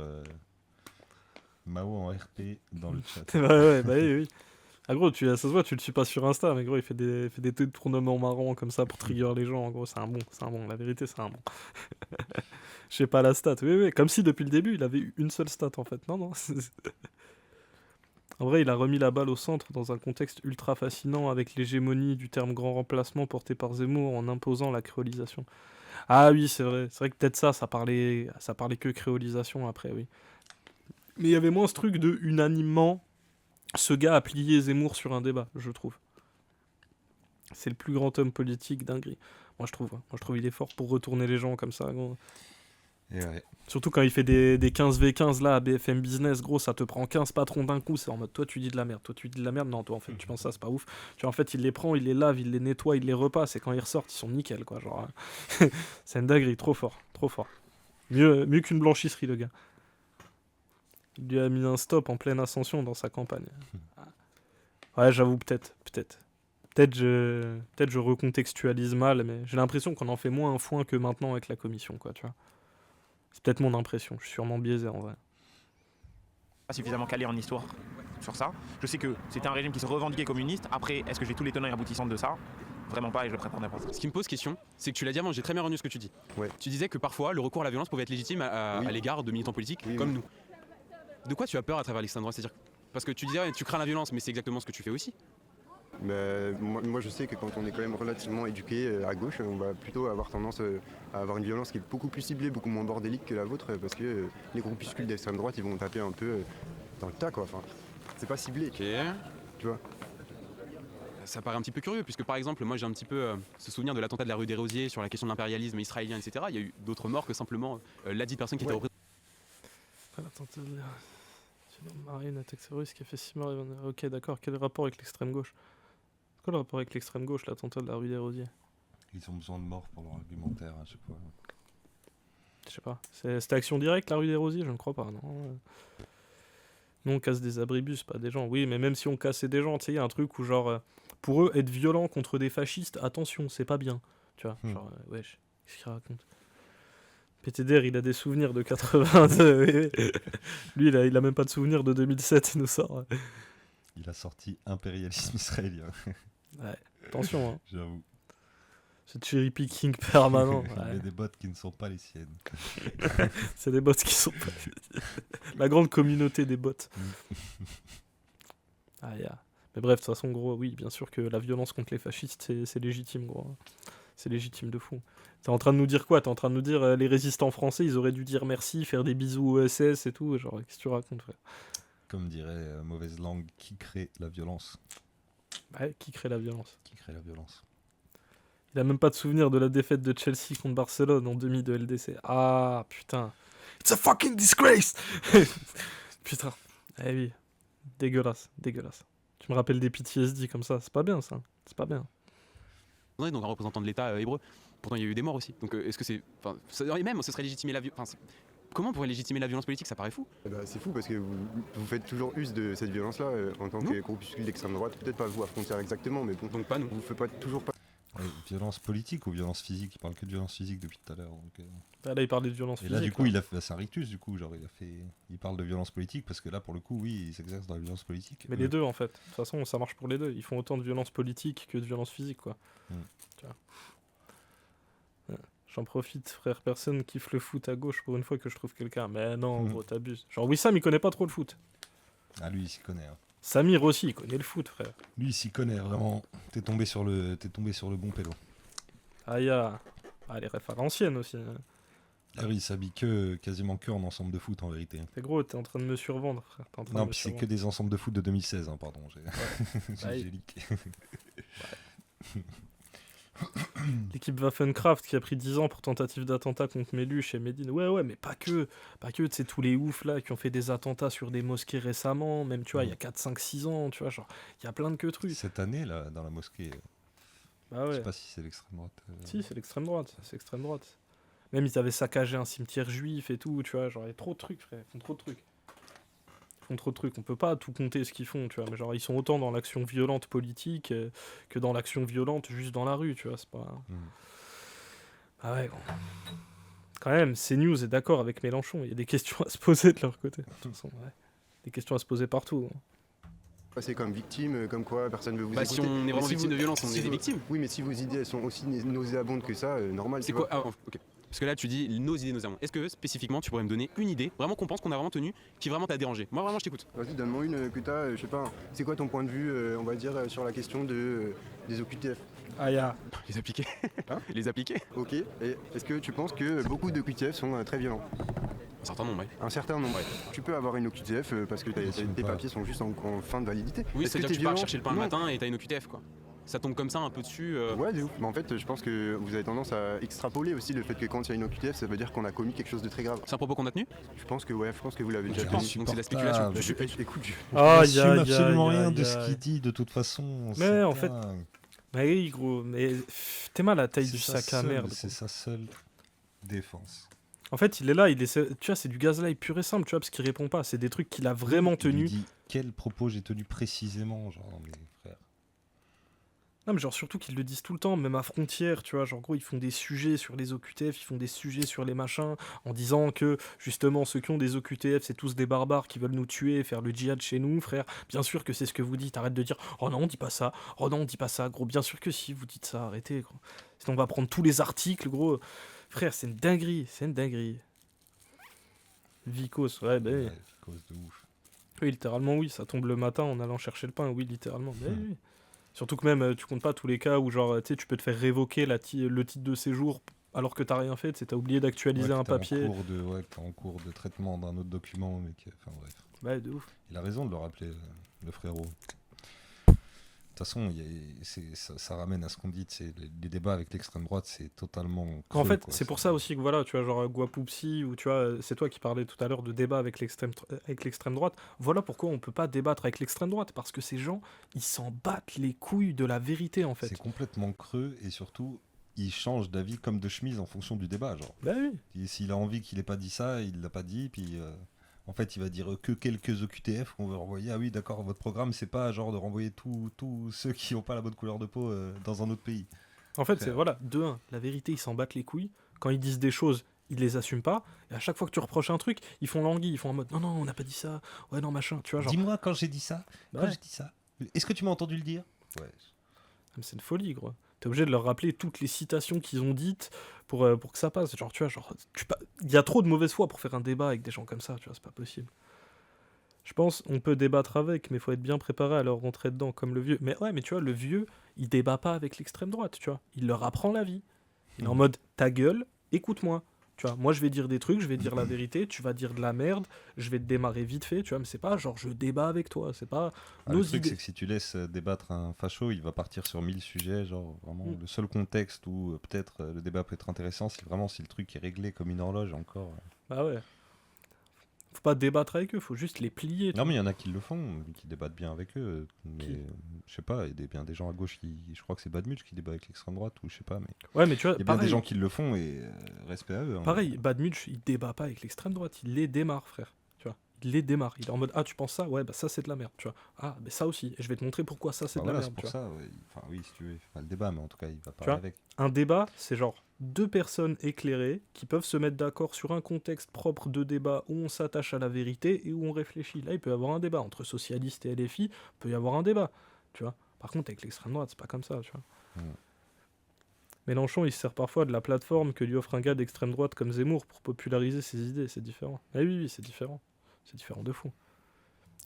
Mao en RP dans le chat. ouais, bah oui. Ah gros, ça se voit, tu le suis pas sur Insta, mais gros, il fait des tournements marrants comme ça pour trigger les gens. En gros, c'est un bon. La vérité, c'est un bon. Je sais pas la stat. Oui, comme si depuis le début, il avait eu une seule stat en fait. Non. En vrai, il a remis la balle au centre dans un contexte ultra fascinant avec l'hégémonie du terme grand remplacement porté par Zemmour en imposant la créolisation. Ah oui, c'est vrai. C'est vrai que peut-être ça parlait que créolisation après, oui. Mais il y avait moins ce truc de unanimement, ce gars a plié Zemmour sur un débat, je trouve. C'est le plus grand homme politique dinguerie. Moi je trouve il est fort pour retourner les gens comme ça, gros. Et ouais. Surtout quand il fait des 15v15 là à BFM Business, gros, ça te prend 15 patrons d'un coup, c'est en mode toi tu dis de la merde, non, toi en fait tu penses ça, c'est pas ouf. Tu vois, en fait il les prend, il les lave, il les nettoie, il les repasse, et quand ils ressortent, ils sont nickel quoi, genre. C'est une dinguerie, trop fort. Mieux qu'une blanchisserie le gars. Il lui a mis un stop en pleine ascension dans sa campagne. Ouais, j'avoue, peut-être je recontextualise mal, mais j'ai l'impression qu'on en fait moins un foin que maintenant avec la commission, quoi, tu vois. C'est peut-être mon impression, je suis sûrement biaisé en vrai. Pas suffisamment calé en histoire sur ça. Je sais que c'était un régime qui se revendiquait communiste. Après, est-ce que j'ai tous les tenants et aboutissants de ça? Vraiment pas, et je le prétendrai pas. Ce qui me pose question, c'est que tu l'as dit avant, j'ai très bien retenu ce que tu dis. Ouais. Tu disais que parfois le recours à la violence pouvait être légitime à l'égard de militants politiques comme nous. De quoi tu as peur à travers l'extrême droite? C'est-à-dire, parce que tu disais tu crains la violence, mais c'est exactement ce que tu fais aussi. Mais moi je sais que quand on est quand même relativement éduqué à gauche, on va plutôt avoir tendance à avoir une violence qui est beaucoup plus ciblée, beaucoup moins bordélique que la vôtre, parce que les groupuscules d'extrême droite ils vont taper un peu dans le tas quoi. Enfin, c'est pas ciblé. Ok. Tu vois. Ça paraît un petit peu curieux, puisque par exemple, moi j'ai un petit peu ce souvenir de l'attentat de la rue des Rosiers sur la question de l'impérialisme israélien, etc. Il y a eu d'autres morts que simplement la dite personne qui était représentée. L'attentat de Marine, attaque russe qui a fait 6 morts. Ok, d'accord, quel est le rapport avec l'extrême gauche? C'est quoi le rapport avec l'extrême gauche, l'attentat de la rue des Rosiers? Ils ont besoin de morts pour leur argumentaire à chaque fois. Je sais pas. C'était Action Directe, la rue des Rosiers? Je ne crois pas, non. Nous, on casse des abribus, pas des gens. Oui, mais même si on cassait des gens, tu sais, il y a un truc où, genre, pour eux, être violent contre des fascistes, attention, c'est pas bien. Tu vois, genre, wesh, qu'est-ce qu'il raconte? PTDR, il a des souvenirs de 82. Lui, il a même pas de souvenirs de 2007, il nous sort. Il a sorti impérialisme israélien. Ouais, attention, hein. J'avoue. C'est cherry picking permanent. Il y a des bottes qui ne sont pas les siennes. C'est des bots qui sont pas... La grande communauté des bots. Mais bref, de toute façon, gros, oui, bien sûr que la violence contre les fascistes, c'est légitime, gros. C'est légitime de fou. T'es en train de nous dire quoi? T'es en train de nous dire les résistants français, ils auraient dû dire merci, faire des bisous au SS et tout. Genre, qu'est-ce que tu racontes, frère? Comme dirait mauvaise langue, qui crée la violence? Ouais, qui crée la violence? Qui crée la violence? Il a même pas de souvenir de la défaite de Chelsea contre Barcelone en demi de LDC. Ah, putain. It's a fucking disgrace! Putain. Eh oui. Dégueulasse, dégueulasse. Tu me rappelles des PTSD comme ça. C'est pas bien, ça. C'est pas bien. Donc un représentant de l'État hébreu. Pourtant, il y a eu des morts aussi. Donc est-ce que c'est... Enfin, et même, ce serait légitimer la violence... Comment on pourrait légitimer la violence politique? Ça paraît fou. C'est fou parce que vous faites toujours use de cette violence-là en tant que groupuscule d'extrême droite. Peut-être pas vous à frontière exactement, mais bon, donc pas nous. Vous faites pas, toujours pas. Violence politique ou violence physique? Il parle que de violence physique depuis tout à l'heure. Là, il parlait de violence physique. Et là, du coup, il a fait c'est un rictus, du coup. Genre, il parle de violence politique parce que là, pour le coup, oui, il s'exerce dans la violence politique. Mais les deux, en fait. De toute façon, ça marche pour les deux. Ils font autant de violence politique que de violence physique, quoi. Tu vois. J'en profite, frère. Personne kiffe le foot à gauche pour une fois que je trouve quelqu'un. Mais non, gros, t'abuses. Genre, Wissam, il connaît pas trop le foot. Ah, lui, il s'y connaît. Hein. Samir aussi, il connaît le foot, frère. Lui, il s'y connaît, vraiment. T'es tombé sur le bon pélo. Aïe, les refs à l'ancienne aussi. Alors, il s'habille quasiment que en ensemble de foot, en vérité. C'est gros, t'es en train de me survendre, frère. Non, puis c'est que des ensembles de foot de 2016, hein, pardon. J'ai leaké. L'équipe Waffenkraft qui a pris 10 ans pour tentative d'attentat contre Méluche et Médine. Ouais, mais pas que. Tu sais, tous les oufs là qui ont fait des attentats sur des mosquées récemment, même tu vois, il y a 4, 5, 6 ans, tu vois, genre, il y a plein de que trucs. Cette année, là, dans la mosquée, je sais pas si c'est l'extrême droite. Si, c'est l'extrême droite, Même ils avaient saccagé un cimetière juif et tout, tu vois, genre, il y a trop de trucs, frère, ils font trop de trucs. On peut pas tout compter ce qu'ils font, tu vois, mais genre, ils sont autant dans l'action violente politique que dans l'action violente juste dans la rue, tu vois, c'est pas... Ah ouais, gros. Quand même, CNews est d'accord avec Mélenchon, il y a des questions à se poser de leur côté. De toute façon, ouais. Des questions à se poser partout. C'est comme victime, comme quoi personne ne veut vous écouter. Si on est vraiment victime de violence, on est des victimes. Oui, mais si vos idées elles sont aussi nauséabondes que ça, normal. C'est quoi? Ah, ok. Parce que là, tu dis nos idées nauséabondes. Est-ce que spécifiquement, tu pourrais me donner une idée, vraiment qu'on pense qu'on a vraiment tenue, qui vraiment t'a dérangé? Moi, vraiment, je t'écoute. Vas-y, donne-moi une que t'as, je sais pas. C'est quoi ton point de vue, on va dire, sur la question des OQTF? Les appliquer. Hein? Les appliquer. Ok. Et est-ce que tu penses que beaucoup de OQTF sont très violents? Un certain nombre, oui. Un certain nombre. Ouais. Tu peux avoir une OQTF parce que tes papiers sont juste en fin de validité. Oui, c'est-à-dire que tu pars chercher le pain le matin et t'as une OQTF, quoi. Ça tombe comme ça un peu dessus. Ouais, de ouf. Mais en fait, je pense que vous avez tendance à extrapoler aussi le fait que quand il y a une OQTF, ça veut dire qu'on a commis quelque chose de très grave. C'est un propos qu'on a tenu? Je pense que vous l'avez déjà fait. Donc c'est de la spéculation. Écoute, j'assume absolument rien de ce qu'il dit de toute façon. Mais en fait... Mais oui, gros, mais t'es mal à la taille du sac à merde. C'est sa seule défense. En fait, il est là, tu vois, c'est du gazlight pur et simple, tu vois, parce qu'il répond pas. C'est des trucs qu'il a vraiment tenus. Il dit quel propos j'ai tenu précisément, genre, mes frères. Non, mais genre, surtout qu'ils le disent tout le temps, même à Frontières, tu vois. Genre, gros, ils font des sujets sur les OQTF, ils font des sujets sur les machins, en disant que, justement, ceux qui ont des OQTF, c'est tous des barbares qui veulent nous tuer, faire le djihad chez nous, frère. Bien sûr que c'est ce que vous dites, arrête de dire « Oh non, on dit pas ça, oh non, on dit pas ça », gros. Bien sûr que si, vous dites ça, arrêtez, gros. Sinon, on va prendre tous les articles, gros. Frère, c'est une dinguerie. Vicos, ouais, bah oui. Vicos de ouf. Oui, littéralement, oui, ça tombe le matin en allant chercher le pain, oui, littéralement. Mais oui. Surtout que même, tu comptes pas tous les cas où, genre, tu sais, tu peux te faire révoquer le titre de séjour alors que t'as rien fait, tu sais, t'as oublié d'actualiser un papier. T'es en cours de traitement d'un autre document, mais enfin bref. Ouais, de ouf. Il a raison de le rappeler, le frérot. De toute façon, ça ramène à ce qu'on dit, les débats avec l'extrême droite, c'est totalement creux, en fait, quoi. c'est pour ça aussi que voilà, tu vois, genre Guapoupsi, ou tu vois, c'est toi qui parlais tout à l'heure de débat avec l'extrême droite. Voilà pourquoi on peut pas débattre avec l'extrême droite, parce que ces gens, ils s'en battent les couilles de la vérité, en fait. C'est complètement creux, et surtout, ils changent d'avis comme de chemise en fonction du débat, genre. Bah oui. Et s'il a envie qu'il ait pas dit ça, il l'a pas dit, puis... En fait, il va dire que quelques OQTF qu'on veut renvoyer. Ah oui, d'accord, votre programme, c'est pas genre de renvoyer tous ceux qui n'ont pas la bonne couleur de peau dans un autre pays. En fait, c'est voilà, de 1, la vérité, ils s'en battent les couilles. Quand ils disent des choses, ils les assument pas. Et à chaque fois que tu reproches un truc, ils font languille, ils font en mode non, on n'a pas dit ça. Ouais, non, machin, tu vois. Genre... Dis-moi quand j'ai dit ça. Quand j'ai dit ça. Est-ce que tu m'as entendu le dire? Ouais. C'est une folie, gros. T'es obligé de leur rappeler toutes les citations qu'ils ont dites pour que ça passe. Genre, tu vois, il y a trop de mauvaise foi pour faire un débat avec des gens comme ça, tu vois, c'est pas possible. Je pense on peut débattre avec, mais il faut être bien préparé à leur rentrer dedans, comme le vieux. Mais ouais, mais tu vois, le vieux, il débat pas avec l'extrême droite, tu vois. Il leur apprend la vie. Il est en mode, ta gueule, écoute-moi. Tu vois, moi je vais dire des trucs, je vais dire la vérité, tu vas dire de la merde, je vais te démarrer vite fait, tu vois, mais c'est pas genre je débat avec toi, c'est pas nos Le truc, idées. c'est que si tu laisses débattre un facho, il va partir sur 1000 sujets. Genre, vraiment, le seul contexte où peut-être le débat peut être intéressant, c'est vraiment si le truc est réglé comme une horloge encore. Bah ouais. Faut pas débattre avec eux, faut juste les plier. tu Non, vois. mais il y en a qui le font, qui débattent bien avec eux. Mais Qui je sais pas, il y a bien des gens à gauche qui. Je crois que c'est Badmutch qui débat avec l'extrême droite, ou je sais pas. Mais Ouais, mais tu vois, il y a bien des pareil, gens qui le font et respect à eux. Hein. pareil, Badmutch, il débat pas avec l'extrême droite, il les démarre, frère. Tu vois, il les démarre. Il est en mode, ah, tu penses ça? Ouais, bah ça c'est de la merde, tu vois. Ah, mais ça aussi, et je vais te montrer pourquoi ça c'est Bah de voilà, la c'est merde, pour tu vois. ça. Ouais. Enfin, oui, si tu veux, il fait pas le débat, mais en tout cas, il va Tu parler vois, avec. un débat, c'est genre deux personnes éclairées qui peuvent se mettre d'accord sur un contexte propre de débat où on s'attache à la vérité et où on réfléchit. Là, il peut y avoir un débat entre socialistes et LFI, il peut y avoir un débat, tu vois. Par contre, avec l'extrême droite, c'est pas comme ça, tu vois. Mélenchon, il se sert parfois de la plateforme que lui offre un gars d'extrême droite comme Zemmour pour populariser ses idées, c'est différent. Ah oui, oui, c'est différent. C'est différent de fou.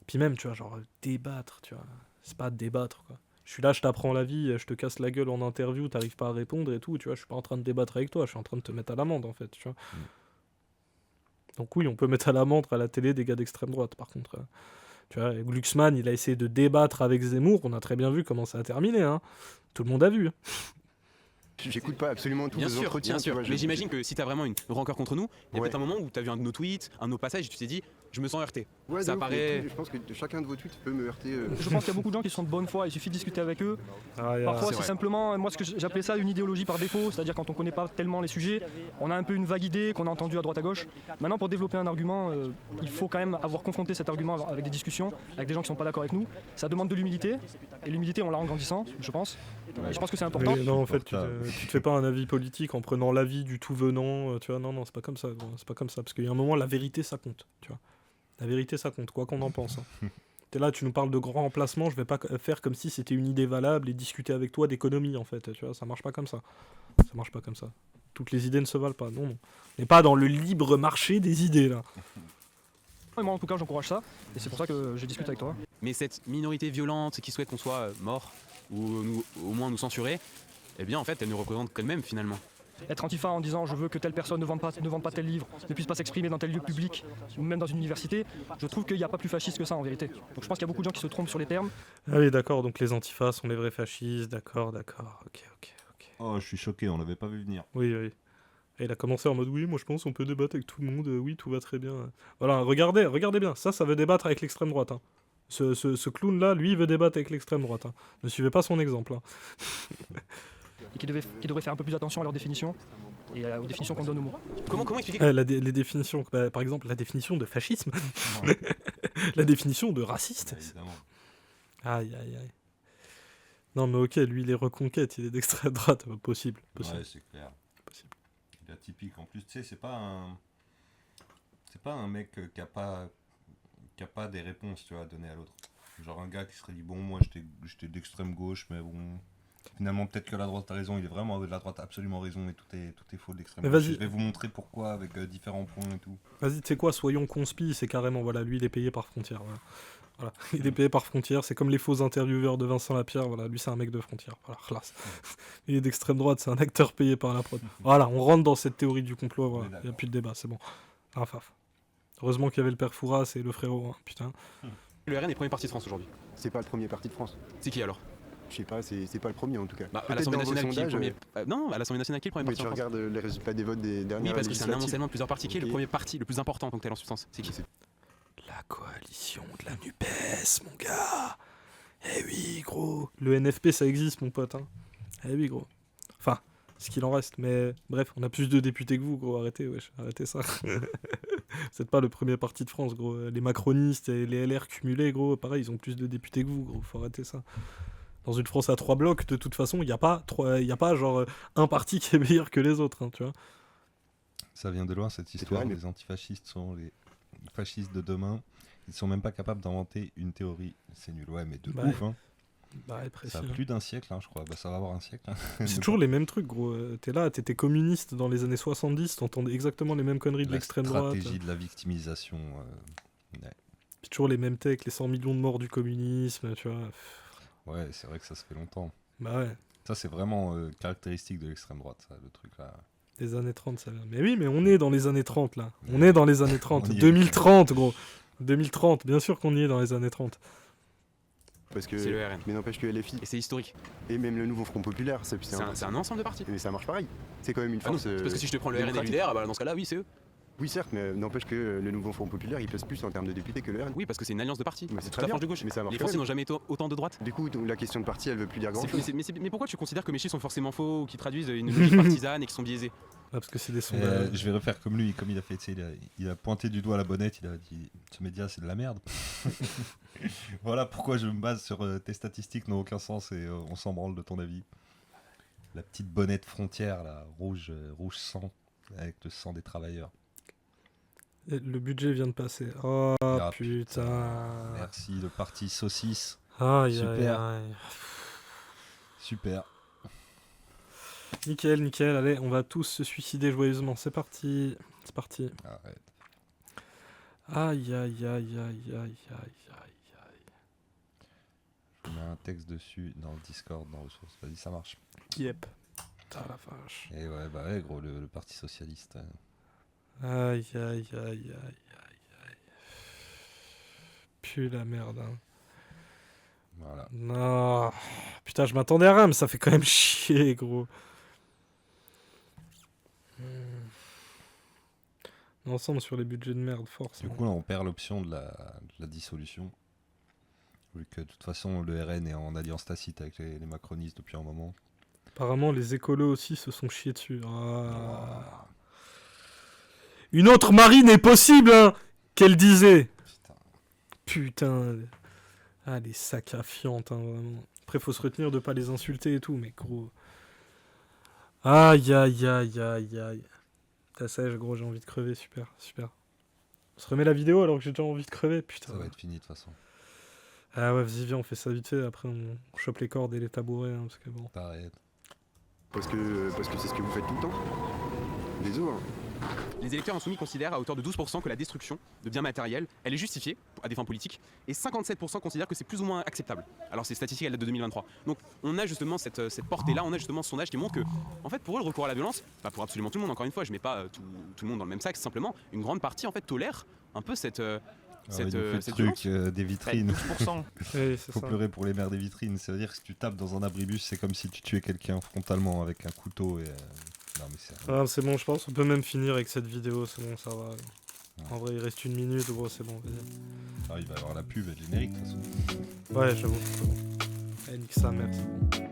Puis même, tu vois, genre, débattre, tu vois. C'est pas débattre, quoi. Je suis là, je t'apprends la vie, je te casse la gueule en interview, t'arrives pas à répondre et tout, tu vois. Je suis pas en train de débattre avec toi, je suis en train de te mettre à l'amende, en fait, tu vois. Donc oui, on peut mettre à l'amende à la télé des gars d'extrême droite, par contre. Tu vois, et Glucksmann, il a essayé de débattre avec Zemmour, on a très bien vu comment ça a terminé, hein. Tout le monde a vu. J'écoute pas absolument tous Bien vos sûr, entretiens. bien tu sûr. vois, Mais j'imagine que si t'as vraiment une rancœur contre nous, il y a Ouais. peut-être un moment où t'as vu un de nos tweets, un de nos passages, et tu t'es dit, je me sens heurté. Ouais, Ça de ouf, paraît. mais je pense que chacun de vos tweets peut me heurter. Je pense qu'il y a beaucoup de gens qui sont de bonne foi, il suffit de discuter avec eux. Parfois, c'est c'est vrai. simplement, moi, ce que j'appelais ça une idéologie par défaut, c'est-à-dire quand on connaît pas tellement les sujets, on a un peu une vague idée qu'on a entendue à droite à gauche. Maintenant, pour développer un argument, il faut quand même avoir confronté cet argument avec des discussions, avec des gens qui sont pas d'accord avec nous. Ça demande de l'humilité, et l'humilité, on l'a en grandissant, je pense. Et je pense que c'est important. Mais non, en fait, tu te fais pas un avis politique en prenant l'avis du tout venant, tu vois. Non, non, c'est pas comme ça, gros. C'est pas comme ça. Parce qu'il y a un moment, la vérité, ça compte, tu vois. La vérité, ça compte, quoi qu'on en pense. Hein. T'es là, tu nous parles de grands remplacements, je vais pas faire comme si c'était une idée valable et discuter avec toi d'économie, en fait. Tu vois, ça marche pas comme ça. Ça marche pas comme ça. Toutes les idées ne se valent pas, non, non. On n'est pas dans le libre marché des idées, là. Et moi, en tout cas, j'encourage ça, et c'est pour ça que je discute avec toi. Mais cette minorité violente qui souhaite qu'on soit mort, ou au moins nous censurer, eh bien en fait elle nous représente qu'elle-même finalement. Être antifa en disant je veux que telle personne ne vende pas tel livre, ne puisse pas s'exprimer dans tel lieu public, ou même dans une université, je trouve qu'il n'y a pas plus fasciste que ça en vérité. Donc je pense qu'il y a beaucoup de gens qui se trompent sur les termes. Ah oui, d'accord, donc les antifas sont les vrais fascistes, d'accord, ok. Oh, je suis choqué, on l'avait pas vu venir. Oui, oui. Et il a commencé en mode oui, moi je pense on peut débattre avec tout le monde, oui, tout va très bien. Voilà, regardez bien, ça veut débattre avec l'extrême droite. Hein. Ce clown-là, lui, il veut débattre avec l'extrême droite. Hein. Ne suivez pas son exemple. Hein. Et qui devraient faire un peu plus attention à leurs définitions et aux définitions qu'on donne aux mots. Comment expliquer Les définitions, par exemple, la définition de fascisme, la définition de raciste. Évidemment. Aïe. Non mais ok, lui il est reconquête, il est d'extrême droite, possible. Ouais, c'est clair. Possible. Il est atypique. En plus, tu sais, c'est pas un mec qui a pas des réponses, tu vois, à donner à l'autre. Genre un gars qui serait dit bon, moi j'étais d'extrême gauche, mais bon. Finalement, peut-être que la droite a raison, il est vraiment de la droite a absolument raison et tout est faux de l'extrême Mais gauche. vas-y. Je vais vous montrer pourquoi avec différents points et tout. Vas-y, tu sais quoi, soyons conspi, c'est carrément, voilà, lui il est payé par Frontière. Voilà. Il est payé par Frontière, c'est comme les faux intervieweurs de Vincent Lapierre, voilà, lui c'est un mec de Frontière. Voilà, classe. Il est d'extrême droite, c'est un acteur payé par la prod. Voilà, on rentre dans cette théorie du complot, voilà. Il n'y a plus de débat, c'est bon. Ah, faf. Heureusement qu'il y avait le père Fouras et le frérot, hein, putain. Le RN est premier parti de France aujourd'hui. C'est pas le premier parti de France. C'est qui alors? Je sais pas, c'est pas le premier en tout cas. Bah, à Peut-être l'Assemblée dans vos nationale qui est le sondages, premier. Non, à l'Assemblée nationale qui est le premier Mais parti tu en France. regardes les résultats des votes des dernières Oui, parce que c'est un législatives. amoncellement de plusieurs partis. Qui est le Et- premier parti, le plus important en tant que tel en substance? C'est qui? La coalition de la NUPES, mon gars. Eh oui, gros. Le NFP, ça existe, mon pote. Hein. Eh oui, gros. Enfin, ce qu'il en reste. Mais bref, on a plus de députés que vous, gros. Arrêtez, wesh. Arrêtez ça. Vous êtes pas le premier parti de France, gros. Les macronistes et les LR cumulés, gros, pareil, ils ont plus de députés que vous, gros. Faut arrêter ça. Dans une France à 3 blocs, de toute façon, il n'y a pas genre un parti qui est meilleur que les autres, hein, tu vois. Ça vient de loin cette histoire. vrai, mais- Les antifascistes sont les fascistes de demain. Ils sont même pas capables d'inventer une théorie. C'est nul, ouais, mais de Bah, ouf, hein. Bah, précis, Ça a hein. plus d'un siècle, hein, je crois. Bah, ça va avoir un siècle. Hein. C'est toujours les mêmes trucs, gros. T'es là, t'étais communiste dans les années 70, t'entendais exactement les mêmes conneries de La l'extrême droite. stratégie de la victimisation. Ouais. Puis toujours les mêmes techs, les 100 millions de morts du communisme, tu vois. Ouais, c'est vrai que ça fait longtemps. Bah ouais, Ça, c'est vraiment caractéristique de l'extrême droite, ça, le truc là. les années 30, ça vient. Mais oui, mais on est dans les années 30, là. On Ouais. est dans les années 30. On y est. 2030, gros. 2030, bien sûr qu'on y est dans les années 30. Parce que, C'est le RN. mais n'empêche que LFI Et c'est historique. et même le nouveau Front Populaire, c'est C'est un ensemble de partis. mais ça marche pareil. C'est quand même une Ah non, force. c'est parce que si je te prends le RN et démocratique. l'UDR, bah dans ce cas-là, oui, c'est eux. Oui, certes, mais n'empêche que le nouveau Front Populaire, il pèse plus en termes de députés que le RN. Oui, parce que c'est une alliance de partis. Mais c'est Toute très la bien, frange de gauche. mais ça marche Les quand Français même. n'ont jamais été autant de droite. Du coup, la question de parti, elle veut plus dire grand chose. Mais pourquoi tu considères que mes chiffres sont forcément faux ou qu'ils traduisent une logique partisane et qui sont biaisés? Ah, parce que c'est des Et, sondages. je vais refaire comme lui, comme il a fait, tu sais, il a pointé du doigt la bonnette, il a dit ce média c'est de la merde. Voilà pourquoi je me base sur tes statistiques n'ont aucun sens et on s'en branle de ton avis. La petite bonnette frontière là, rouge sang, avec le sang des travailleurs. Et le budget vient de passer. Oh Ah, putain. Merci le parti saucisse, Aïe, Super. aïe, aïe. super. Nickel, nickel. Allez, on va tous se suicider joyeusement. C'est parti. C'est parti. Arrête. Aïe, aïe, aïe, aïe, aïe, aïe, aïe. Je mets un texte dessus dans le Discord, dans ressources. Vas-y, ça marche. Yep. Putain la vache. Et ouais, bah ouais, gros, le parti socialiste. Aïe, aïe, aïe, aïe, aïe. Pue la merde, hein. Voilà. Non. Putain, je m'attendais à rien, mais ça fait quand même chier, gros. Ensemble sur les budgets de merde, force. Du coup, là, on perd l'option de la dissolution. Vu que de toute façon, le RN est en alliance tacite avec les macronistes depuis un moment. Apparemment, les écolos aussi se sont chiés dessus. Ah. Une autre marine est possible, hein, qu'elle disait. Putain. Ah, les sacafiantes, hein, vraiment. Après, faut se retenir de pas les insulter et tout, mais gros. Aïe, aïe, aïe, aïe, aïe. T'as ça, gros, j'ai envie de crever, super, super. On se remet la vidéo alors que j'ai déjà envie de crever, putain. Ça va être fini de toute façon. Ah ouais, vas-y, viens, on fait ça vite fait, après on chope les cordes et les tabourets, hein, parce que bon. T'arrêtes. Parce que c'est ce que vous faites tout le temps. Désolé. Les électeurs insoumis considèrent à hauteur de 12% que la destruction de biens matériels, elle est justifiée à des fins politiques, et 57% considèrent que c'est plus ou moins acceptable. Alors ces statistiques, elles datent de 2023. Donc on a justement cette portée-là, on a justement ce sondage qui montre que, en fait, pour eux, le recours à la violence, pas pour absolument tout le monde, encore une fois, je mets pas tout le monde dans le même sac, simplement, une grande partie, en fait, tolère un peu cette Il nous fait le cette truc violence. des vitrines. 12%. Oui, c'est Faut ça. pleurer pour les mères des vitrines. C'est-à-dire que si tu tapes dans un abribus, c'est comme si tu tuais quelqu'un frontalement avec un couteau. Et, non, mais c'est... Ah, c'est bon, je pense, on peut même finir avec cette vidéo, c'est bon, ça va. En vrai, il reste 1 minute, gros, c'est bon, vas-y. Ah, il va y avoir la pub et le générique de toute façon. Ouais, j'avoue, c'est bon. Allez, nique sa mère, c'est bon.